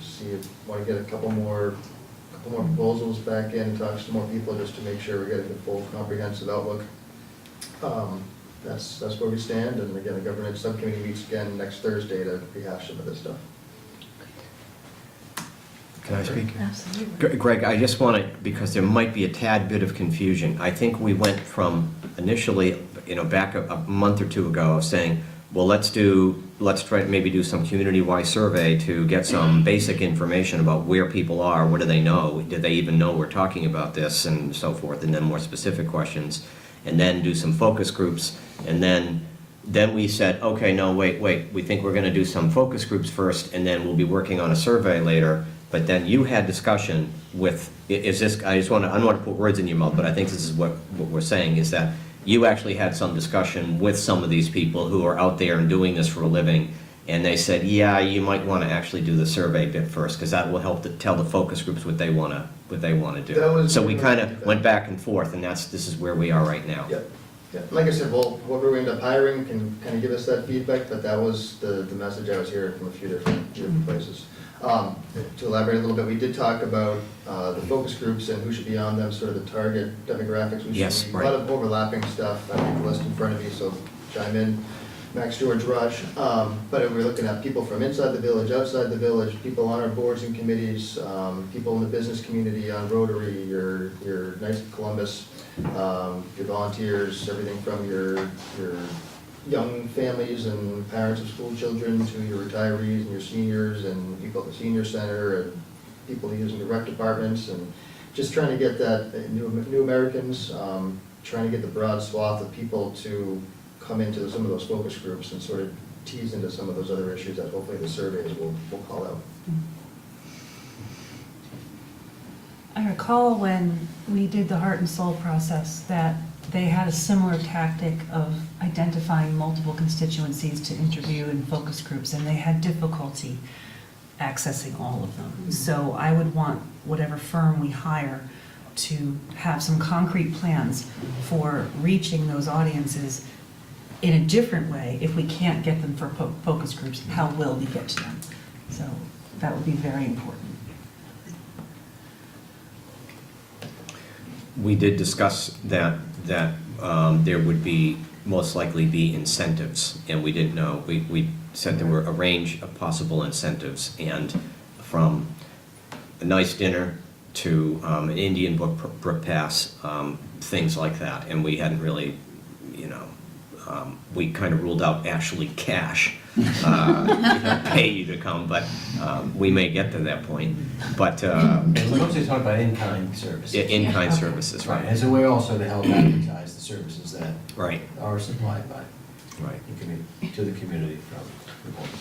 See if want to get a couple more proposals back in, talk to some more people just to make sure we're getting the full comprehensive outlook. That's where we stand, and again, the governance subcommittee meets again next Thursday to rehash some of this stuff. Can I speak? Absolutely. Greg, I just want to, because there might be a tad bit of confusion. I think we went from initially, back a month or two ago of saying, well, let's try to maybe do some community-wide survey to get some basic information about where people are, what do they know, do they even know we're talking about this, and so forth, and then more specific questions, and then do some focus groups, and then we said, okay, no, wait, we think we're going to do some focus groups first, and then we'll be working on a survey later. But then you had discussion with, I don't want to put words in your mouth, but I think this is what we're saying, is that you actually had some discussion with some of these people who are out there and doing this for a living, And they said, yeah, you might want to actually do the survey bit first, because that will help to tell the focus groups what they want to do. That was So we really kind of feedback. went back and forth, and this is where we are right now. Yep. Yeah, like I said, well, whoever we end up hiring can kind of give us that feedback, but that was the message I was hearing from a few different places. To elaborate a little bit, we did talk about the focus groups and who should be on them, sort of the target demographics. We should- Yes, A lot of overlapping stuff. I have the list in front of me, so chime in. Max, George, Rush. But we're looking at people from inside the village, outside the village, people on our boards and committees, people in the business community, on Rotary, your Knights of Columbus, your volunteers, everything from your young families and parents of school children to your retirees and your seniors and people at the senior center and people using the rec departments, and just trying to get that, new Americans, trying to get the broad swath of people to come into some of those focus groups and sort of tease into some of those other issues that hopefully the surveys will call out. I recall when we did the heart and soul process that they had a similar tactic of identifying multiple constituencies to interview in focus groups, and they had difficulty accessing all of them. So I would want whatever firm we hire to have some concrete plans for reaching those audiences in a different way. If we can't get them for focus groups, how will we get to them? So that would be very important. We did discuss that there would be, most likely be incentives, and we didn't know. We said there were a range of possible incentives, and from a nice dinner to an Indian brook pass, things like that. And we hadn't really, we kind of ruled out actually cash, pay you to come, but we may get to that point. But And we're mostly talking about in-kind services. in-kind services, right? As a way also to help advertise the services that Right. are supplied by Right. to the community from reporters.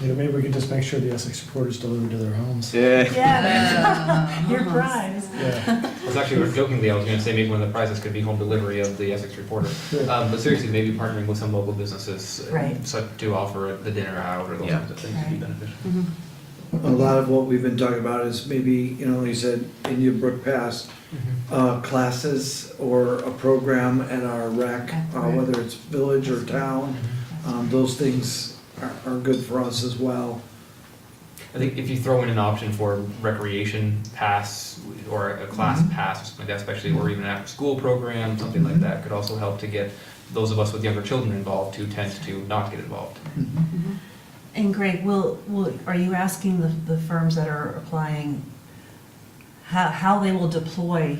Maybe we could just make sure the Essex reporters deliver to their homes. Yeah, your prize. Yeah. I was actually jokingly, I was going to say maybe one of the prizes could be home delivery of the Essex Reporter. But seriously, maybe partnering with some local businesses Right. to offer the dinner out or those Yeah. kinds of things would be beneficial. A lot of what we've been talking about is maybe, like you said, Indian Brook Pass, classes or a program at our rec, whether it's village or town. Those things are good for us as well. I think if you throw in an option for recreation pass or a class pass or something like that, especially, or even an after-school program, something like that, could also help to get those of us with younger children involved who tend to not get involved. And Greg, are you asking the firms that are applying how they will deploy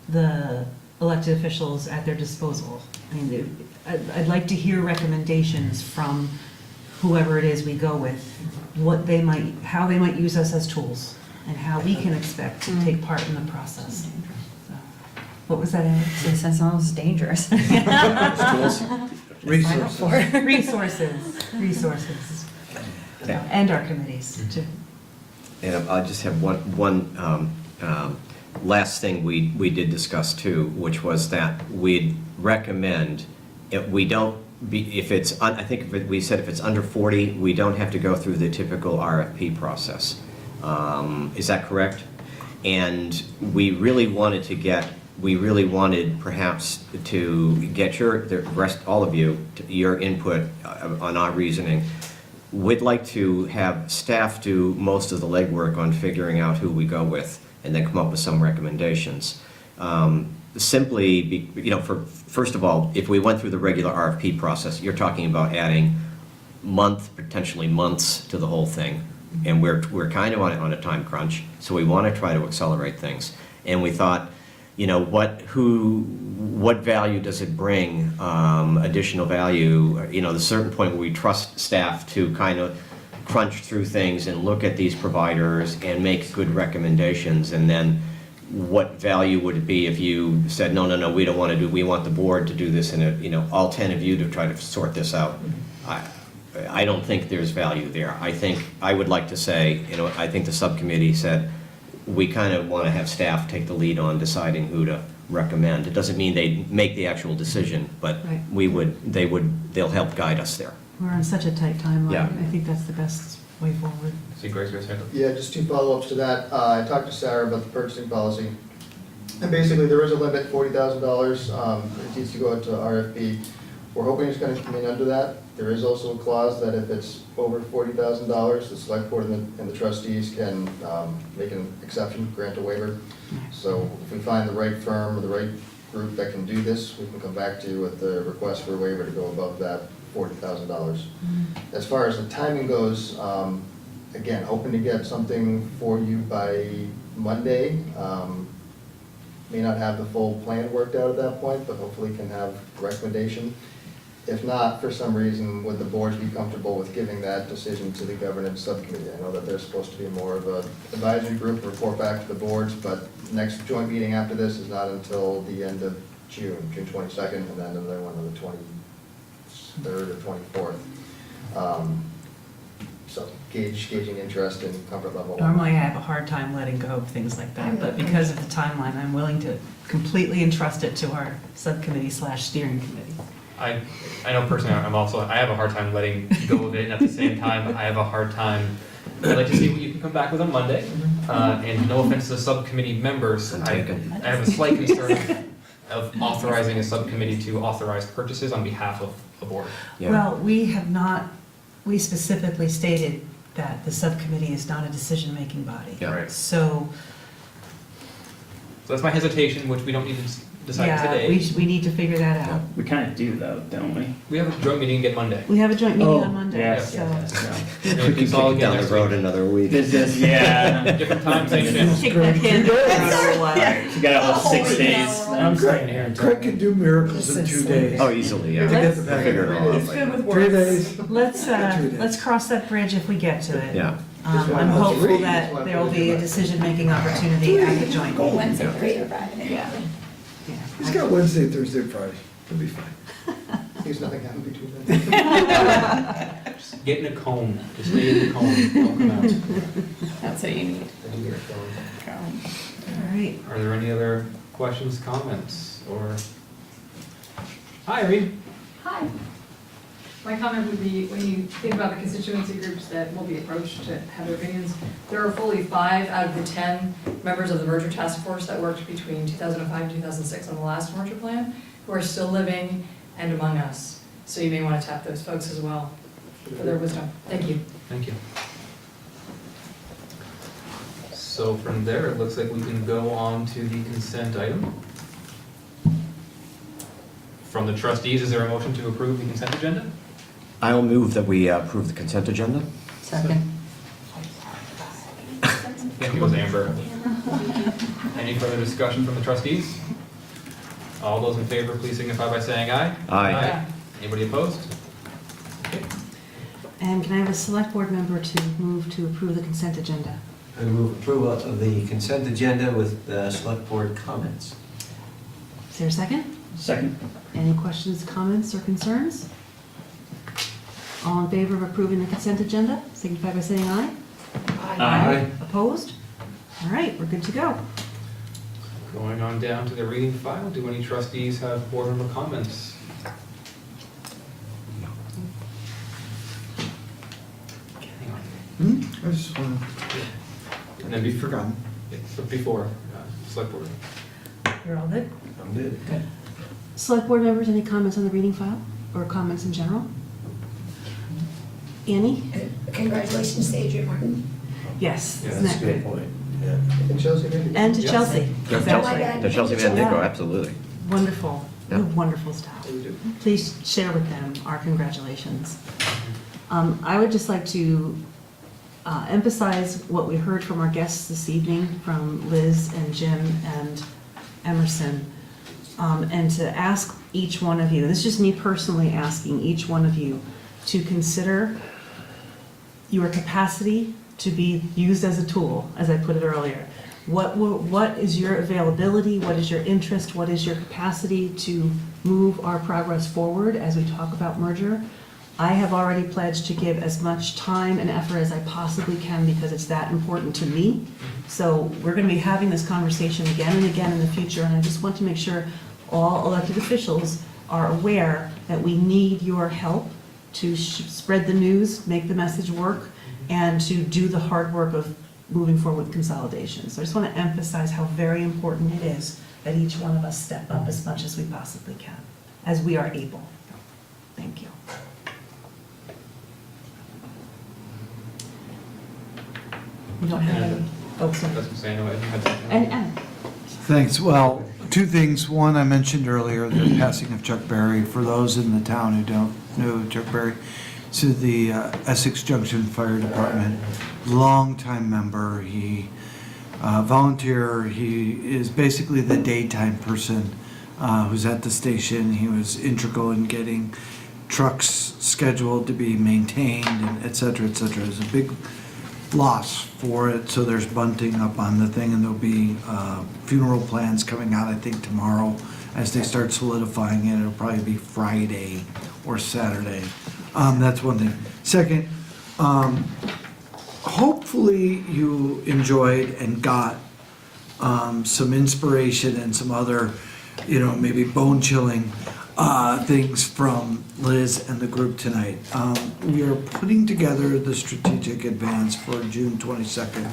the elected officials at their disposal? I mean, I'd like to hear recommendations from whoever it is we go with, how they might use us as tools, and how we can expect to take part in the process. So, what was that, Ed? That sounds dangerous. Resources. And our committees, too. And I just have one last thing we did discuss too, which was that we'd recommend, if it's, I think we said if it's under 40, we don't have to go through the typical RFP process. Is that correct? And we really wanted perhaps to get all of you, your input on our reasoning. We'd like to have staff do most of the legwork on figuring out who we go with and then come up with some recommendations. First of all, if we went through the regular RFP process, you're talking about adding potentially months to the whole thing. And we're kind of on a time crunch, so we want to try to accelerate things. And we thought, what value does it bring, additional value? There's a certain point where we trust staff to kind of crunch through things and look at these providers and make good recommendations. And then what value would it be if you said, no, we don't want to we want the board to do this and all 10 of you to try to sort this out. I don't think there's value there. I would like to say, I think the subcommittee said, we kind of want to have staff take the lead on deciding who to recommend. It doesn't mean they make the actual decision, but Right. they'll help guide us there. We're on such a tight timeline. Yeah. I think that's the best way forward. See Greg's raised hand. Yeah, just two follow-ups to that. I talked to Sarah about the purchasing policy. And basically, there is a limit, $40,000. It needs to go into RFP. We're hoping it's gonna come in under that. There is also a clause that if it's over $40,000, the select board and the trustees can make an exception, grant a waiver. So if we find the right firm or the right group that can do this, we can come back to you with the request for a waiver to go above that $40,000. As far as the timing goes, again, hoping to get something for you by Monday. May not have the full plan worked out at that point, but hopefully can have a recommendation. If not, for some reason, would the boards be comfortable with giving that decision to the governance subcommittee? I know that they're supposed to be more of an advisory group, report back to the boards, but next joint meeting after this is not until the end of June 22nd, and then another one on the 23rd or 24th. So gauging interest and comfort level. Normally, I have a hard time letting go of things like that, but because of the timeline, I'm willing to completely entrust it to our subcommittee/steering committee. I know personally, I have a hard time letting go of it, and at the same time, I have a hard time, I'd like to see what you can come back with on Monday. And no offense to the subcommittee members, I have a slight concern of authorizing a subcommittee to authorize purchases on behalf of a board. Yeah. Well, we specifically stated that the subcommittee is not a decision-making body. Yeah. Right. So, So that's my hesitation, which we don't need to decide yeah, today. we need to figure that out. We kind of do though, don't we? We have a joint meeting again Monday. We have a joint meeting on Monday, Yes, so. yes, And We it's can all kick it again down the next road week. another week. This is, yeah. Different time, same shit. Kick that can down the road. Right, you got a whole 6 days. I'm saying here. Craig can do miracles in 2 days. Oh, easily, yeah. To get the We'll figure it all out It's later. good with 3 words. days. Let's cross that bridge if we get to it. Yeah. I'm hopeful that there will be a decision-making opportunity at the joint meeting. Wednesday, Thursday, or Friday. Yeah. He's got Wednesday, Thursday, Friday. He'll be fine. There's nothing happened between then. Just get in a cone, just stay in the cone, don't come out. That's what you need. All right. Are there any other questions, comments, or? Hi, Irene. Hi. My comment would be, when you think about the constituency groups that will be approached to have their opinions, there are fully 5 out of the 10 members of the merger task force that worked between 2005 and 2006 on the last merger plan, who are still living and among us. So you may want to tap those folks as well for their wisdom. Thank you. Thank you. So from there, it looks like we can go on to the consent item. From the trustees, is there a motion to approve the consent agenda? I'll move that we approve the consent agenda. Second. I think it was Amber. Any further discussion from the trustees? All those in favor, please signify by saying aye. Aye. Anybody opposed? And can I have a select board member to move to approve the consent agenda? I move approval of the consent agenda with select board comments. Is there a second? Second. Any questions, comments, or concerns? All in favor of approving the consent agenda, signify by saying aye. Aye. Opposed? All right, we're good to go. Going on down to the reading file, do any trustees have board member comments? Hang on. I just want And then before, forgotten. before, select board. You're all good? I'm good. Select board members, any comments on the reading file, or comments in general? Annie? Congratulations to Adrian Martin. Yes, Yeah, isn't that's a that good great? point. Yeah. And Chelsea, maybe? And to Yeah. Chelsea. The Exactly. God. The Chelsea Van Nico, absolutely. Wonderful, Yeah. wonderful staff. We do. Please share with them our congratulations. I would just like to emphasize what we heard from our guests this evening, from Liz and Jim and Emerson, and to ask each one of you, this is just me personally asking each one of you to consider your capacity to be used as a tool, as I put it earlier. What is your availability? What is your interest? What is your capacity to move our progress forward as we talk about merger? I have already pledged to give as much time and effort as I possibly can because it's that important to me. So we're going to be having this conversation again and again in the future, and I just want to make sure all elected officials are aware that we need your help to spread the news, make the message work, and to do the hard work of moving forward with consolidation. So I just want to emphasize how very important it is that each one of us step up as much as we possibly can, as we are able. Thank you. We don't have any folks on. That's what I'm saying, no, I had something. And Thanks. Well, two things. One, I mentioned earlier, the passing of Chuck Berry. For those in the town who don't know Chuck Berry, to the Essex Junction Fire Department, longtime member. He volunteer. He is basically the daytime person who's at the station. He was integral in getting trucks scheduled to be maintained, and et cetera, et cetera. It was a big loss for it, so there's bunting up on the thing, and there'll be funeral plans coming out, I think, tomorrow as they start solidifying it. It'll probably be Friday or Saturday. That's one thing. Second, hopefully you enjoyed and got some inspiration and some other, maybe bone-chilling things from Liz and the group tonight. We are putting together the strategic advance for June 22nd.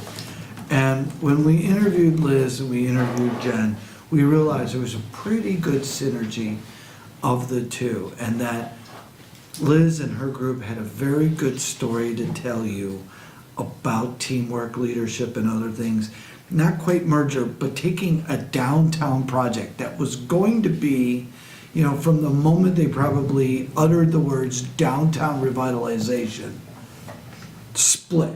And when we interviewed Liz and we interviewed Jen, we realized there was a pretty good synergy of the two, and that Liz and her group had a very good story to tell you about teamwork, leadership, and other things. Not quite merger, but taking a downtown project that was going to be, from the moment they probably uttered the words downtown revitalization, split.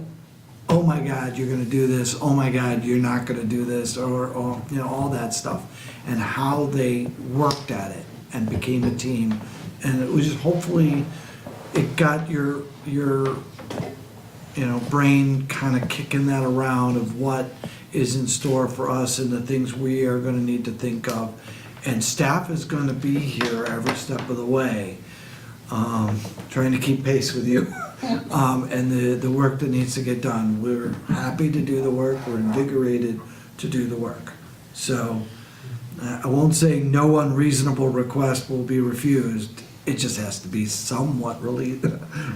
Oh my God, you're gonna do this. Oh my God, you're not gonna do this, or all that stuff. And how they worked at it and became a team. And it was just, hopefully, it got your brain kind of kicking that around of what is in store for us and the things we are gonna need to think of. And staff is gonna be here every step of the way, trying to keep pace with you. And the work that needs to get done. We're happy to do the work, we're invigorated to do the work. So, I won't say no unreasonable request will be refused. It just has to be somewhat really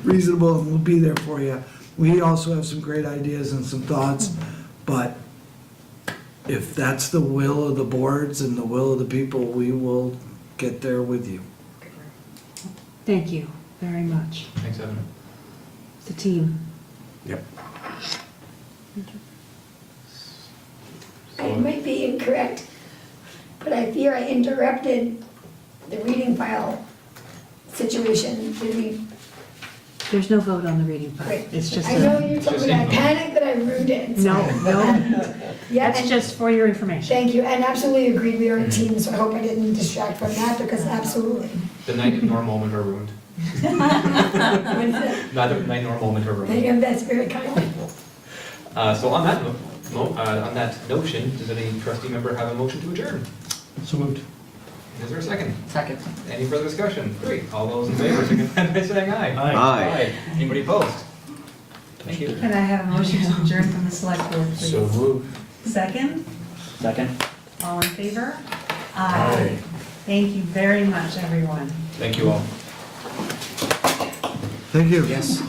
reasonable, and we'll be there for you. We also have some great ideas and some thoughts, but if that's the will of the boards and the will of the people, we will get there with you. thank you very much. Thanks, Evan. It's a team. Yep. I might be incorrect, but I fear I interrupted the reading file situation. Did we? There's no vote on the reading file. Great. It's just I know a, you told me, I panicked that I ruined it. no. Yeah, That's and just for your information. thank you, and absolutely agreed, we are a team, so I hope I didn't distract from that, because absolutely. The night nor moment are ruined. What is it? Neither night nor moment are ruined. Yeah, that's very kind. So on that notion, does any trustee member have a motion to adjourn? So moved. Is there a second? Second. Any further discussion? Great. All those in favor, signify by saying aye. Aye. Anybody opposed? Thank you. Can I have a motion to adjourn from the select board, please? So moved. Second, Second? all in favor? Aye. Thank you very much, everyone. Thank you all. Thank you. Yes.